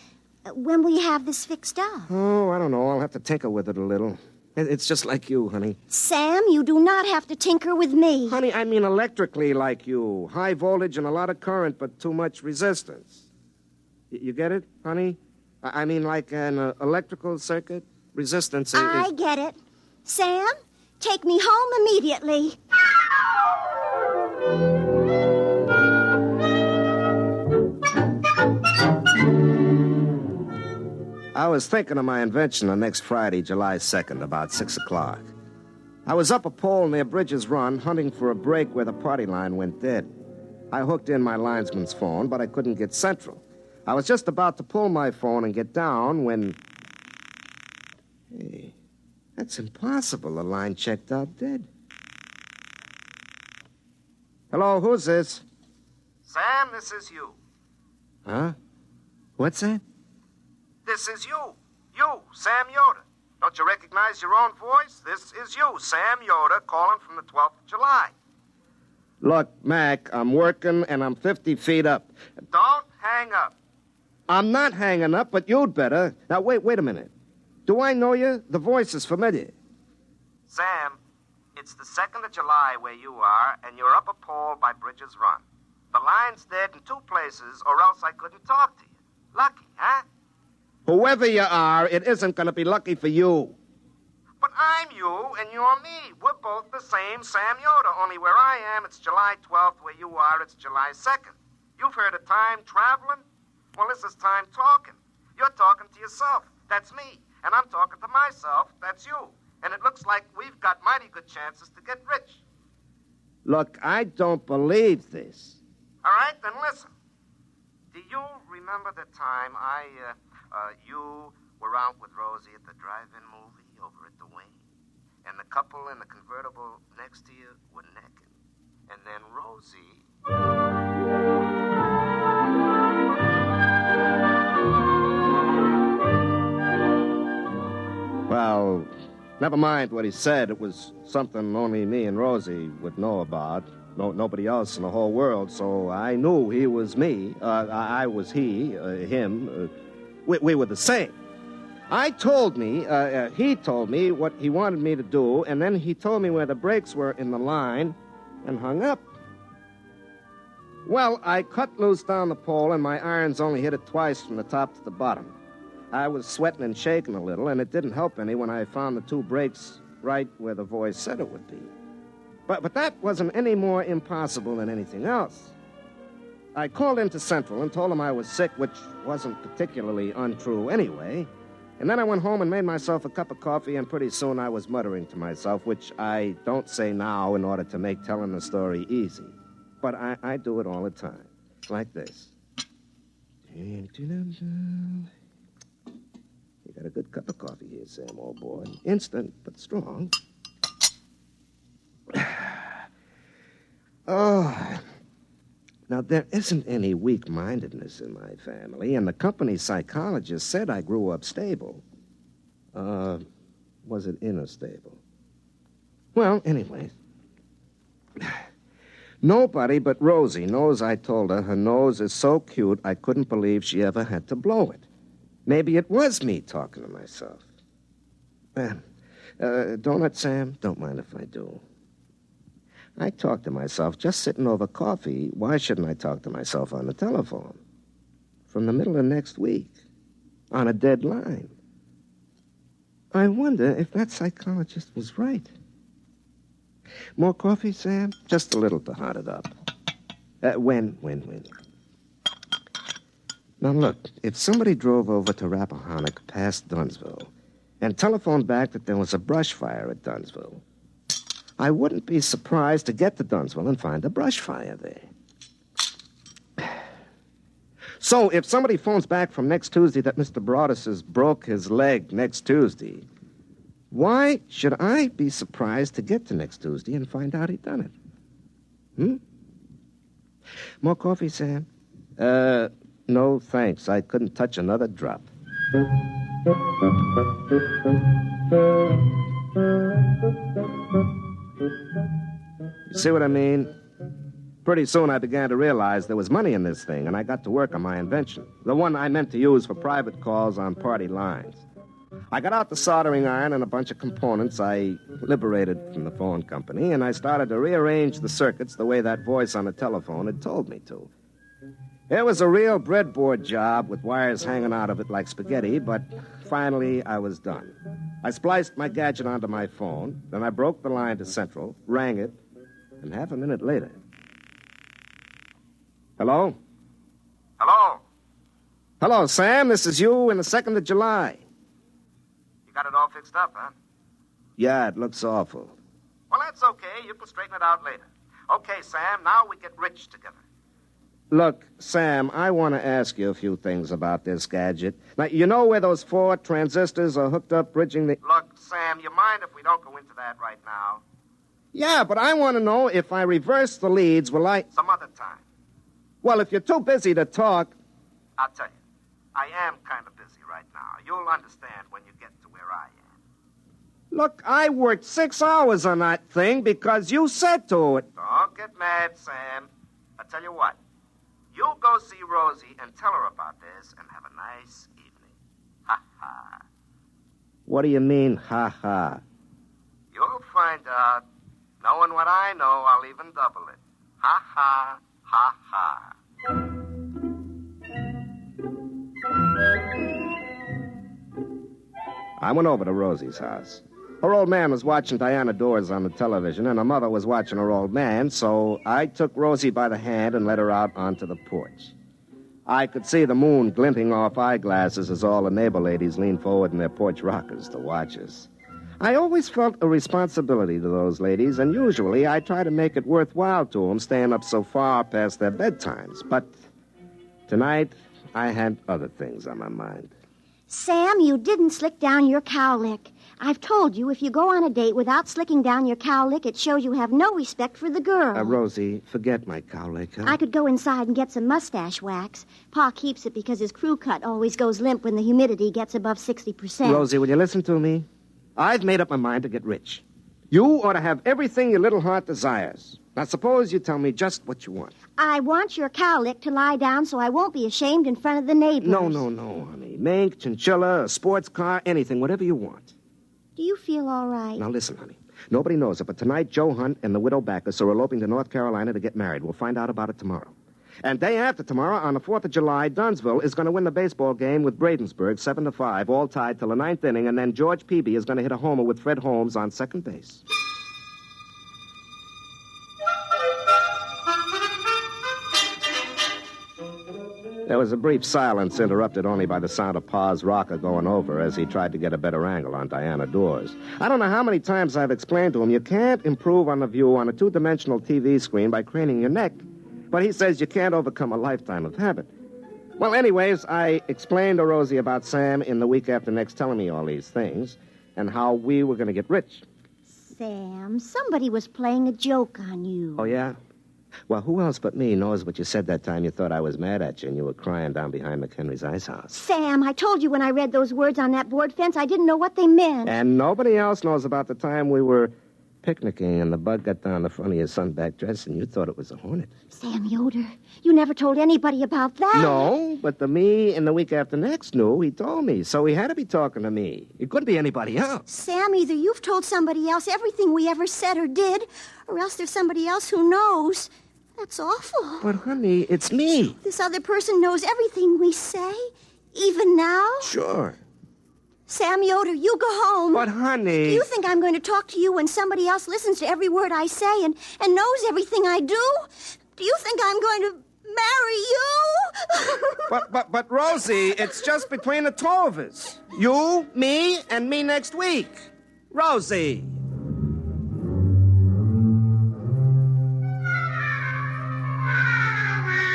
When will you have this fixed up? Oh, I don't know. I'll have to tinker with it a little. It's just like you, honey. Sam, you do not have to tinker with me. Honey, I mean electrically like you. High voltage and a lot of current, but too much resistance. You get it, honey? I mean like an electrical circuit. Resistance is... I get it. Sam, take me home immediately. I was thinking of my invention on next Friday, July 2nd, about 6 o'clock. I was up a pole near Bridges Run, hunting for a break where the party line went dead. I hooked in my linesman's phone, but I couldn't get central. I was just about to pull my phone and get down when... Hey, that's impossible. The line checked out dead. Hello, who's this? Sam, this is you. Huh? What's that? This is you. You, Sam Yoder. Don't you recognize your own voice? This is you, Sam Yoder, calling from the 12th of July. Look, Mac, I'm working and I'm 50 feet up. Don't hang up. I'm not hanging up, but you'd better. Now, wait a minute. Do I know you? The voice is familiar. Sam, it's the 2nd of July where you are, and you're up a pole by Bridges Run. The line's dead in 2 places, or else I couldn't talk to you. Lucky, huh? Whoever you are, it isn't going to be lucky for you. But I'm you, and you're me. We're both the same Sam Yoder, only where I am, it's July 12th. Where you are, it's July 2nd. You've heard of time traveling? Well, this is time talking. You're talking to yourself. That's me. And I'm talking to myself. That's you. And it looks like we've got mighty good chances to get rich. Look, I don't believe this. All right, then listen. Do you remember the time you were out with Rosie at the drive-in movie over at the Wing? And the couple in the convertible next to you were naked. And then Rosie... Well, never mind what he said. It was something only me and Rosie would know about. Nobody else in the whole world, so I knew he was me. I was he, him. We were the same. He told me what he wanted me to do, and then he told me where the brakes were in the line and hung up. Well, I cut loose down the pole, and my irons only hit it twice from the top to the bottom. I was sweating and shaking a little, and it didn't help any when I found the 2 brakes right where the voice said it would be. But that wasn't any more impossible than anything else. I called into Central and told them I was sick, which wasn't particularly untrue anyway. And then I went home and made myself a cup of coffee, and pretty soon I was muttering to myself, which I don't say now in order to make telling the story easy. But I do it all the time, like this. You got a good cup of coffee here, Sam, old boy. Instant, but strong. Oh, now there isn't any weak-mindedness in my family, and the company psychologist said I grew up stable. Was it inner stable? Well, anyway, Nobody but Rosie knows I told her her nose is so cute I couldn't believe she ever had to blow it. Maybe it was me talking to myself. Donut, Sam? Don't mind if I do. I talk to myself just sitting over coffee. Why shouldn't I talk to myself on the telephone? From the middle of next week. On a dead line. I wonder if that psychologist was right. More coffee, Sam? Just a little to hot it up. When? Now, look, if somebody drove over to Rappahannock past Dunsville and telephoned back that there was a brush fire at Dunsville, I wouldn't be surprised to get to Dunsville and find a brush fire there. So, if somebody phones back from next Tuesday that Mr. Broadus has broke his leg next Tuesday, why should I be surprised to get to next Tuesday and find out he'd done it? More coffee, Sam? No, thanks. I couldn't touch another drop. You see what I mean? Pretty soon I began to realize there was money in this thing, and I got to work on my invention, the one I meant to use for private calls on party lines. I got out the soldering iron and a bunch of components I liberated from the phone company, and I started to rearrange the circuits the way that voice on the telephone had told me to. It was a real breadboard job with wires hanging out of it like spaghetti, but finally I was done. I spliced my gadget onto my phone, then I broke the line to Central, rang it, and half a minute later... Hello? Hello? Hello, Sam. This is you in the 2nd of July. You got it all fixed up, huh? Yeah, it looks awful. Well, that's okay. You can straighten it out later. Okay, Sam, now we get rich together. Look, Sam, I want to ask you a few things about this gadget. Now, you know where those 4 transistors are hooked up bridging the... Look, Sam, you mind if we don't go into that right now? Yeah, but I want to know if I reverse the leads, will I... Some other time. Well, if you're too busy to talk... I'll tell you. I am kind of busy right now. You'll understand when you get to where I am. Look, I worked 6 hours on that thing because you said to it. Don't get mad, Sam. I'll tell you what. You go see Rosie and tell her about this and have a nice evening. Ha-ha. What do you mean, ha-ha? You'll find out. Knowing what I know, I'll even double it. Ha-ha, ha-ha. I went over to Rosie's house. Her old man was watching Diana Dors on the television, and her mother was watching her old man, so I took Rosie by the hand and led her out onto the porch. I could see the moon glinting off eyeglasses as all the neighbor ladies leaned forward in their porch rockers to watch us. I always felt a responsibility to those ladies, and usually I try to make it worthwhile to them staying up so far past their bedtimes. But tonight, I had other things on my mind. Sam, you didn't slick down your cowlick. I've told you, if you go on a date without slicking down your cowlick, it shows you have no respect for the girl. Rosie, forget my cowlick, huh? I could go inside and get some mustache wax. Pa keeps it because his crew cut always goes limp when the humidity gets above 60%. Rosie, will you listen to me? I've made up my mind to get rich. You ought to have everything your little heart desires. Now, suppose you tell me just what you want. I want your cowlick to lie down so I won't be ashamed in front of the neighbors. No, honey. Mink, chinchilla, a sports car, anything, whatever you want. Do you feel all right? Now, listen, honey. Nobody knows it, but tonight Joe Hunt and the widow Backus are eloping to North Carolina to get married. We'll find out about it tomorrow. And day after tomorrow, on the 4th of July, Dunsville is going to win the baseball game with Bradensburg, 7-5, all tied till the 9th inning, and then George Peavy is going to hit a homer with Fred Holmes on second base. There was a brief silence, interrupted only by the sound of Pa's rocker going over as he tried to get a better angle on Diana Dors. I don't know how many times I've explained to him you can't improve on the view on a 2-dimensional TV screen by craning your neck. But he says you can't overcome a lifetime of habit. Well, anyways, I explained to Rosie about Sam in the week after next telling me all these things and how we were going to get rich. Sam, somebody was playing a joke on you. Oh, yeah? Well, who else but me knows what you said that time you thought I was mad at you and you were crying down behind McHenry's ice house? Sam, I told you when I read those words on that board fence, I didn't know what they meant. And nobody else knows about the time we were picnicking, and the bug got down the front of your sunback dress, and you thought it was a hornet. Sam Yoder, you never told anybody about that. No, but the me in the week after next knew. He told me, so he had to be talking to me. It couldn't be anybody else. Sam, either you've told somebody else everything we ever said or did, or else there's somebody else who knows. That's awful. But, honey, it's me. This other person knows everything we say, even now? Sure. Sam Yoder, you go home. But, honey... Do you think I'm going to talk to you when somebody else listens to every word I say and knows everything I do? Do you think I'm going to marry you? But, Rosie, it's just between the two of us. You, me, and me next week. Rosie.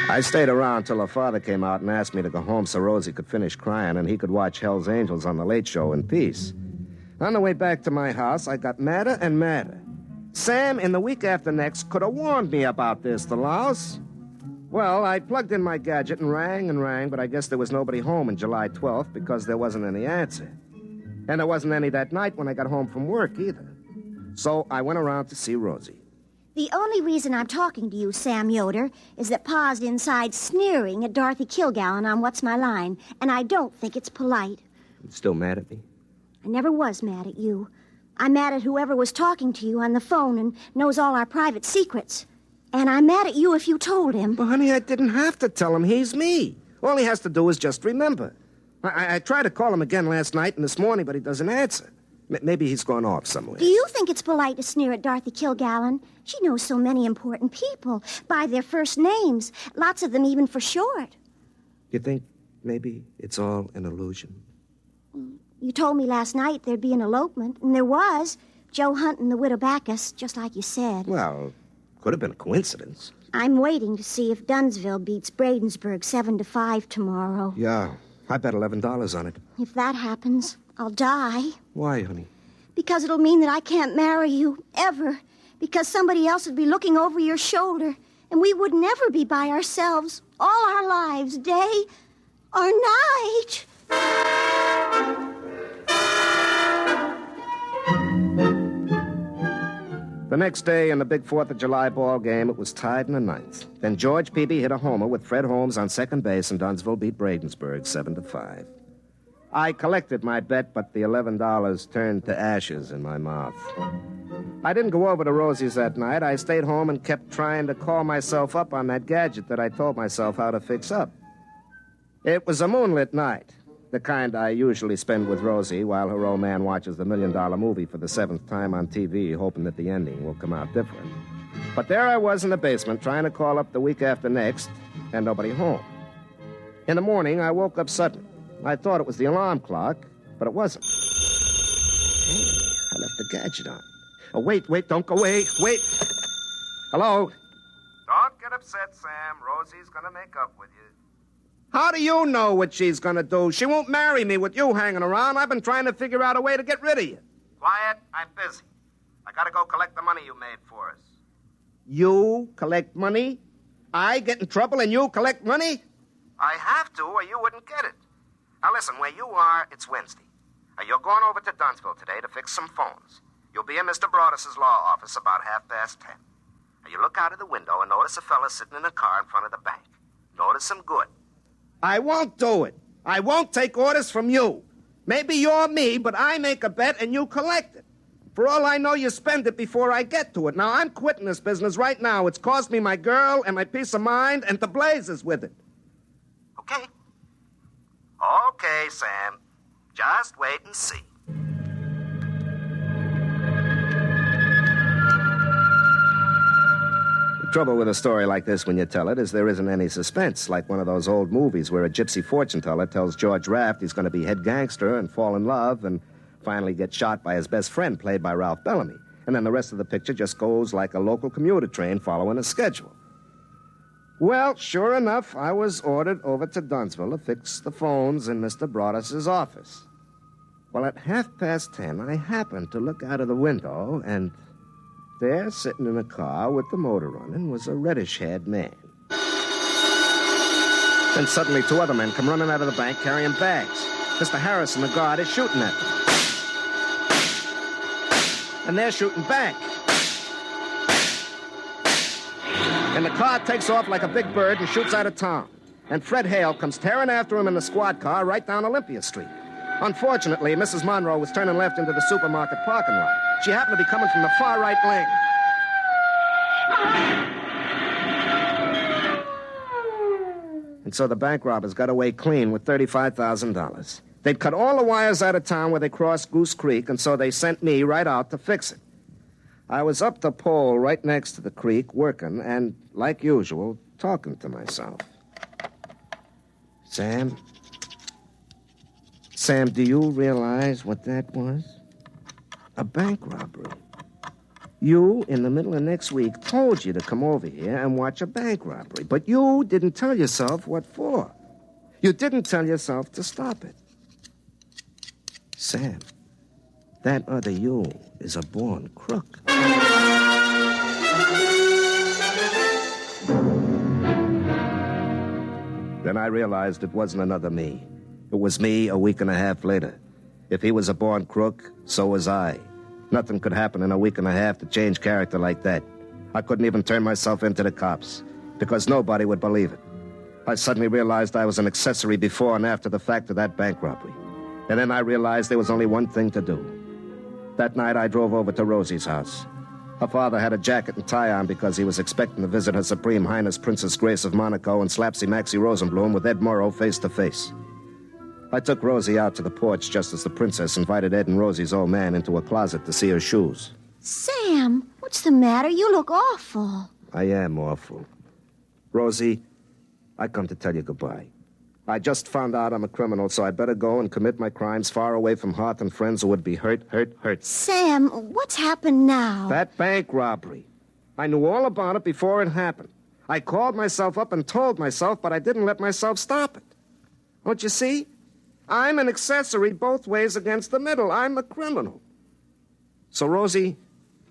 I stayed around till her father came out and asked me to go home so Rosie could finish crying and he could watch Hell's Angels on the Late Show in peace. On the way back to my house, I got madder and madder. Sam, in the week after next, could have warned me about this, the louse. Well, I plugged in my gadget and rang, but I guess there was nobody home on July 12th because there wasn't any answer. And there wasn't any that night when I got home from work either. So I went around to see Rosie. The only reason I'm talking to you, Sam Yoder, is that Pa's inside sneering at Dorothy Kilgallen on What's My Line, and I don't think it's polite. You still mad at me? I never was mad at you. I'm mad at whoever was talking to you on the phone and knows all our private secrets. And I'm mad at you if you told him. But, honey, I didn't have to tell him. He's me. All he has to do is just remember. I tried to call him again last night and this morning, but he doesn't answer. Maybe he's gone off somewhere. Do you think it's polite to sneer at Dorothy Kilgallen? She knows so many important people by their first names, lots of them even for short. You think maybe it's all an illusion? You told me last night there'd be an elopement, and there was. Joe Hunt and the widow Backus, just like you said. Well, could have been a coincidence. I'm waiting to see if Dunsville beats Bradensburg 7-5 tomorrow. Yeah, I bet $11 on it. If that happens, I'll die. Why, honey? Because it'll mean that I can't marry you, ever. Because somebody else would be looking over your shoulder, and we would never be by ourselves all our lives, day or night. The next day in the big 4th of July ball game, it was tied in the ninth. Then George Peavy hit a homer with Fred Holmes on second base, and Dunsville beat Bradensburg 7-5. I collected my bet, but the $11 turned to ashes in my mouth. I didn't go over to Rosie's that night. I stayed home and kept trying to call myself up on that gadget that I told myself how to fix up. It was a moonlit night, the kind I usually spend with Rosie while her old man watches the $1 million movie for the 7th time on TV, hoping that the ending will come out different. But there I was in the basement trying to call up the week after next, and nobody home. In the morning, I woke up suddenly. I thought it was the alarm clock, but it wasn't. Hey, I left the gadget on. Oh, wait, don't go away. Wait. Hello? Don't get upset, Sam. Rosie's gonna make up with you. How do you know what she's gonna do? She won't marry me with you hanging around. I've been trying to figure out a way to get rid of you. Quiet, I'm busy. I gotta go collect the money you made for us. You collect money? I get in trouble and you collect money? I have to, or you wouldn't get it. Now listen, where you are, it's Wednesday. You're going over to Dunsville today to fix some phones. You'll be in Mr. Broadus's law office about 10:30. Now you look out of the window and notice a fella sitting in a car in front of the bank. Notice him good. I won't do it. I won't take orders from you. Maybe you're me, but I make a bet and you collect it. For all I know, you spend it before I get to it. Now, I'm quitting this business right now. It's cost me my girl and my peace of mind and the blazes with it. Okay? Okay, Sam. Just wait and see. The trouble with a story like this when you tell it is there isn't any suspense, like one of those old movies where a gypsy fortune teller tells George Raft he's going to be head gangster and fall in love and finally get shot by his best friend, played by Ralph Bellamy. And then the rest of the picture just goes like a local commuter train following a schedule. Well, sure enough, I was ordered over to Dunsville to fix the phones in Mr. Broadus's office. Well, at 10:30, I happened to look out of the window, and there, sitting in a car with the motor running, was a reddish-haired man. Then suddenly 2 other men come running out of the bank carrying bags. Mr. Harrison, the guard, is shooting at them. And they're shooting back. And the car takes off like a big bird and shoots out of town. And Fred Hale comes tearing after him in the squad car right down Olympia Street. Unfortunately, Mrs. Monroe was turning left into the supermarket parking lot. She happened to be coming from the far right lane. And so the bank robbers got away clean with $35,000. They'd cut all the wires out of town where they crossed Goose Creek, and so they sent me right out to fix it. I was up the pole right next to the creek, working, and, like usual, talking to myself. Sam, do you realize what that was? A bank robbery. You, in the middle of next week, told you to come over here and watch a bank robbery, but you didn't tell yourself what for. You didn't tell yourself to stop it. Sam, that other you is a born crook. Then I realized it wasn't another me. It was me a week and a half later. If he was a born crook, so was I. Nothing could happen in a week and a half to change character like that. I couldn't even turn myself into the cops, because nobody would believe it. I suddenly realized I was an accessory before and after the fact of that bank robbery. And then I realized there was only one thing to do. That night I drove over to Rosie's house. Her father had a jacket and tie on because he was expecting to visit Her Supreme Highness Princess Grace of Monaco and Slapsy Maxie Rosenblum with Ed Morrow face to face. I took Rosie out to the porch just as the princess invited Ed and Rosie's old man into a closet to see her shoes. Sam, what's the matter? You look awful. I am awful. Rosie, I come to tell you goodbye. I just found out I'm a criminal, so I better go and commit my crimes far away from hearth and friends who would be hurt. Sam, what's happened now? That bank robbery. I knew all about it before it happened. I called myself up and told myself, but I didn't let myself stop it. Don't you see? I'm an accessory both ways against the middle. I'm a criminal. So, Rosie,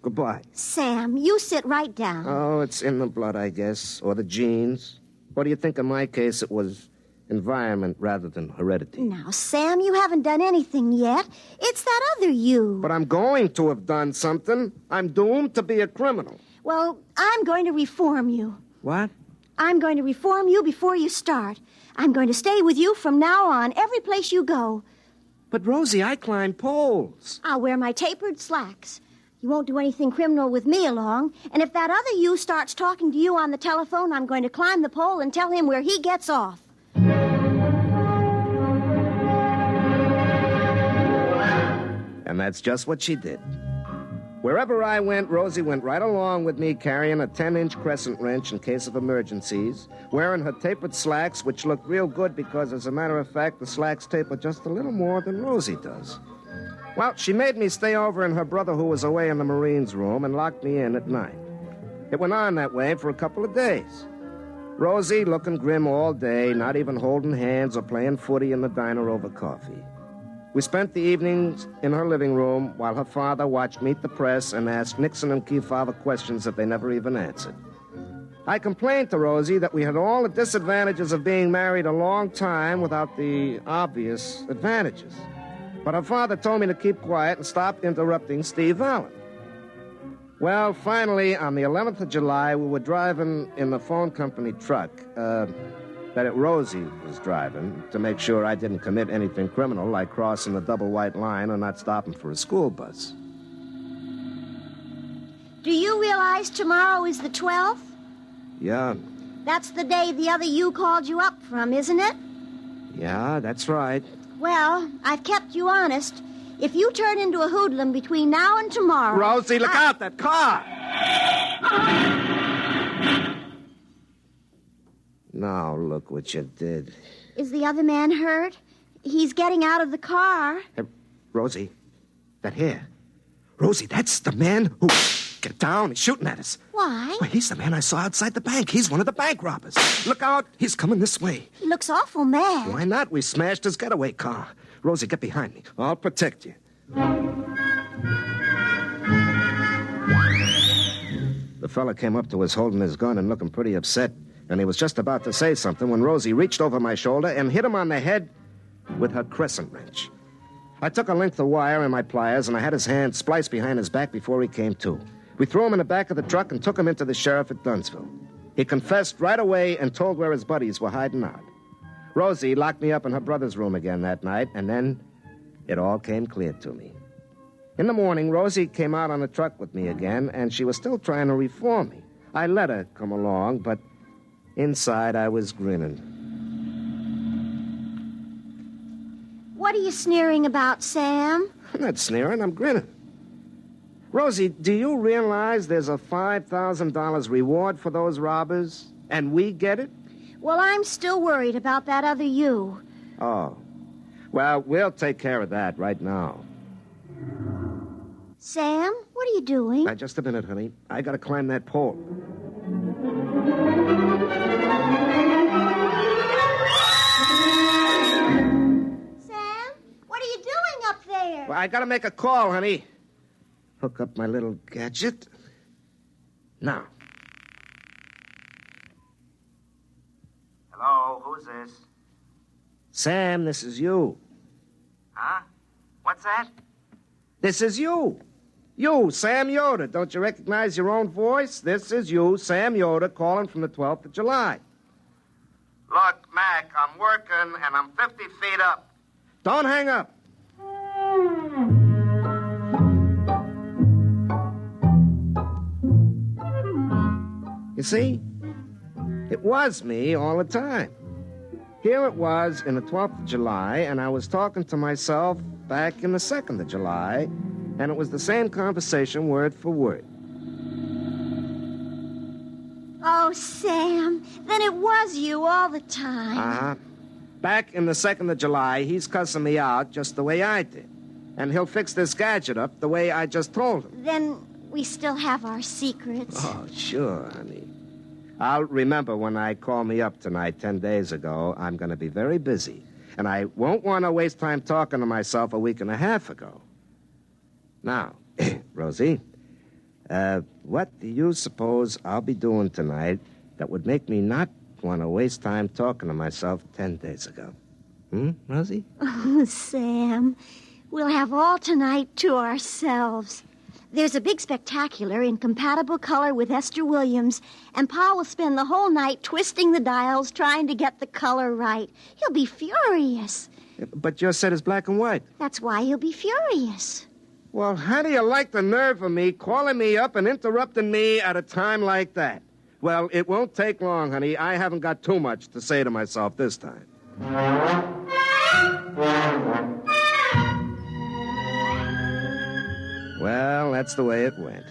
goodbye. Sam, you sit right down. Oh, it's in the blood, I guess, or the genes. What do you think in my case it was environment rather than heredity? Now, Sam, you haven't done anything yet. It's that other you. But I'm going to have done something. I'm doomed to be a criminal. Well, I'm going to reform you. What? I'm going to reform you before you start. I'm going to stay with you from now on, every place you go. But, Rosie, I climb poles. I'll wear my tapered slacks. You won't do anything criminal with me along. And if that other you starts talking to you on the telephone, I'm going to climb the pole and tell him where he gets off. And that's just what she did. Wherever I went, Rosie went right along with me, carrying a 10-inch crescent wrench in case of emergencies, wearing her tapered slacks, which looked real good because, as a matter of fact, the slacks taper just a little more than Rosie does. Well, she made me stay over in her brother who was away in the Marines room and locked me in at night. It went on that way for a couple of days. Rosie looking grim all day, not even holding hands or playing footy in the diner over coffee. We spent the evenings in her living room while her father watched Meet the Press and asked Nixon and Kefauver questions that they never even answered. I complained to Rosie that we had all the disadvantages of being married a long time without the obvious advantages. But her father told me to keep quiet and stop interrupting Steve Allen. Well, finally, on the 11th of July, we were driving in the phone company truck, that Rosie was driving, to make sure I didn't commit anything criminal like crossing the double white line or not stopping for a school bus. Do you realize tomorrow is the 12th? Yeah. That's the day the other you called you up from, isn't it? Yeah, that's right. Well, I've kept you honest. If you turn into a hoodlum between now and tomorrow... Rosie, look out, that car! Now, look what you did. Is the other man hurt? He's getting out of the car. Rosie, that hair. Rosie, that's the man who... Get down, he's shooting at us. Why? Well, he's the man I saw outside the bank. He's one of the bank robbers. Look out, he's coming this way. He looks awful mad. Why not? We smashed his getaway car. Rosie, get behind me. I'll protect you. The fella came up to us holding his gun and looking pretty upset. And he was just about to say something when Rosie reached over my shoulder and hit him on the head with her crescent wrench. I took a length of wire and my pliers, and I had his hand spliced behind his back before he came to. We threw him in the back of the truck and took him into the sheriff at Dunsville. He confessed right away and told where his buddies were hiding out. Rosie locked me up in her brother's room again that night, and then it all came clear to me. In the morning, Rosie came out on the truck with me again, and she was still trying to reform me. I let her come along, but inside I was grinning. What are you sneering about, Sam? I'm not sneering, I'm grinning. Rosie, do you realize there's a $5,000 reward for those robbers? And we get it? Well, I'm still worried about that other you. Oh. Well, we'll take care of that right now. Sam, what are you doing? Now, just a minute, honey. I gotta climb that pole. Sam, what are you doing up there? Well, I gotta make a call, honey. Hook up my little gadget. Now. Hello, who's this? Sam, this is you. Huh? What's that? This is you. You, Sam Yoder. Don't you recognize your own voice? This is you, Sam Yoder, calling from the 12th of July. Look, Mac, I'm working and I'm 50 feet up. Don't hang up. You see? It was me all the time. Here it was in the 12th of July, and I was talking to myself back in the 2nd of July, and it was the same conversation word for word. Oh, Sam, then it was you all the time. Uh-huh. Back in the 2nd of July, he's cussing me out just the way I did. And he'll fix this gadget up the way I just told him. Then we still have our secrets. Oh, sure, honey. I'll remember when I call me up tonight 10 days ago, I'm going to be very busy. And I won't want to waste time talking to myself a week and a half ago. Now, Rosie, what do you suppose I'll be doing tonight that would make me not want to waste time talking to myself 10 days ago? Rosie? Oh, Sam, we'll have all tonight to ourselves. There's a big spectacular in compatible color with Esther Williams, and Pa will spend the whole night twisting the dials trying to get the color right. He'll be furious. But your set is black and white. That's why he'll be furious. Well, how do you like the nerve of me calling me up and interrupting me at a time like that? Well, it won't take long, honey. I haven't got too much to say to myself this time. Well, that's the way it went.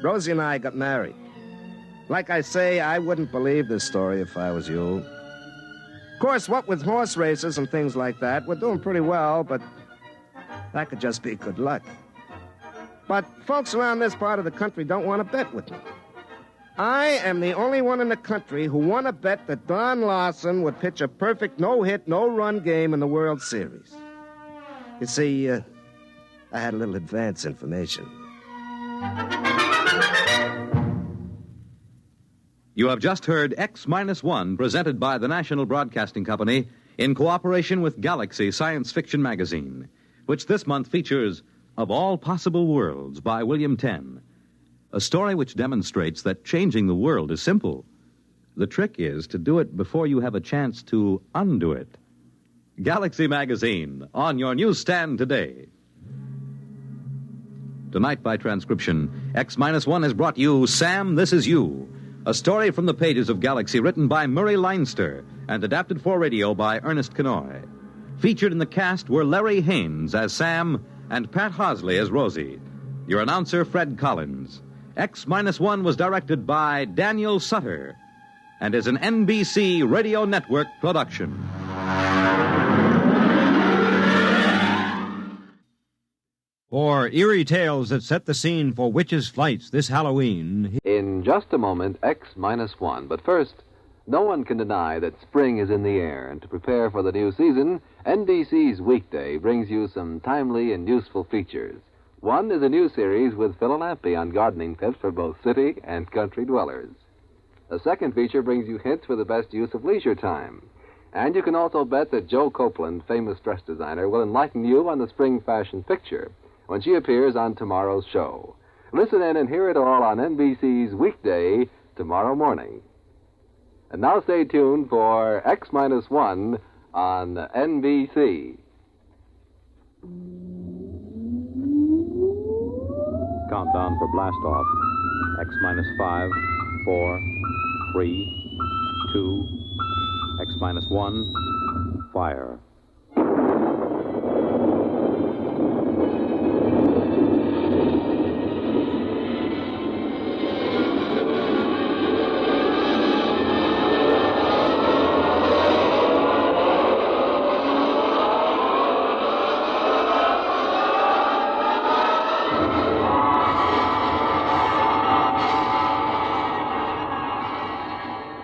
Rosie and I got married. Like I say, I wouldn't believe this story if I was you. Of course, what with horse races and things like that, we're doing pretty well, but that could just be good luck. But folks around this part of the country don't want to bet with me. I am the only one in the country who won a bet that Don Larson would pitch a perfect no-hit, no-run game in the World Series. You see, I had a little advance information. You have just heard X-1, presented by the National Broadcasting Company in cooperation with Galaxy Science Fiction Magazine, which this month features Of All Possible Worlds by William Tenn, a story which demonstrates that changing the world is simple. The trick is to do it before you have a chance to undo it. Galaxy Magazine, on your newsstand today. Tonight, by transcription, X-1 has brought you Sam, This Is You, a story from the pages of Galaxy written by Murray Leinster and adapted for radio by Ernest Kenoy. Featured in the cast were Larry Haynes as Sam and Pat Hosley as Rosie. Your announcer, Fred Collins. X-1 was directed by Daniel Sutter and is an NBC Radio Network production. For eerie tales that set the scene for witches' flights this Halloween. In just a moment, X-1. But first, no one can deny that spring is in the air, and to prepare for the new season, NBC's Weekday brings you some timely and useful features. One is a new series with Phil Lampe on gardening tips for both city and country dwellers. The second feature brings you hints for the best use of leisure time. And you can also bet that Joe Copeland, famous dress designer, will enlighten you on the spring fashion picture when she appears on tomorrow's show. Listen in and hear it all on NBC's Weekday tomorrow. tomorrow morning. And now stay tuned for X-1 on NBC. Countdown for blast off. X-5, 4, 3, 2, X-1, fire.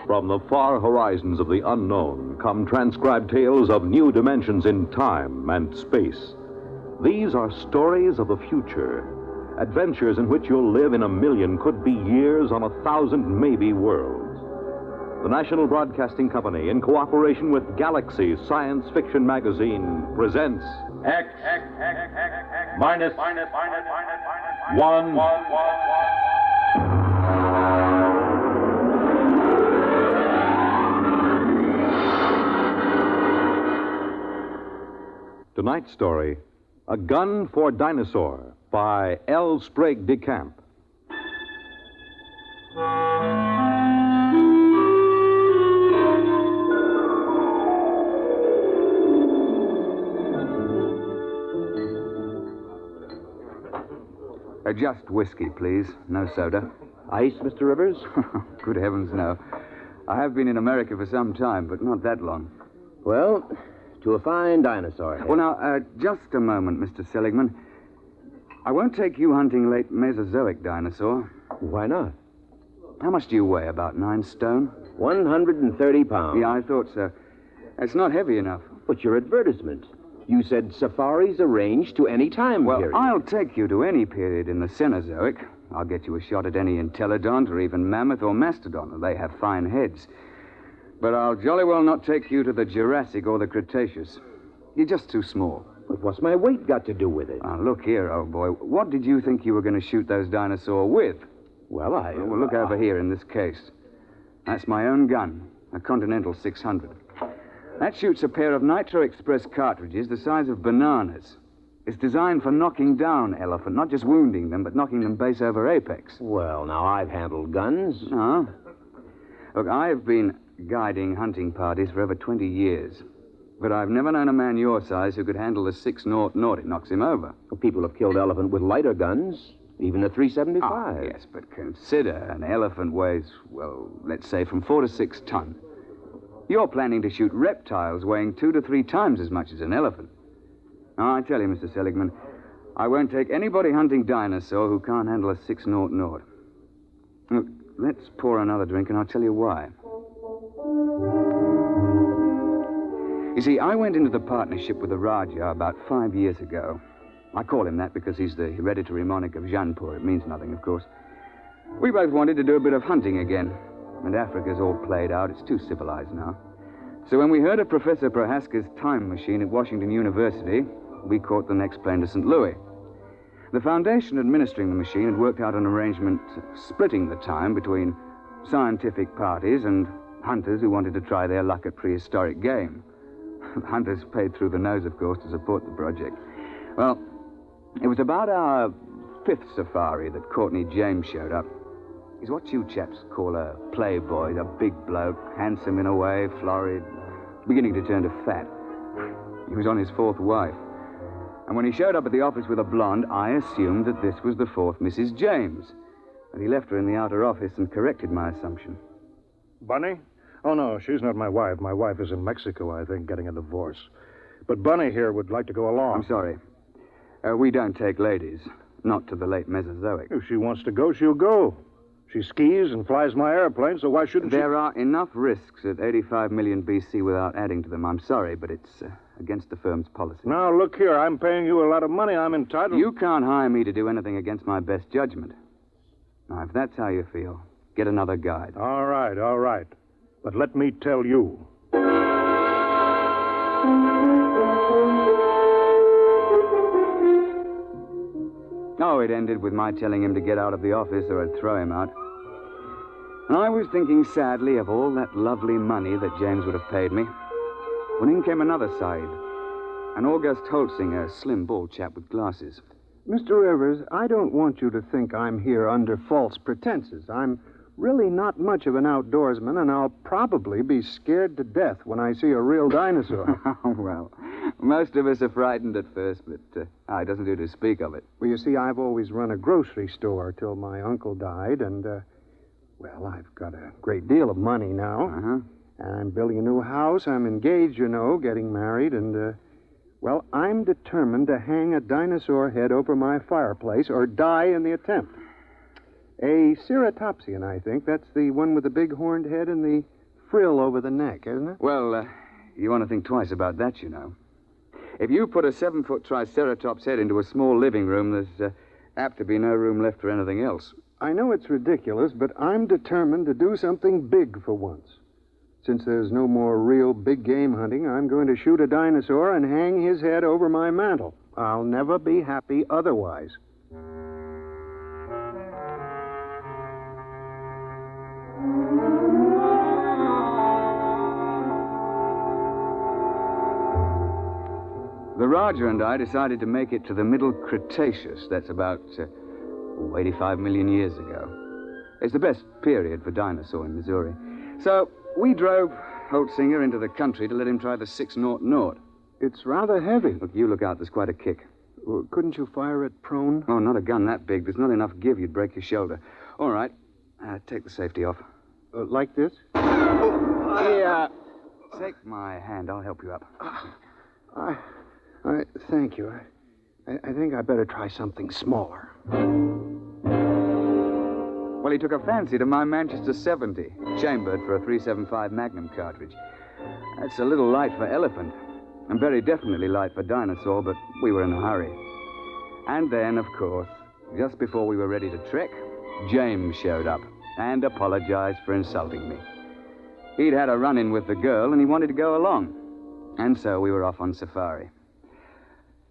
From the far horizons of the unknown come transcribed tales of new dimensions in time and space. These are stories of the future, adventures in which you'll live in a million, could be years, on 1,000 maybe worlds. The National Broadcasting Company, in cooperation with Galaxy Science Fiction Magazine, presents X minus 1. Tonight's story, A Gun for Dinosaur, by L. Sprague de Camp. Just whiskey, please. No soda. Ice, Mr. Rivers? Good heavens, no. I have been in America for some time, but not that long. Well, to a fine dinosaur. Well, now, just a moment, Mr. Seligman. I won't take you hunting late Mesozoic dinosaur. Why not? How much do you weigh? About 9 stone? 130 pounds. Yeah, I thought so. It's not heavy enough. But your advertisement. You said safaris arranged to any time well, period. I'll take you to any period in the Cenozoic. I'll get you a shot at any entelodont or even mammoth or mastodon. They have fine heads. But I'll jolly well not take you to the Jurassic or the Cretaceous. You're just too small. But what's my weight got to do with it? Now, look here, old boy. What did you think you were going to shoot those dinosaurs with? Well, Well, look over here in this case. That's my own gun, a Continental 600. That shoots a pair of Nitro Express cartridges the size of bananas. It's designed for knocking down elephant, not just wounding them, but knocking them base over apex. Well, now, I've handled guns. Oh? Look, I've been guiding hunting parties for over 20 years. But I've never known a man your size who could handle the 6-0. It knocks him over. Well, people have killed elephant with lighter guns, even a 375. Ah, yes, but consider an elephant weighs, well, let's say from 4 to 6 ton. You're planning to shoot reptiles weighing 2 to 3 times as much as an elephant. Now, I tell you, Mr. Seligman, I won't take anybody hunting dinosaur who can't handle a 6-0. Look, let's pour another drink, and I'll tell you why. You see, I went into the partnership with the Raja about 5 years ago. I call him that because he's the hereditary monarch of Jaunpur. It means nothing, of course. We both wanted to do a bit of hunting again. And Africa's all played out. It's too civilized now. So when we heard of Professor Prohaska's time machine at Washington University, we caught the next plane to St. Louis. The foundation administering the machine had worked out an arrangement splitting the time between scientific parties and hunters who wanted to try their luck at prehistoric game. Hunters paid through the nose, of course, to support the project. Well, it was about our 5th safari that Courtney James showed up. He's what you chaps call a playboy, a big bloke, handsome in a way, florid, beginning to turn to fat. He was on his 4th wife. And when he showed up at the office with a blonde, I assumed that this was the 4th Mrs. James. But he left her in the outer office and corrected my assumption. Bunny? Oh, no, she's not my wife. My wife is in Mexico, I think, getting a divorce. But Bunny here would like to go along. I'm sorry. We don't take ladies. Not to the late Mesozoic. If she wants to go, she'll go. She skis and flies my airplane, so why shouldn't she? There are enough risks at 85 million BC without adding to them. I'm sorry, but it's against the firm's policy. Now, look here. I'm paying you a lot of money. I'm entitled... You can't hire me to do anything against my best judgment. Now, if that's how you feel, get another guide. All right, all right. But let me tell you. Oh, it ended with my telling him to get out of the office or I'd throw him out. And I was thinking sadly of all that lovely money that James would have paid me, when in came another side. An August Holtzinger, a slim, bald chap with glasses. Mr. Rivers, I don't want you to think I'm here under false pretenses. I'm really not much of an outdoorsman, and I'll probably be scared to death when I see a real dinosaur. Well, most of us are frightened at first, but it doesn't do to speak of it. Well, you see, I've always run a grocery store till my uncle died, and, well, I've got a great deal of money now. Uh-huh. And I'm building a new house. I'm engaged, you know, getting married, and, well, I'm determined to hang a dinosaur head over my fireplace or die in the attempt. A ceratopsian, I think. That's the one with the big horned head and the frill over the neck, isn't it? Well, you want to think twice about that, you know. If you put a 7-foot Triceratops head into a small living room, there's apt to be no room left for anything else. I know it's ridiculous, but I'm determined to do something big for once. Since there's no more real big game hunting, I'm going to shoot a dinosaur and hang his head over my mantel. I'll never be happy otherwise. The Roger and I decided to make it to the Middle Cretaceous. That's about 85 million years ago. It's the best period for dinosaur in Missouri. So we drove Holtzinger into the country to let him try the 600. It's rather heavy. Look, you look out. There's quite a kick. Well, couldn't you fire it prone? Oh, not a gun that big. There's not enough give. You'd break your shoulder. All right. Take the safety off. Like this? Yeah. Take my hand. I'll help you up. Thank you. I think I better try something smaller. Well, he took a fancy to my Manchester 70, chambered for a .375 Magnum cartridge. That's a little light for elephant, and very definitely light for dinosaur, but we were in a hurry. And then, of course, just before we were ready to trek, James showed up and apologized for insulting me. He'd had a run-in with the girl, and he wanted to go along. And so we were off on safari.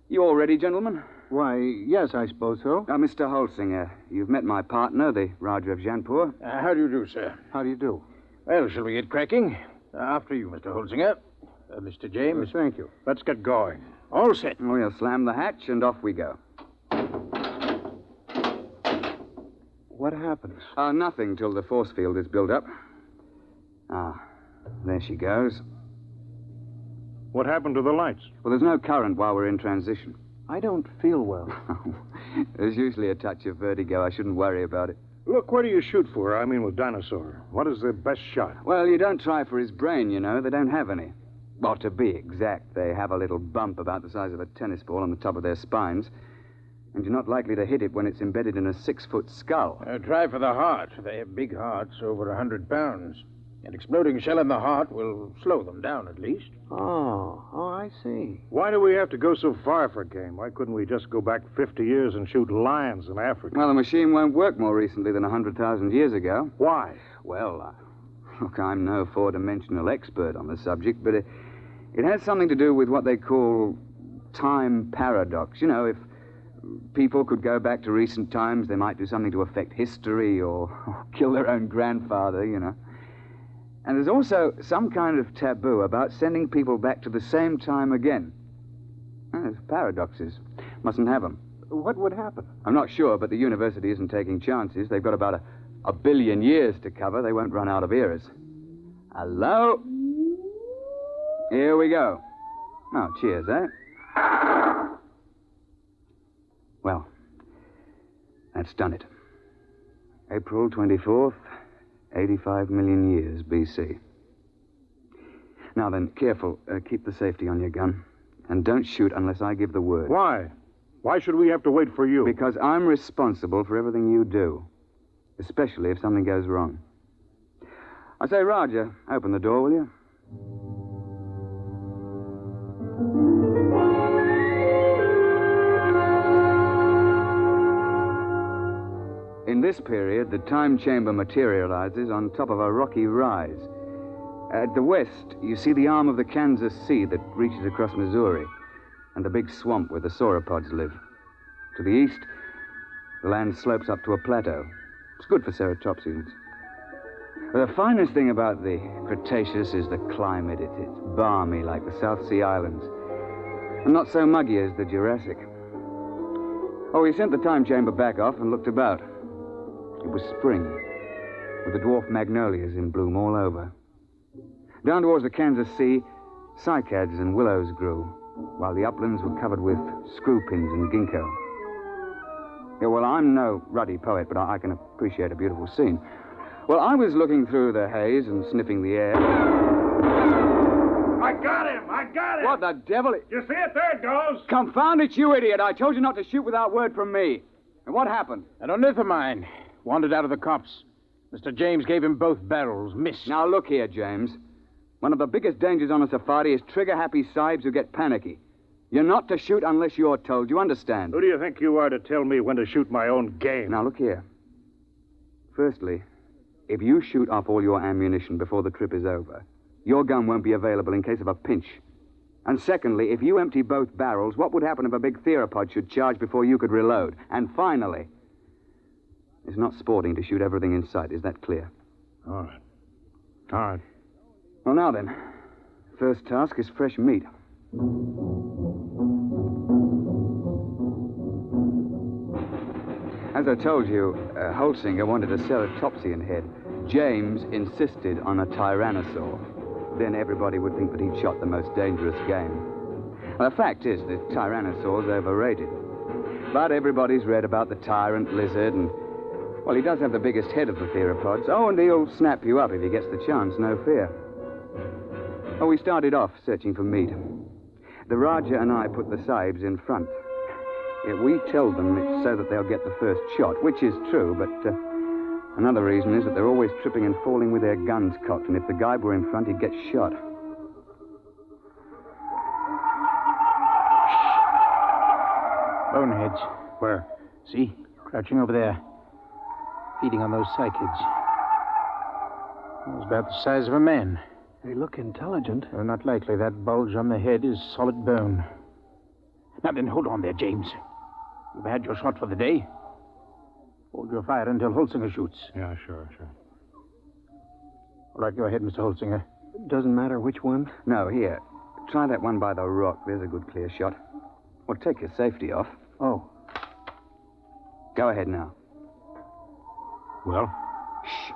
You all ready, gentlemen? Why, yes, I suppose so. Mr. Holtzinger, you've met my partner, the Roger of Janpur. How do you do, sir? How do you do? Well, shall we get cracking? After you, Mr. Holtzinger. Mr. James. Thank you. Let's get going. All set. We'll slam the hatch and off we go. What happens? Nothing till the force field is built up. There she goes. What happened to the lights? Well, there's no current while we're in transition. I don't feel well. There's usually a touch of vertigo. I shouldn't worry about it. Look, where do you shoot for? I mean, with Dinosaur. What is the best shot? Well, you don't try for his brain, you know. They don't have any. Well, to be exact, they have a little bump about the size of a tennis ball on the top of their spines. And you're not likely to hit it when it's embedded in a 6-foot skull. Try for the heart. They have big hearts, over 100 pounds. An exploding shell in the heart will slow them down, at least. Oh, I see. Why do we have to go so far for game? Why couldn't we just go back 50 years and shoot lions in Africa? Well, the machine won't work more recently than 100,000 years ago. Why? Well, look, I'm no four-dimensional expert on the subject, but it has something to do with what they call time paradox. You know, if people could go back to recent times, they might do something to affect history or kill their own grandfather, you know. And there's also some kind of taboo about sending people back to the same time again. There's paradoxes. Mustn't have them. What would happen? I'm not sure, but the university isn't taking chances. They've got about a billion years to cover. They won't run out of eras. Hello? Here we go. Oh, cheers, eh? Well, that's done it. April 24th. 85 million years B.C. Now then, careful. Keep the safety on your gun. And don't shoot unless I give the word. Why? Why should we have to wait for you? Because I'm responsible for everything you do. Especially if something goes wrong. I say, Roger, open the door, will you? In this period, the time chamber materializes on top of a rocky rise. At the west, you see the arm of the Kansas Sea that reaches across Missouri, and the big swamp where the sauropods live. To the east, the land slopes up to a plateau. It's good for ceratopsians. The finest thing about the Cretaceous is the climate. It's balmy like the South Sea Islands, and not so muggy as the Jurassic. Oh, we sent the time chamber back off and looked about. It was spring, with the dwarf magnolias in bloom all over. Down towards the Kansas Sea, cycads and willows grew, while the uplands were covered with screw pins and ginkgo. Yeah, well, I'm no ruddy poet, but I can appreciate a beautiful scene. Well, I was looking through the haze and sniffing the air. I got him! I got him! What the devil? You see it? There it goes! Confound it, you idiot! I told you not to shoot without word from me. And what happened? An ornithomine wandered out of the copse. Mr. James gave him both barrels. Missed. Now, look here, James. One of the biggest dangers on a safari is trigger-happy sahibs who get panicky. You're not to shoot unless you're told. You understand? Who do you think you are to tell me when to shoot my own game? Now, look here. Firstly, if you shoot off all your ammunition before the trip is over, your gun won't be available in case of a pinch. And secondly, if you empty both barrels, what would happen if a big theropod should charge before you could reload? And finally, it's not sporting to shoot everything in sight. Is that clear? All right. All right. Well, now then. First task is fresh meat. As I told you, Holsinger wanted a ceratopsian head. James insisted on a tyrannosaur. Then everybody would think that he'd shot the most dangerous game. Well, the fact is that tyrannosaur's overrated. But everybody's read about the tyrant lizard, and, well, he does have the biggest head of the theropods. Oh, and he'll snap you up if he gets the chance, no fear. Oh, we started off searching for meat. The Raja and I put the sahibs in front. Yeah, we tell them it's so that they'll get the first shot, which is true, but another reason is that they're always tripping and falling with their guns cocked, and if the guy were in front, he'd get shot. Boneheads. Where? See? Crouching over there. Feeding on those cycads. It's about the size of a man. They look intelligent. Well, not likely. That bulge on the head is solid bone. Now then, hold on there, James. You've had your shot for the day. Hold your fire until Holsinger shoots. Yeah, sure. All right, go ahead, Mr. Holsinger. Doesn't matter which one? No, here. Try that one by the rock. There's a good clear shot. Well, take your safety off. Oh. Go ahead now. Well? Shh.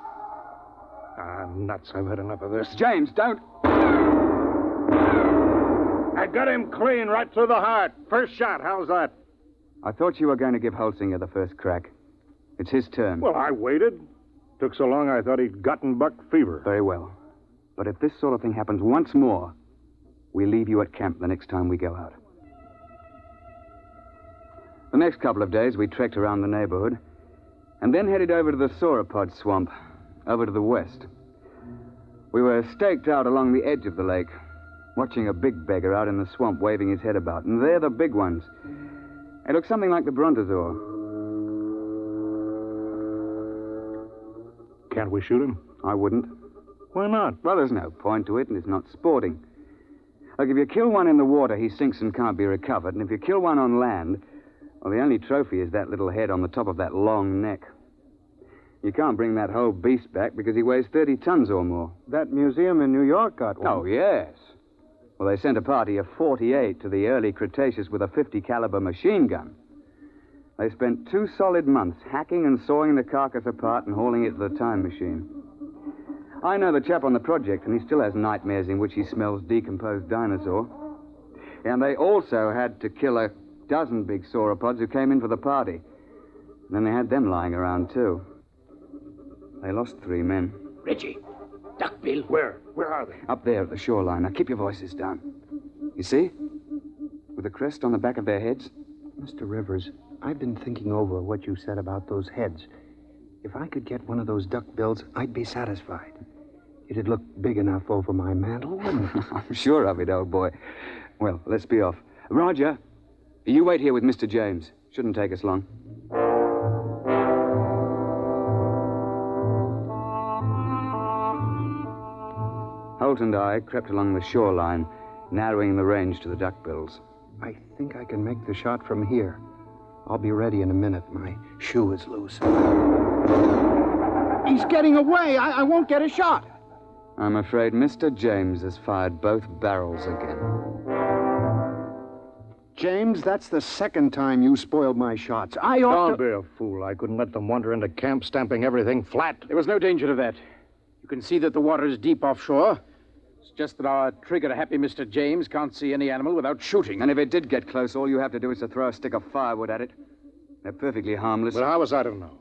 Ah, nuts. I've had enough of this. James, don't... I got him clean right through the heart. First shot. How's that? I thought you were going to give Holsinger the first crack. It's his turn. Well, I waited. Took so long I thought he'd gotten buck fever. Very well. But if this sort of thing happens once more, we leave you at camp the next time we go out. The next couple of days, we trekked around the neighborhood and then headed over to the sauropod swamp, over to the west. We were staked out along the edge of the lake, watching a big beggar out in the swamp waving his head about. And they're the big ones. They look something like the brontosaur. Can't we shoot him? I wouldn't. Why not? Well, there's no point to it, and it's not sporting. Like, if you kill one in the water, he sinks and can't be recovered. And if you kill one on land, well, the only trophy is that little head on the top of that long neck. You can't bring that whole beast back because he weighs 30 tons or more. That museum in New York got one. Oh, yes. Well, they sent a party of 48 to the early Cretaceous with a 50 caliber machine gun. They spent 2 solid months hacking and sawing the carcass apart and hauling it to the time machine. I know the chap on the project, and he still has nightmares in which he smells decomposed dinosaur. And they also had to kill a dozen big sauropods who came in for the party. And then they had them lying around, too. They lost 3 men. Reggie, Duckbill. Where? Where are they? Up there at the shoreline. Now, keep your voices down. You see? With the crest on the back of their heads. Mr. Rivers, I've been thinking over what you said about those heads. If I could get one of those duckbills, I'd be satisfied. It'd look big enough over my mantle, wouldn't it? I'm sure of it, old boy. Well, let's be off. Roger, you wait here with Mr. James. Shouldn't take us long. Holt and I crept along the shoreline, narrowing the range to the duckbills. I think I can make the shot from here. I'll be ready in a minute. My shoe is loose. He's getting away. I won't get a shot. I'm afraid Mr. James has fired both barrels again. James, that's the second time you spoiled my shots. I ought Don't be a fool. I couldn't let them wander into camp, stamping everything flat. There was no danger of that. You can see that the water is deep offshore. It's just that our trigger-happy Mr. James can't see any animal without shooting. And if it did get close, all you have to do is to throw a stick of firewood at it. They're perfectly harmless. But how was I to know?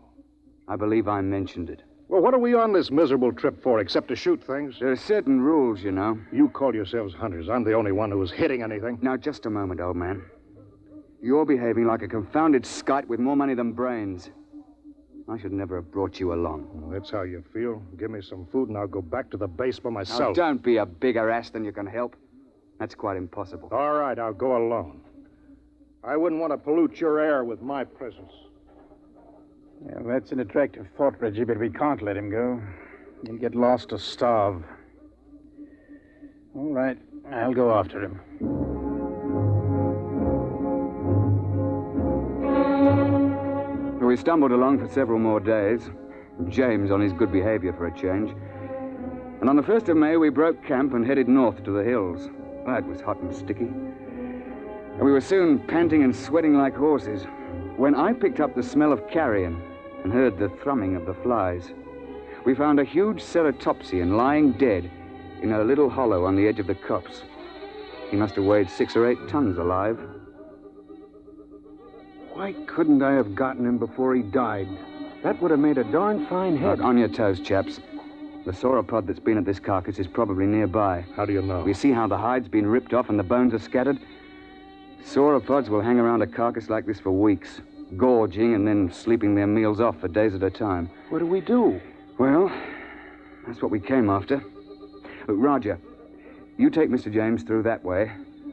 I believe I mentioned it. Well, what are we on this miserable trip for, except to shoot things? There are certain rules, you know. You call yourselves hunters. I'm the only one who was hitting anything. Now, just a moment, old man. You're behaving like a confounded skite with more money than brains. I should never have brought you along. Well, that's how you feel. Give me some food and I'll go back to the base by myself. Now, don't be a bigger ass than you can help. That's quite impossible. All right, I'll go alone. I wouldn't want to pollute your air with my presence. Yeah, that's an attractive thought, Reggie, but we can't let him go. He'll get lost or starve. All right, I'll go after him. We stumbled along for several more days, James on his good behavior for a change. And on the 1st of May, we broke camp and headed north to the hills. That was hot and sticky. And we were soon panting and sweating like horses when I picked up the smell of carrion and heard the thrumming of the flies. We found a huge ceratopsian lying dead in a little hollow on the edge of the copse. He must have weighed 6 or 8 tons alive. Why couldn't I have gotten him before he died? That would have made a darn fine head. Look, on your toes, chaps. The sauropod that's been at this carcass is probably nearby. How do you know? We see how the hide's been ripped off and the bones are scattered. Sauropods will hang around a carcass like this for weeks, gorging and then sleeping their meals off for days at a time. What do we do? Well, that's what we came after. Look, Roger, you take Mr. James through that way,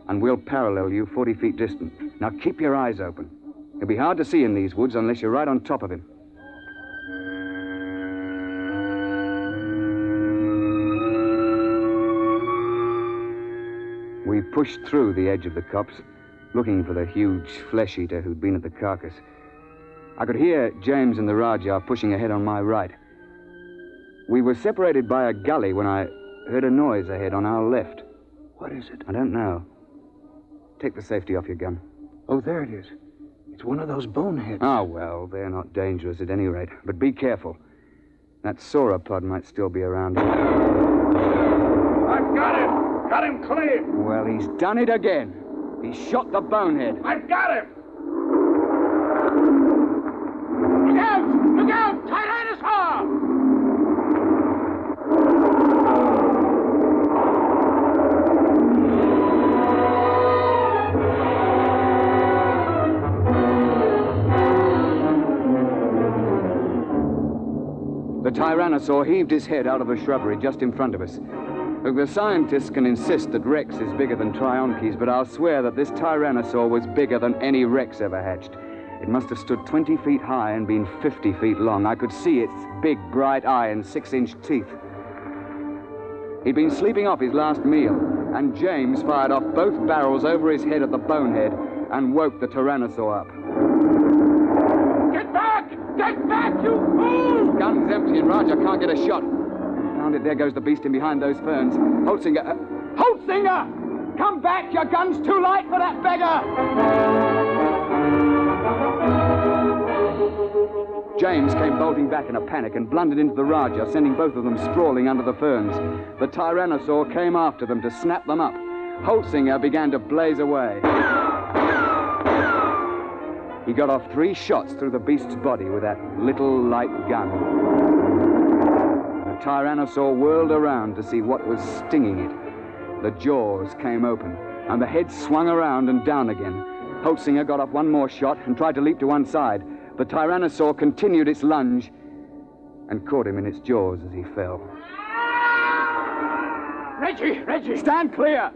and we'll parallel you 40 feet distant. Now keep your eyes open. It'll be hard to see in these woods unless you're right on top of him. We pushed through the edge of the copse, looking for the huge flesh-eater who'd been at the carcass. I could hear James and the Rajah pushing ahead on my right. We were separated by a gully when I heard a noise ahead on our left. What is it? I don't know. Take the safety off your gun. Oh, there it is. It's one of those boneheads. Oh, well, they're not dangerous at any rate. But be careful. That sauropod might still be around here. I've got him! Got him clear! Well, he's done it again. He shot the bonehead. I've got him! Look out! Look out! Tyrannosaur! The Tyrannosaur heaved his head out of the shrubbery just in front of us. Look, the scientists can insist that Rex is bigger than Trionches, but I'll swear that this Tyrannosaur was bigger than any Rex ever hatched. It must have stood 20 feet high and been 50 feet long. I could see its big, bright eye and 6-inch teeth. He'd been sleeping off his last meal, and James fired off both barrels over his head at the bonehead and woke the Tyrannosaur up. Get back! Get back, you fool! Gun's empty and Roger can't get a shot. Found it, there goes the beast in behind those ferns. Holtzinger! Holtzinger! Come back! Your gun's too light for that beggar! James came bolting back in a panic and blundered into the Rajah, sending both of them sprawling under the ferns. The Tyrannosaur came after them to snap them up. Holtzinger began to blaze away. He got off 3 shots through the beast's body with that little light gun. The Tyrannosaur whirled around to see what was stinging it. The jaws came open, and the head swung around and down again. Holtzinger got off 1 more shot and tried to leap to one side. The Tyrannosaur continued its lunge and caught him in its jaws as he fell. Reggie! Stand clear!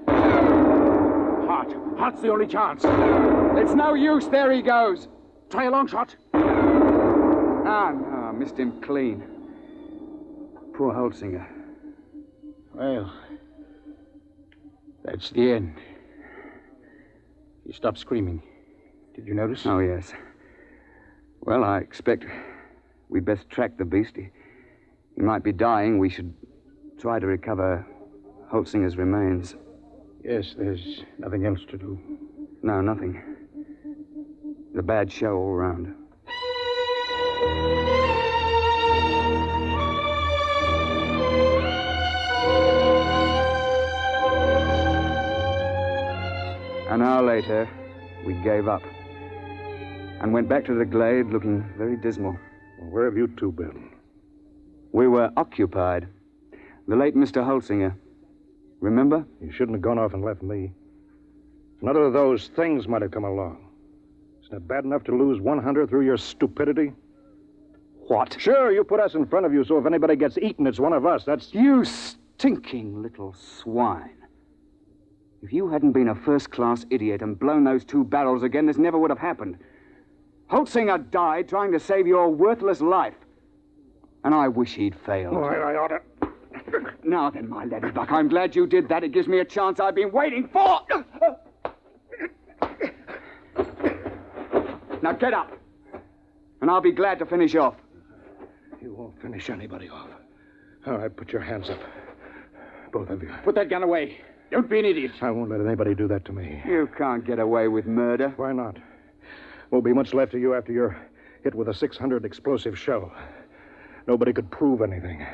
Heart's the only chance. It's no use. There he goes. Try a long shot. No, missed him clean. Poor Holtzinger. Well, that's the end. He stopped screaming. Did you notice? Oh, yes. Well, I expect we'd best track the beast. He might be dying. We should try to recover Holtzinger's remains. Yes, there's nothing else to do. No, nothing. It's a bad show all around. An hour later, we gave up and went back to the glade looking very dismal. Well, where have you two been? We were occupied. The late Mr. Holtzinger. Remember? You shouldn't have gone off and left me. None of those things might have come along. Isn't it bad enough to lose one hunter through your stupidity? What? Sure, you put us in front of you, so if anybody gets eaten, it's one of us. That's... You stinking little swine. If you hadn't been a first-class idiot and blown those 2 barrels again, this never would have happened. Holtzinger died trying to save your worthless life. And I wish he'd failed. Oh, I ought to... Now then, my laddybuck, I'm glad you did that. It gives me a chance I've been waiting for. Now get up, and I'll be glad to finish off. You won't finish anybody off. All right, put your hands up. Both of you. Put that gun away. Don't be an idiot. I won't let anybody do that to me. You can't get away with murder. Why not? Won't be much left of you after you're hit with a 600 explosive shell. Nobody could prove anything.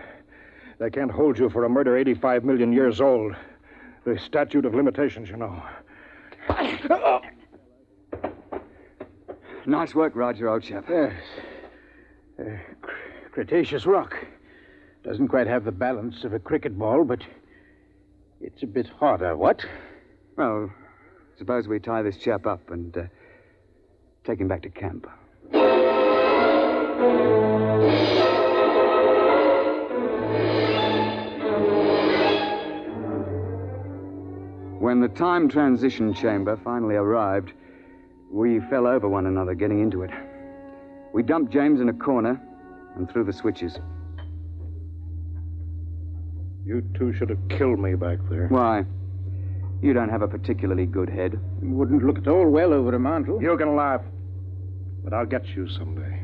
They can't hold you for a murder 85 million years old. The statute of limitations, you know. Nice work, Roger, old chap. Yes. Cretaceous rock. Doesn't quite have the balance of a cricket ball, but it's a bit harder, what? Well, suppose we tie this chap up and take him back to camp. When the time transition chamber finally arrived, we fell over one another getting into it. We dumped James in a corner and threw the switches. You two should have killed me back there. Why? You don't have a particularly good head. It wouldn't look at all well over a mantle. You can laugh, but I'll get you someday.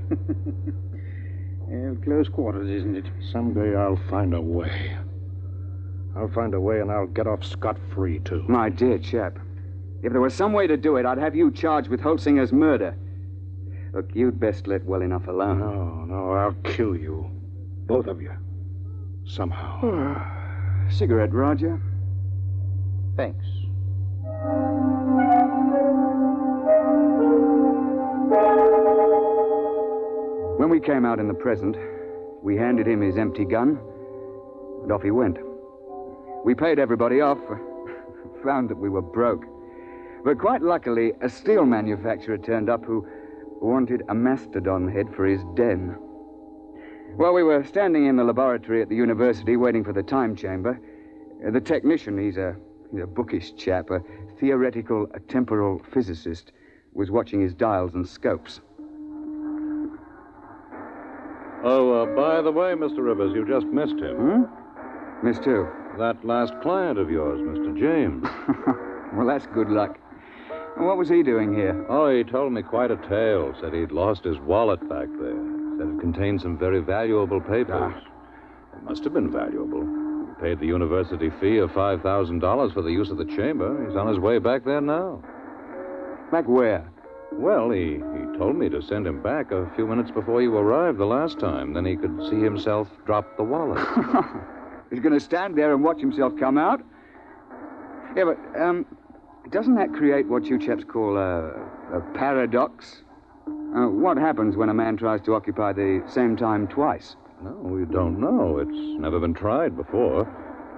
Close quarters, isn't it? Someday I'll find a way. I'll find a way and I'll get off scot-free, too. My dear chap, if there was some way to do it, I'd have you charged with Holtzinger's murder. Look, you'd best let well enough alone. No, I'll kill you. Both of you. Somehow. Cigarette, Roger? Thanks. When we came out in the present, we handed him his empty gun, and off he went. We paid everybody off, found that we were broke. But quite luckily, a steel manufacturer turned up who wanted a mastodon head for his den. While we were standing in the laboratory at the university waiting for the time chamber, the technician, he's a bookish chap, a theoretical temporal physicist, was watching his dials and scopes. Oh, by the way, Mr. Rivers, you just missed him. Missed who? That last client of yours, Mr. James. Well, that's good luck. What was he doing here? Oh, he told me quite a tale. Said he'd lost his wallet back there. Said it contained some very valuable papers. It must have been valuable. He paid the university fee of $5,000 for the use of the chamber. He's on his way back there now. Back where? Well, he told me to send him back a few minutes before you arrived the last time. Then he could see himself drop the wallet. He's going to stand there and watch himself come out? Yeah, but, doesn't that create what you chaps call a paradox? What happens when a man tries to occupy the same time twice? No, we don't know. It's never been tried before.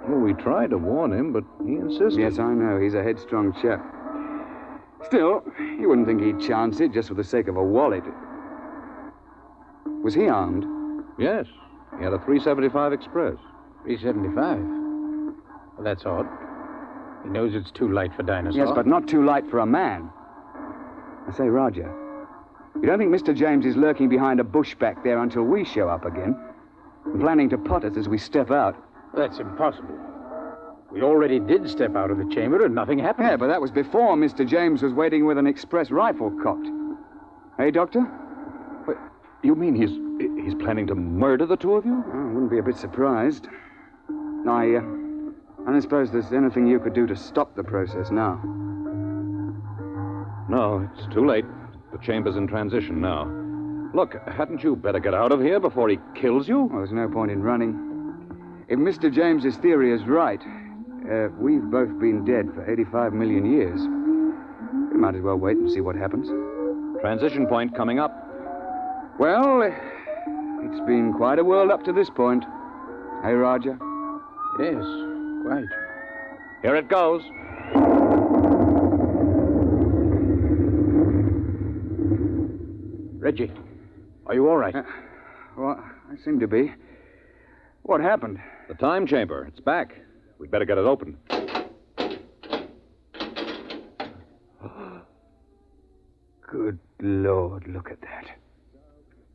Well, we tried to warn him, but he insisted. Yes, I know. He's a headstrong chap. Still, you wouldn't think he'd chance it just for the sake of a wallet. Was he armed? Yes. He had a 375 Express. 375? Well, that's odd. He knows it's too light for Dinosaur. Yes, but not too light for a man. I say, Roger, you don't think Mr. James is lurking behind a bush back there until we show up again? And planning to pot us as we step out? That's impossible. We already did step out of the chamber and nothing happened. Yeah, but that was before Mr. James was waiting with an express rifle cocked. Hey, Doctor? You mean He's planning to murder the two of you? I wouldn't be a bit surprised. I don't suppose there's anything you could do to stop the process now. No, it's too late. The chamber's in transition now. Look, hadn't you better get out of here before he kills you? Well, there's no point in running. If Mr. James's theory is right, we've both been dead for 85 million years. We might as well wait and see what happens. Transition point coming up. Well, it's been quite a world up to this point. Hey, Roger? Yes, quite. Here it goes. Reggie, are you all right? Well, I seem to be. What happened? The time chamber. It's back. We'd better get it open. Good Lord, look at that.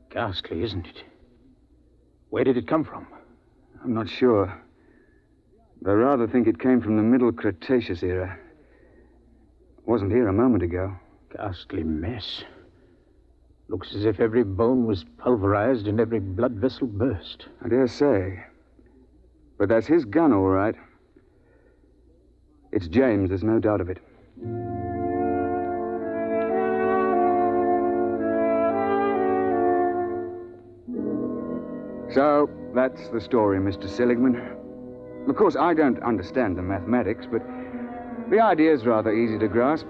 Ghastly, isn't it? Where did it come from? I'm not sure. But I rather think it came from the Middle Cretaceous era. It wasn't here a moment ago. Ghastly mess. Looks as if every bone was pulverized and every blood vessel burst. I dare say. But that's his gun, all right. It's James, there's no doubt of it. So, that's the story, Mr. Seligman. Of course, I don't understand the mathematics, but the idea's rather easy to grasp.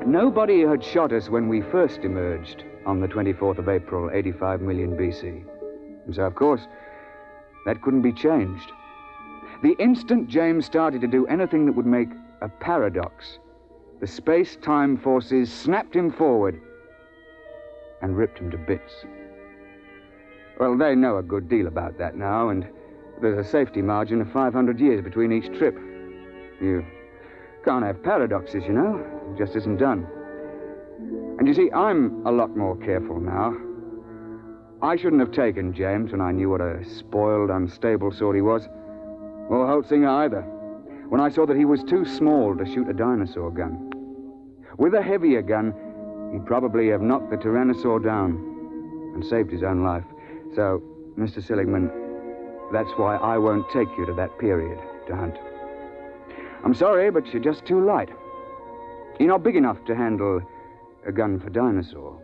Nobody had shot us when we first emerged on the 24th of April, 85 million BC. And so, of course, that couldn't be changed. The instant James started to do anything that would make a paradox, the space-time forces snapped him forward and ripped him to bits. Well, they know a good deal about that now, and there's a safety margin of 500 years between each trip. You can't have paradoxes, you know. It just isn't done. And you see, I'm a lot more careful now. I shouldn't have taken James when I knew what a spoiled, unstable sort he was. Or Holtzinger either. When I saw that he was too small to shoot a dinosaur gun. With a heavier gun, he'd probably have knocked the Tyrannosaur down and saved his own life. So, Mr. Seligman, that's why I won't take you to that period to hunt. I'm sorry, but you're just too light. You're not big enough to handle a gun for Dinosaur.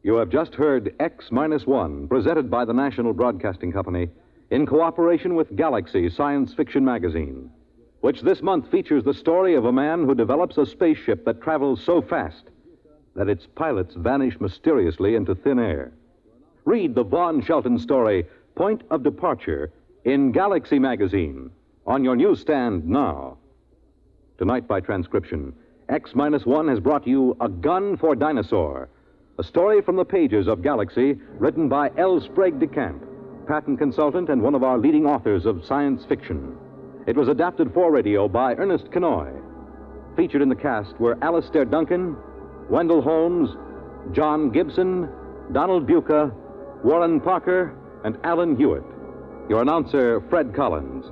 You have just heard X-1, presented by the National Broadcasting Company in cooperation with Galaxy Science Fiction Magazine, which this month features the story of a man who develops a spaceship that travels so fast that its pilots vanish mysteriously into thin air. Read the Vaughn Shelton story, Point of Departure, in Galaxy Magazine, on your newsstand now. Tonight, by transcription, X-1 has brought you A Gun for Dinosaur, a story from the pages of Galaxy, written by L. Sprague de Camp, patent consultant and one of our leading authors of science fiction. It was adapted for radio by Ernest Kenoy. Featured in the cast were Alastair Duncan, Wendell Holmes, John Gibson, Donald Buca, Warren Parker, and Alan Hewitt. Your announcer, Fred Collins.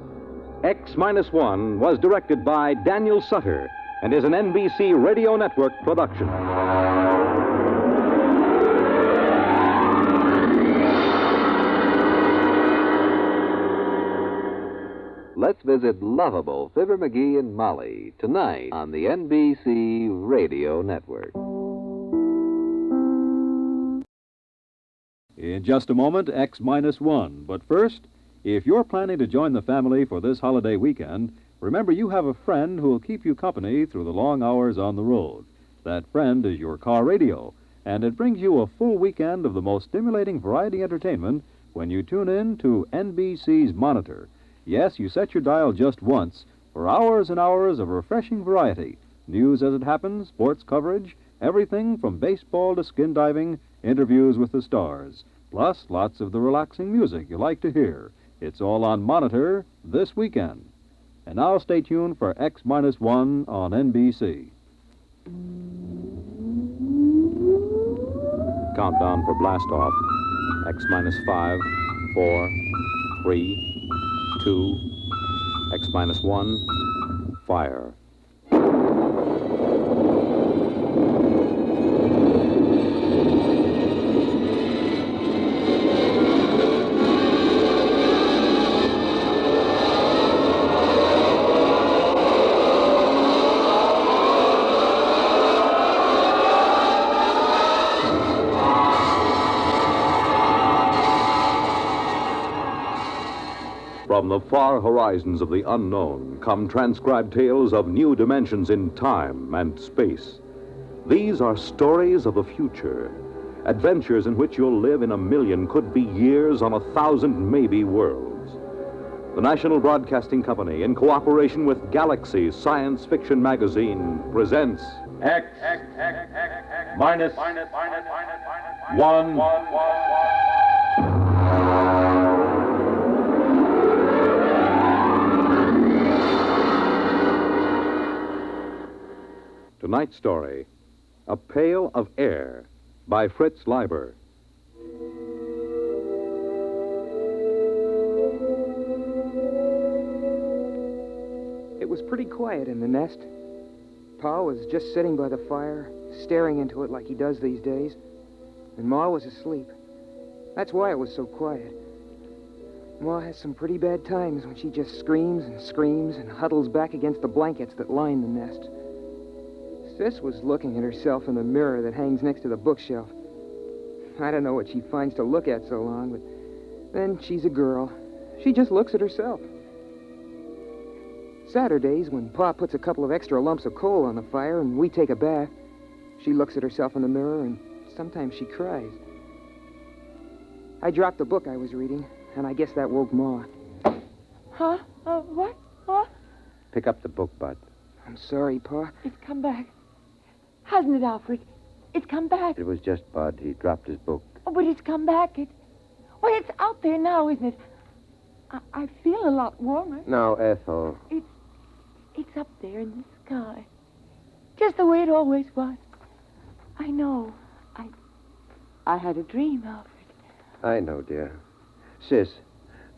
X-1 was directed by Daniel Sutter and is an NBC Radio Network production. Let's visit lovable Fibber McGee and Molly tonight on the NBC Radio Network. In just a moment, X-1. But first, if you're planning to join the family for this holiday weekend, remember you have a friend who will keep you company through the long hours on the road. That friend is your car radio, and it brings you a full weekend of the most stimulating variety entertainment when you tune in to NBC's Monitor. Yes, you set your dial just once for hours and hours of refreshing variety. News as it happens, sports coverage, everything from baseball to skin diving, interviews with the stars. Plus, lots of the relaxing music you like to hear. It's all on Monitor this weekend. And now stay tuned for X-1 on NBC. Countdown for blast off. X-5, 4, 3, 2, 2, X-1, fire. From the far horizons of the unknown come transcribed tales of new dimensions in time and space. These are stories of the future, adventures in which you'll live in a million, could be years, on 1,000 maybe worlds. The National Broadcasting Company, in cooperation with Galaxy Science Fiction Magazine, presents X minus 1. Tonight's story, A Pail of Air, by Fritz Leiber. It was pretty quiet in the nest. Pa was just sitting by the fire, staring into it like he does these days. And Ma was asleep. That's why it was so quiet. Ma has some pretty bad times when she just screams and huddles back against the blankets that line the nest. Sis was looking at herself in the mirror that hangs next to the bookshelf. I don't know what she finds to look at so long, but then she's a girl. She just looks at herself. Saturdays, when Pa puts a couple of extra lumps of coal on the fire and we take a bath, she looks at herself in the mirror and sometimes she cries. I dropped the book I was reading, and I guess that woke Ma. Huh? What? What? Pick up the book, Bud. I'm sorry, Pa. It's come back. Hasn't it, Alfred? It's come back. It was just Bud. He dropped his book. Oh, but it's come back. Well, it's out there now, isn't it? I feel a lot warmer. Now, Ethel. It's up there in the sky. Just the way it always was. I know. I had a dream, Alfred. I know, dear. Sis,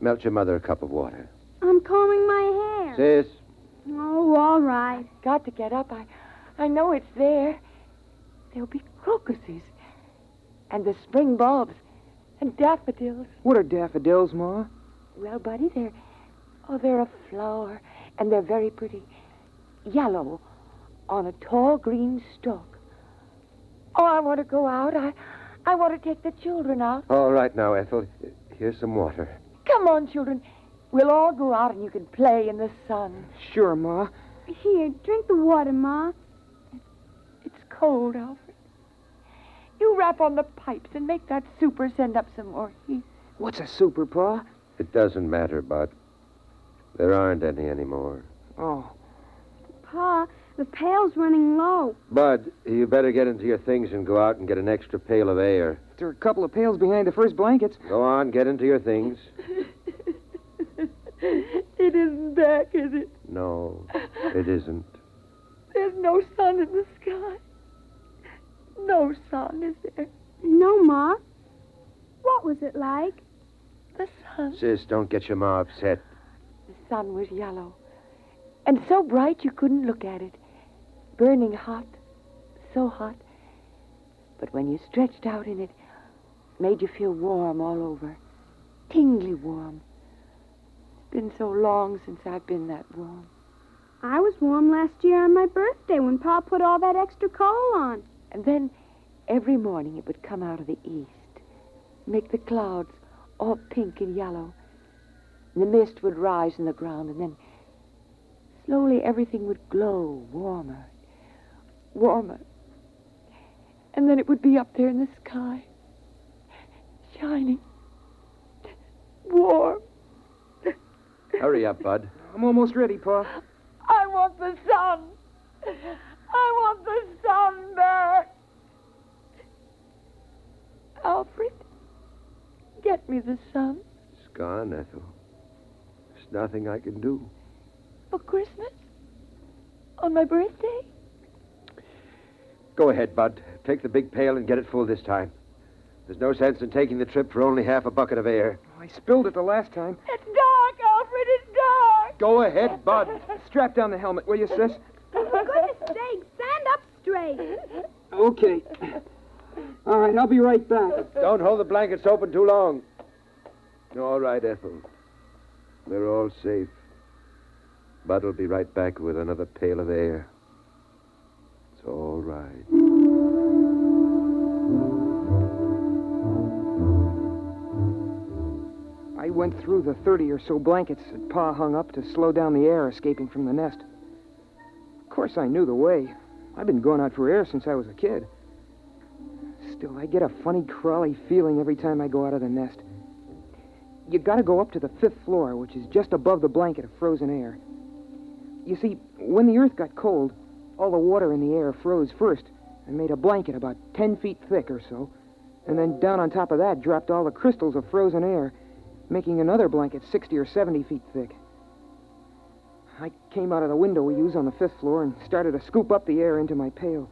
melt your mother a cup of water. I'm combing my hair. Sis. Oh, all right. Got to get up. I know it's there. There'll be crocuses. And the spring bulbs. And daffodils. What are daffodils, Ma? Well, Buddy, they're a flower. And they're very pretty. Yellow. On a tall green stalk. Oh, I want to go out. I want to take the children out. All right now, Ethel. Here's some water. Come on, children. We'll all go out and you can play in the sun. Sure, Ma. Here, drink the water, Ma. It's cold, Alfred. You rap on the pipes and make that super send up some more heat. What's a super, Pa? It doesn't matter, Bud. There aren't any anymore. Oh. Pa, the pail's running low. Bud, you better get into your things and go out and get an extra pail of air. There are a couple of pails behind the first blankets. Go on, get into your things. It isn't back, is it? No, it isn't. There's no sun in the sky. No sun, is there? No, Ma. What was it like? The sun. Sis, don't get your ma upset. The sun was yellow. And so bright you couldn't look at it. Burning hot. So hot. But when you stretched out in it, it made you feel warm all over. Tingly warm. It's been so long since I've been that warm. I was warm last year on my birthday when Pa put all that extra coal on. And then every morning it would come out of the east, make the clouds all pink and yellow. And the mist would rise in the ground, and then slowly everything would glow warmer, warmer. And then it would be up there in the sky, shining, warm. Hurry up, Bud. I'm almost ready, Pa. I want the sun. I want the sun back. Alfred, get me the sun. It's gone, Ethel. There's nothing I can do. For Christmas? On my birthday? Go ahead, Bud. Take the big pail and get it full this time. There's no sense in taking the trip for only half a bucket of air. I spilled it the last time. It's dark, Alfred. It's Go ahead, Bud. Strap down the helmet, will you, sis? For goodness sake, stand up straight. Okay. All right, I'll be right back. Don't hold the blankets open too long. All right, Ethel. We're all safe. Bud will be right back with another pail of air. It's all right. I went through the 30 or so blankets that Pa hung up to slow down the air escaping from the nest. Of course, I knew the way. I've been going out for air since I was a kid. Still, I get a funny, crawly feeling every time I go out of the nest. You gotta go up to the 5th floor, which is just above the blanket of frozen air. You see, when the earth got cold, all the water in the air froze first and made a blanket about 10 feet thick or so. And then down on top of that dropped all the crystals of frozen air, making another blanket 60 or 70 feet thick. I came out of the window we use on the 5th floor and started to scoop up the air into my pail.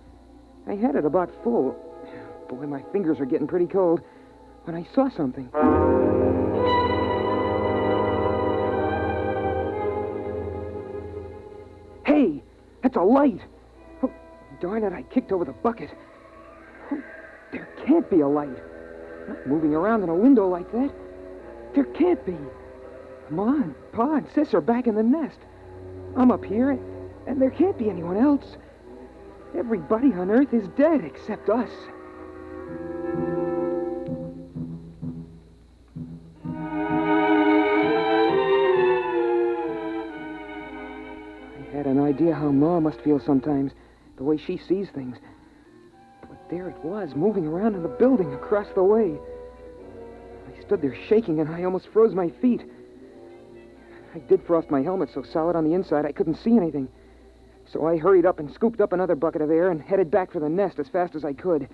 I had it about full. Boy, my fingers are getting pretty cold when I saw something. Hey, that's a light. Oh, darn it, I kicked over the bucket. Oh, there can't be a light. Not moving around in a window like that. There can't be. Come on, Pa and Sis are back in the nest. I'm up here, and there can't be anyone else. Everybody on Earth is dead except us. I had an idea how Ma must feel sometimes, the way she sees things. But there it was, moving around in the building across the way. I stood there shaking, and I almost froze my feet. I did frost my helmet so solid on the inside I couldn't see anything. So I hurried up and scooped up another bucket of air and headed back for the nest as fast as I could.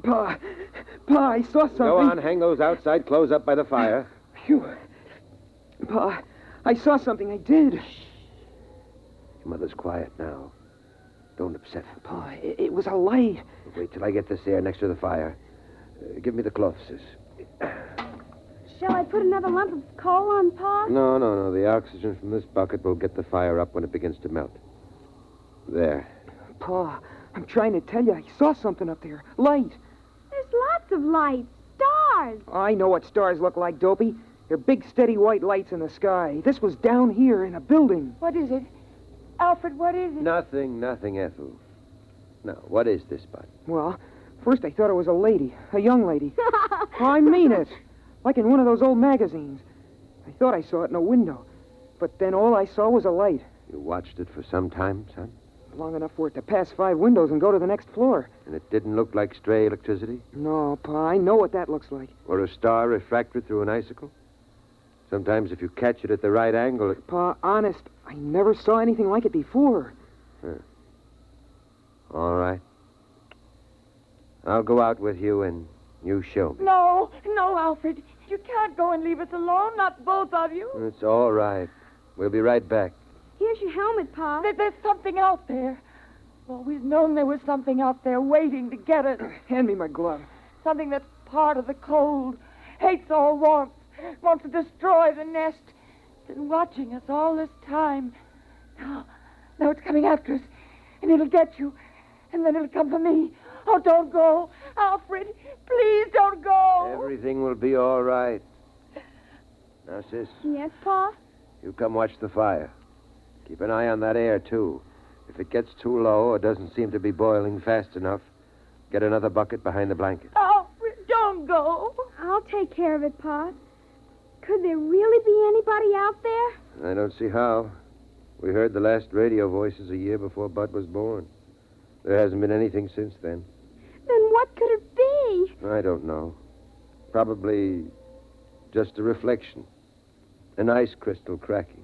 Pa, I saw something. Go on, hang those outside clothes up by the fire. Phew. Pa, I saw something, I did. Your mother's quiet now. Don't upset her. Pa, it was a light. Wait till I get this air next to the fire. Give me the cloth, Sis. Shall I put another lump of coal on, Pa? No. The oxygen from this bucket will get the fire up when it begins to melt. There. Pa, I'm trying to tell you, I saw something up there. Light. There's lots of lights. Stars. I know what stars look like, Dopey. They're big, steady white lights in the sky. This was down here in a building. What is it? Alfred, what is it? Nothing, Ethel. Now, what is this, Bud? Well, first I thought it was a lady, a young lady. I mean it. Like in one of those old magazines. I thought I saw it in a window. But then all I saw was a light. You watched it for some time, son? Long enough for it to pass 5 windows and go to the next floor. And it didn't look like stray electricity? No, Pa, I know what that looks like. Or a star refracted through an icicle? Sometimes if you catch it at the right angle, it... Pa, honest, I never saw anything like it before. Huh. All right. I'll go out with you and you show me. No, Alfred. You can't go and leave us alone, not both of you. It's all right. We'll be right back. Here's your helmet, Pa. There's something out there. I've always known there was something out there waiting to get us. Hand me my glove. Something that's part of the cold, hates all warmth, wants to destroy the nest. Been watching us all this time. Now it's coming after us, and it'll get you, and then it'll come for me. Oh, don't go. Alfred, please don't go. Everything will be all right. Now, Sis. Yes, Pa? You come watch the fire. Keep an eye on that air, too. If it gets too low or doesn't seem to be boiling fast enough, get another bucket behind the blanket. Alfred, don't go. I'll take care of it, Pa. Could there really be anybody out there? I don't see how. We heard the last radio voices a year before Bud was born. There hasn't been anything since then. Then what could it be? I don't know. Probably just a reflection. An ice crystal cracking.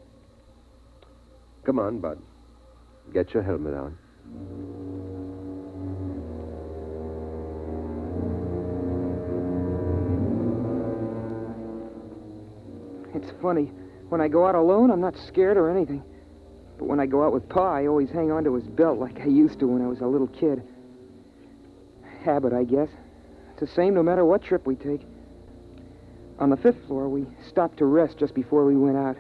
Come on, Bud. Get your helmet on. It's funny. When I go out alone, I'm not scared or anything. But when I go out with Pa, I always hang on to his belt like I used to when I was a little kid. habit, I guess. It's the same no matter what trip we take. On the 5th floor, we stopped to rest just before we went out.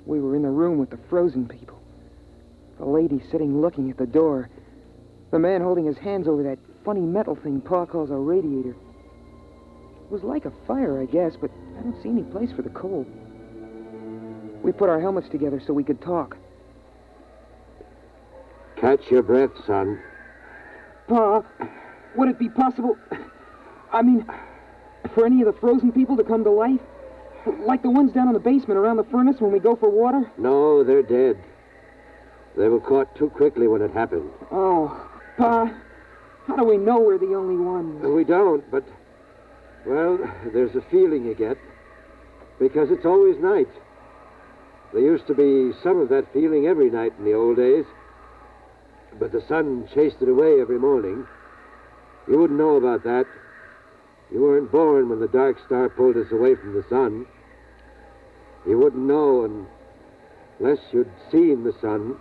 We were in the room with the frozen people. The lady sitting looking at the door. The man holding his hands over that funny metal thing Pa calls a radiator. It was like a fire, I guess, but I don't see any place for the cold. We put our helmets together so we could talk. Catch your breath, son. Pa, would it be possible, for any of the frozen people to come to life? Like the ones down in the basement around the furnace when we go for water? No, they're dead. They were caught too quickly when it happened. Oh, Pa, how do we know we're the only ones? We don't, but, well, there's a feeling you get. Because it's always night. There used to be some of that feeling every night in the old days. But the sun chased it away every morning. You wouldn't know about that. You weren't born when the dark star pulled us away from the sun. You wouldn't know unless you'd seen the sun.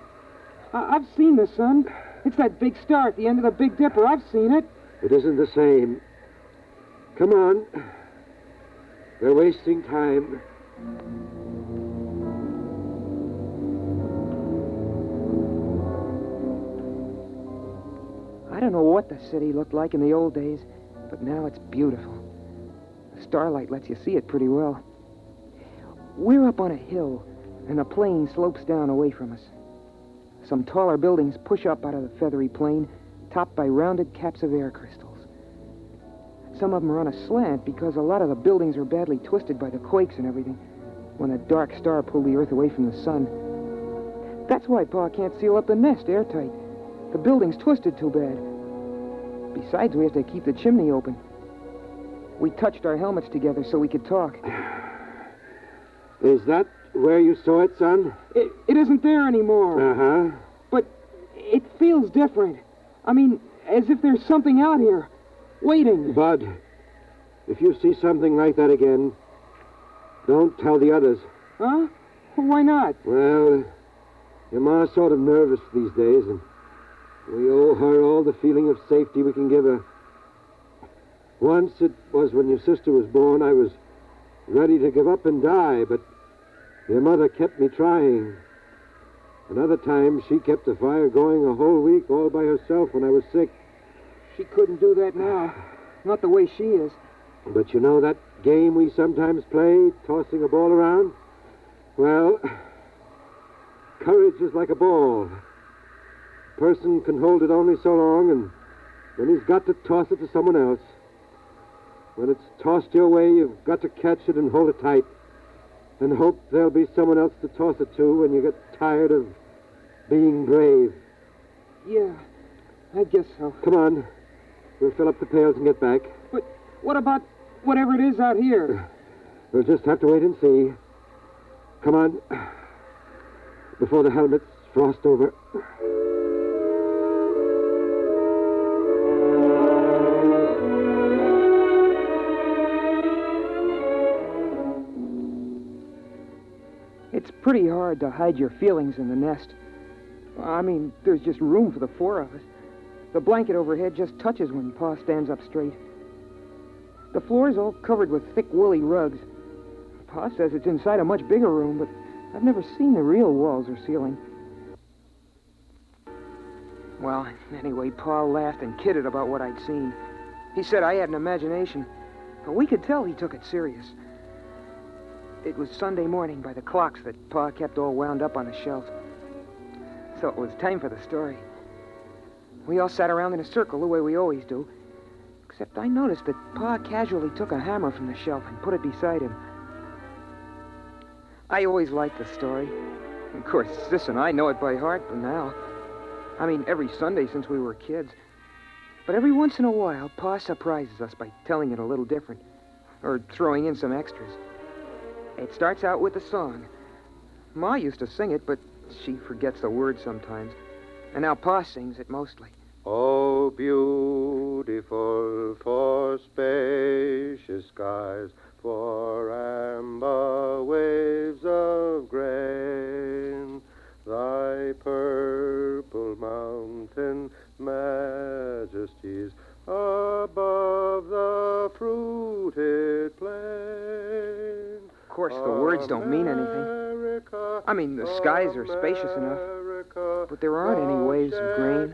I've seen the sun. It's that big star at the end of the Big Dipper. I've seen it. It isn't the same. Come on. They're wasting time. I don't know what the city looked like in the old days, but now it's beautiful. The starlight lets you see it pretty well. We're up on a hill, and the plain slopes down away from us. Some taller buildings push up out of the feathery plain, topped by rounded caps of air crystals. Some of them are on a slant because a lot of the buildings are badly twisted by the quakes and everything when a dark star pulled the Earth away from the sun. That's why Pa can't seal up the nest airtight. The building's twisted too bad. Besides, we have to keep the chimney open. We touched our helmets together so we could talk. Is that where you saw it, son? It isn't there anymore. Uh-huh. But it feels different. As if there's something out here, waiting. Bud, if you see something like that again, don't tell the others. Huh? Why not? Well, your ma's sort of nervous these days, and we owe her all the feeling of safety we can give her. Once, it was when your sister was born, I was ready to give up and die, but your mother kept me trying. Another time, she kept the fire going a whole week all by herself when I was sick. She couldn't do that now. Not the way she is. But you know that game we sometimes play, tossing a ball around? Well, courage is like a ball. A person can hold it only so long, and then he's got to toss it to someone else. When it's tossed your way, you've got to catch it and hold it tight, and hope there'll be someone else to toss it to when you get tired of being brave. Yeah, I guess so. Come on. We'll fill up the pails and get back. But what about whatever it is out here? We'll just have to wait and see. Come on. Before the helmets frost over. It's pretty hard to hide your feelings in the nest. There's just room for the four of us. The blanket overhead just touches when Pa stands up straight. The floor's all covered with thick, woolly rugs. Pa says it's inside a much bigger room, but I've never seen the real walls or ceiling. Well, anyway, Pa laughed and kidded about what I'd seen. He said I had an imagination, but we could tell he took it serious. It was Sunday morning by the clocks that Pa kept all wound up on the shelf. So it was time for the story. We all sat around in a circle the way we always do, except I noticed that Pa casually took a hammer from the shelf and put it beside him. I always liked the story. Of course, Sis and I know it by heart by now. Every Sunday since we were kids. But every once in a while, Pa surprises us by telling it a little different, or throwing in some extras. It starts out with a song. Ma used to sing it, but she forgets the words sometimes. And now Pa sings it mostly. Oh, beautiful for spacious skies, for amber waves of grain, thy purple mountain majesties course, the words don't mean anything. I mean, the skies are spacious enough, but there aren't any waves of grain,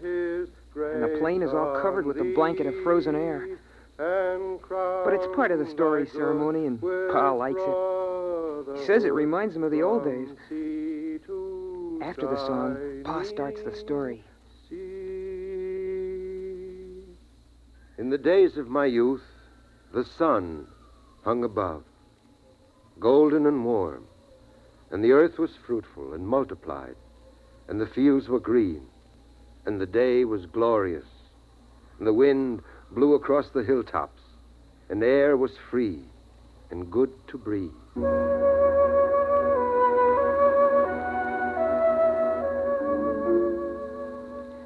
and the plain is all covered with a blanket of frozen air. But it's part of the story ceremony, and Pa likes it. He says it reminds him of the old days. After the song, Pa starts the story. In the days of my youth, the sun hung above, golden and warm, and the earth was fruitful and multiplied, and the fields were green, and the day was glorious, and the wind blew across the hilltops, and the air was free and good to breathe.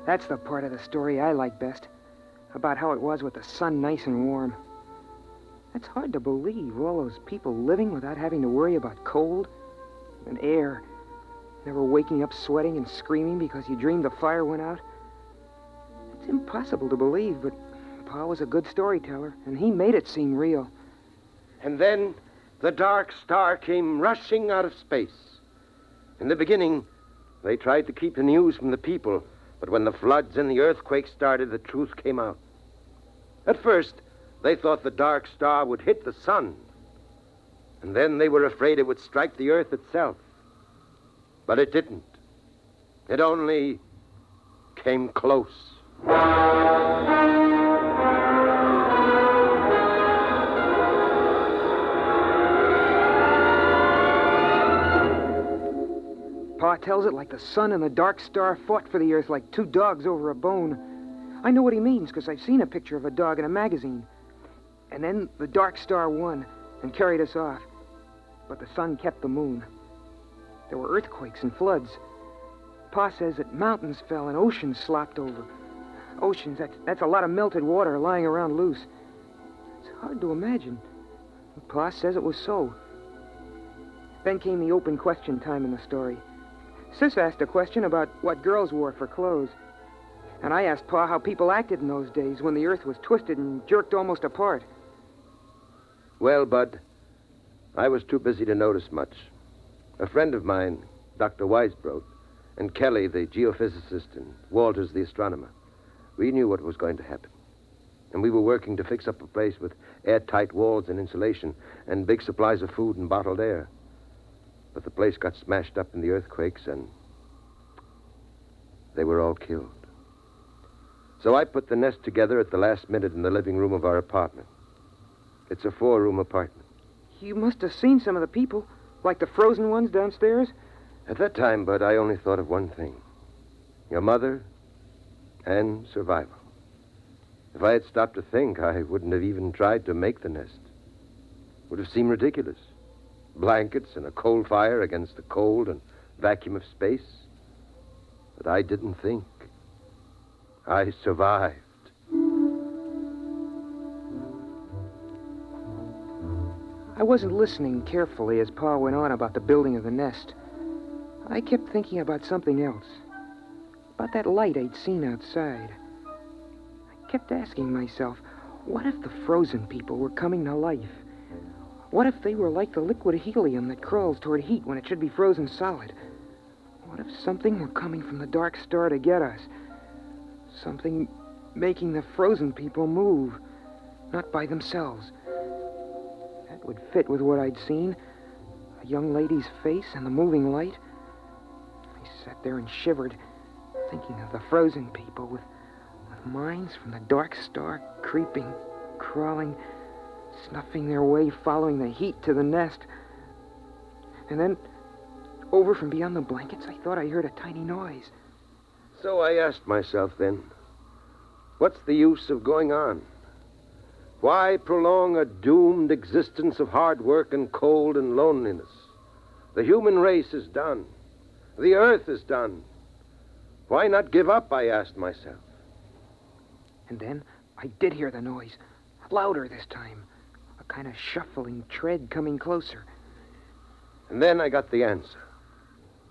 That's the part of the story I like best, about how it was with the sun nice and warm. It's hard to believe, all those people living without having to worry about cold and air, never waking up sweating and screaming because you dreamed the fire went out. It's impossible to believe, but Pa was a good storyteller, and he made it seem real. And then the dark star came rushing out of space. In the beginning, they tried to keep the news from the people, but when the floods and the earthquakes started, the truth came out. At first, they thought the dark star would hit the sun, and then they were afraid it would strike the earth itself. But it didn't. It only came close. Pa tells it like the sun and the dark star fought for the earth like two dogs over a bone. I know what he means, because I've seen a picture of a dog in a magazine. And then the dark star won and carried us off. But the sun kept the moon. There were earthquakes and floods. Pa says that mountains fell and oceans slopped over. Oceans, that's a lot of melted water lying around loose. It's hard to imagine. But Pa says it was so. Then came the open question time in the story. Sis asked a question about what girls wore for clothes. And I asked Pa how people acted in those days when the earth was twisted and jerked almost apart. Well, Bud, I was too busy to notice much. A friend of mine, Dr. Weisbrot, and Kelly, the geophysicist, and Walters, the astronomer, we knew what was going to happen. And we were working to fix up a place with airtight walls and insulation and big supplies of food and bottled air. But the place got smashed up in the earthquakes, and they were all killed. So I put the nest together at the last minute in the living room of our apartment. It's a 4-room apartment. You must have seen some of the people, like the frozen ones downstairs. At that time, Bud, I only thought of one thing. Your mother and survival. If I had stopped to think, I wouldn't have even tried to make the nest. It would have seemed ridiculous. Blankets and a coal fire against the cold and vacuum of space. But I didn't think. I survived. I wasn't listening carefully as Pa went on about the building of the nest. I kept thinking about something else. About that light I'd seen outside. I kept asking myself, what if the frozen people were coming to life? What if they were like the liquid helium that crawls toward heat when it should be frozen solid? What if something were coming from the dark star to get us? Something making the frozen people move, not by themselves. That would fit with what I'd seen. A young lady's face and the moving light. I sat there and shivered, thinking of the frozen people with minds from the dark star creeping, crawling, snuffing their way, following the heat to the nest. And then, over from beyond the blankets, I thought I heard a tiny noise. So I asked myself then, what's the use of going on? Why prolong a doomed existence of hard work and cold and loneliness? The human race is done. The earth is done. Why not give up, I asked myself. And then I did hear the noise, louder this time, a kind of shuffling tread coming closer. And then I got the answer.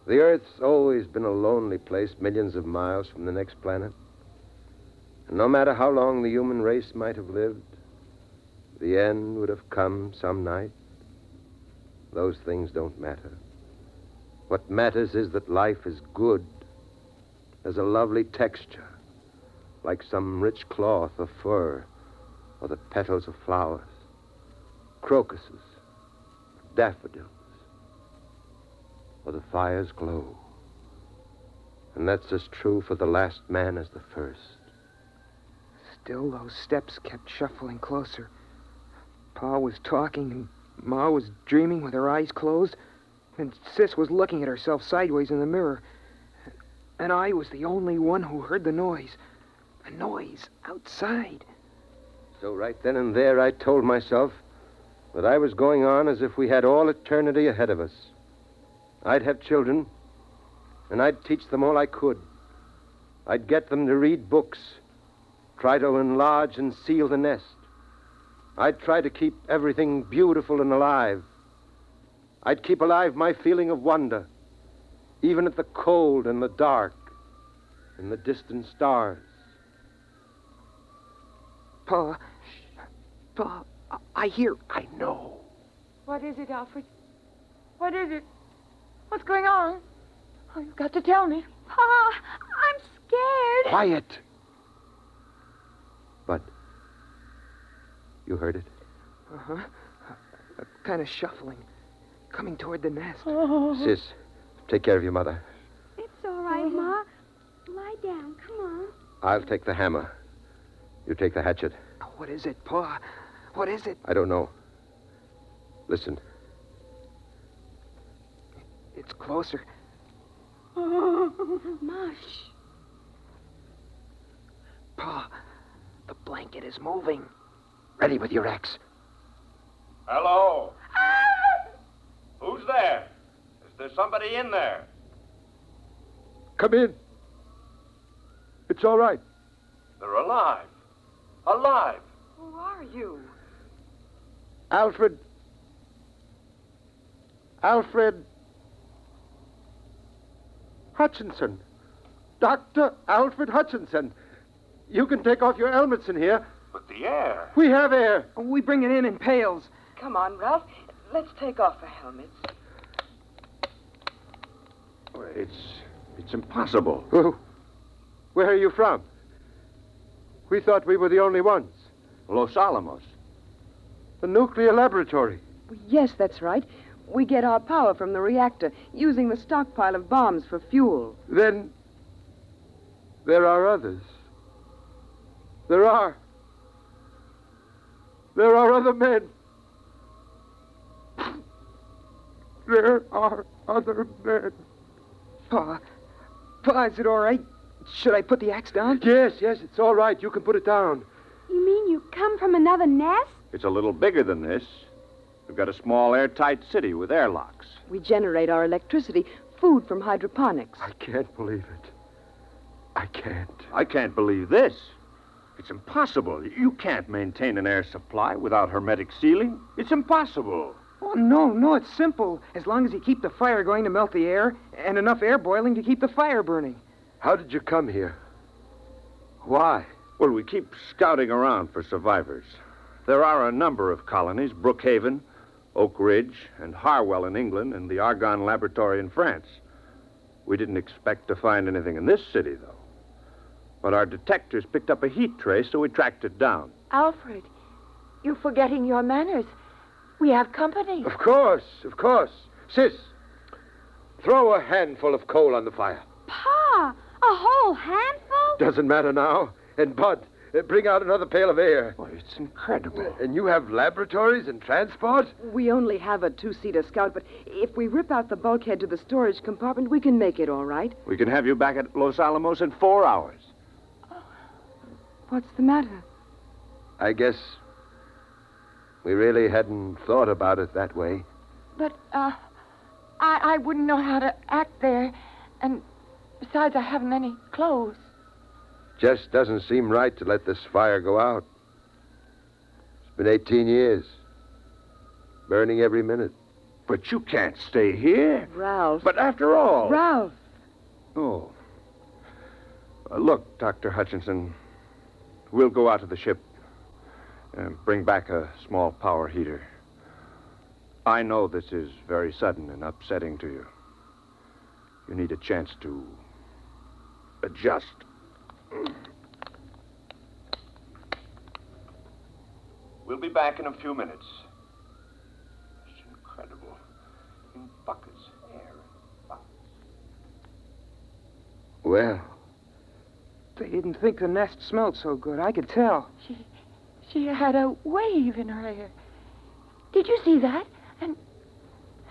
The Earth's always been a lonely place millions of miles from the next planet. And no matter how long the human race might have lived, the end would have come some night. Those things don't matter. What matters is that life is good. There's a lovely texture, like some rich cloth or fur, or the petals of flowers, crocuses, daffodils, or the fire's glow. And that's as true for the last man as the first. Still, those steps kept shuffling closer. Pa was talking, and Ma was dreaming with her eyes closed, and Sis was looking at herself sideways in the mirror. And I was the only one who heard the noise. A noise outside. So right then and there, I told myself that I was going on as if we had all eternity ahead of us. I'd have children, and I'd teach them all I could. I'd get them to read books, try to enlarge and seal the nest. I'd try to keep everything beautiful and alive. I'd keep alive my feeling of wonder, even at the cold and the dark and the distant stars. Pa, I hear... I know. What is it, Alfred? What is it? What's going on? Oh, you've got to tell me. Pa, I'm scared. Quiet. But you heard it? Uh-huh. Kind of shuffling, coming toward the nest. Sis, take care of your mother. It's all right, Ma. Lie down. Come on. I'll take the hammer. You take the hatchet. What is it, Pa? What is it? I don't know. Listen. It's closer. Mush. Pa, the blanket is moving. Ready with your axe. Hello? Who's there? Is there somebody in there? Come in. It's all right. They're alive. Alive. Who are you? Alfred Hutchinson. Dr. Alfred Hutchinson. You can take off your helmets in here. But the air. We have air. We bring it in pails. Come on, Ralph. Let's take off our helmets. It's impossible. Where are you from? We thought we were the only ones. Los Alamos. The nuclear laboratory. Yes, that's right. We get our power from the reactor, using the stockpile of bombs for fuel. Then there are others. There are other men. There are other men. Pa, is it all right? Should I put the axe down? Yes, it's all right. You can put it down. You mean you come from another nest? It's a little bigger than this. We've got a small airtight city with airlocks. We generate our electricity, food from hydroponics. I can't believe it. I can't. I can't believe this. It's impossible. You can't maintain an air supply without hermetic sealing. It's impossible. Oh, no, it's simple. As long as you keep the fire going to melt the air, and enough air boiling to keep the fire burning. How did you come here? Why? Well, we keep scouting around for survivors. There are a number of colonies, Brookhaven, Oak Ridge, and Harwell in England, and the Argonne Laboratory in France. We didn't expect to find anything in this city, though. But our detectors picked up a heat trace, so we tracked it down. Alfred, you're forgetting your manners. We have company. Of course. Sis, throw a handful of coal on the fire. Pa, a whole handful? Doesn't matter now. And Bud, bring out another pail of air. Well, it's incredible. And you have laboratories and transport? We only have a two-seater Scout, but if we rip out the bulkhead to the storage compartment, we can make it all right. We can have you back at Los Alamos in 4 hours. What's the matter? I guess we really hadn't thought about it that way. But, I wouldn't know how to act there. And besides, I haven't any clothes. Just doesn't seem right to let this fire go out. It's been 18 years. Burning every minute. But you can't stay here. Ralph. But after all... Ralph. Oh. Look, Dr. Hutchinson, we'll go out to the ship and bring back a small power heater. I know this is very sudden and upsetting to you. You need a chance to adjust. We'll be back in a few minutes. It's incredible. In buckets, air in buckets. Well, They didn't think the nest smelled so good. I could tell. She had a wave in her hair. Did you see that?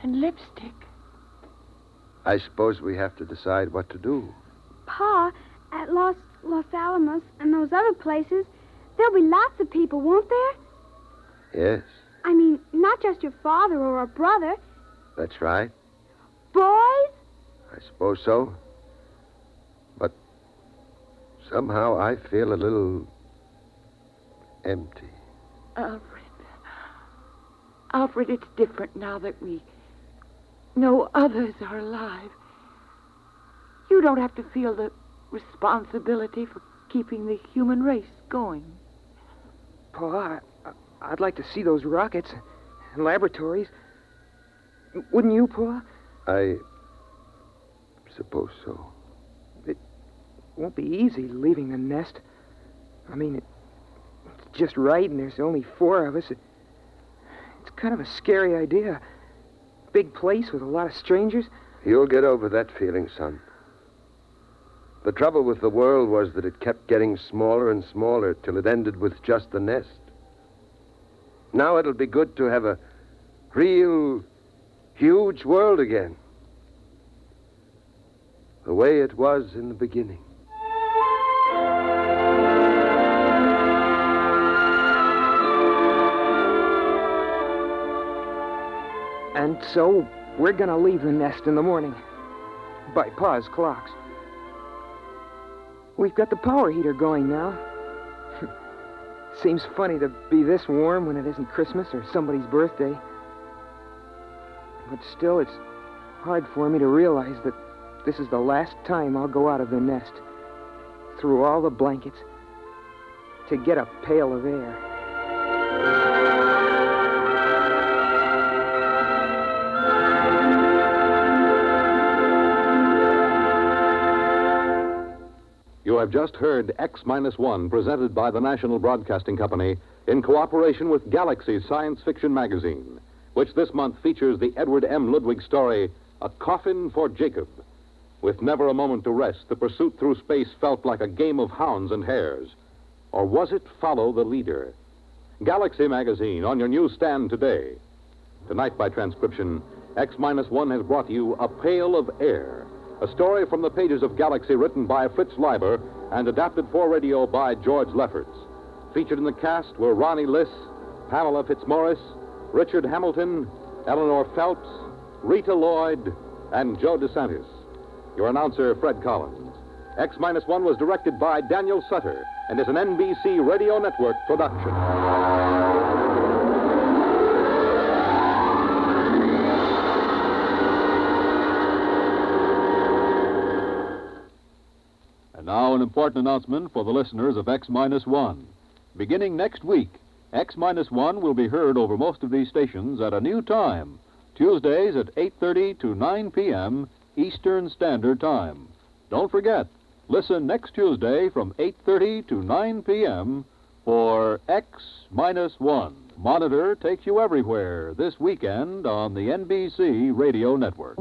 And lipstick. I suppose we have to decide what to do. Pa, at Los Alamos and those other places, there'll be lots of people, won't there? Yes, I mean, not just your father or a brother. that's right. Boys? I suppose so. But somehow I feel a little empty. Alfred, it's different now that we know others are alive. You don't have to feel the responsibility for keeping the human race going. Pa, I'd like to see those rockets and laboratories. Wouldn't you, Pa? I suppose so. It won't be easy leaving the nest. I mean, it's just right, and there's only 4 of us. It's kind of a scary idea. Big place with a lot of strangers. You'll get over that feeling, son. The trouble with the world was that it kept getting smaller and smaller till it ended with just the nest. Now it'll be good to have a real, huge world again. The way it was in the beginning. And so, we're gonna leave the nest in the morning. By Pa's clocks. We've got the power heater going now. Seems funny to be this warm when it isn't Christmas or somebody's birthday. But still, it's hard for me to realize that this is the last time I'll go out of the nest, through all the blankets, to get a pail of air. You have just heard X-1, presented by the National Broadcasting Company in cooperation with Galaxy's science fiction magazine, which this month features the Edward M. Ludwig story, A Coffin for Jacob. With never a moment to rest, the pursuit through space felt like a game of hounds and hares. Or was it Follow the Leader? Galaxy magazine on your newsstand today. Tonight, by transcription, X-1 has brought you A Pail of Air, a story from the pages of Galaxy written by Fritz Leiber and adapted for radio by George Lefferts. Featured in the cast were Ronnie Liss, Pamela Fitzmaurice, Richard Hamilton, Eleanor Phelps, Rita Lloyd, and Joe DeSantis. Your announcer, Fred Collins. X-1 was directed by Daniel Sutter and is an NBC Radio Network production. Now, an important announcement for the listeners of X-1. Beginning next week, X-1 will be heard over most of these stations at a new time, Tuesdays at 8:30 to 9 p.m. Eastern Standard Time. Don't forget, listen next Tuesday from 8:30 to 9 p.m. for X-1. Monitor takes you everywhere this weekend on the NBC Radio Network.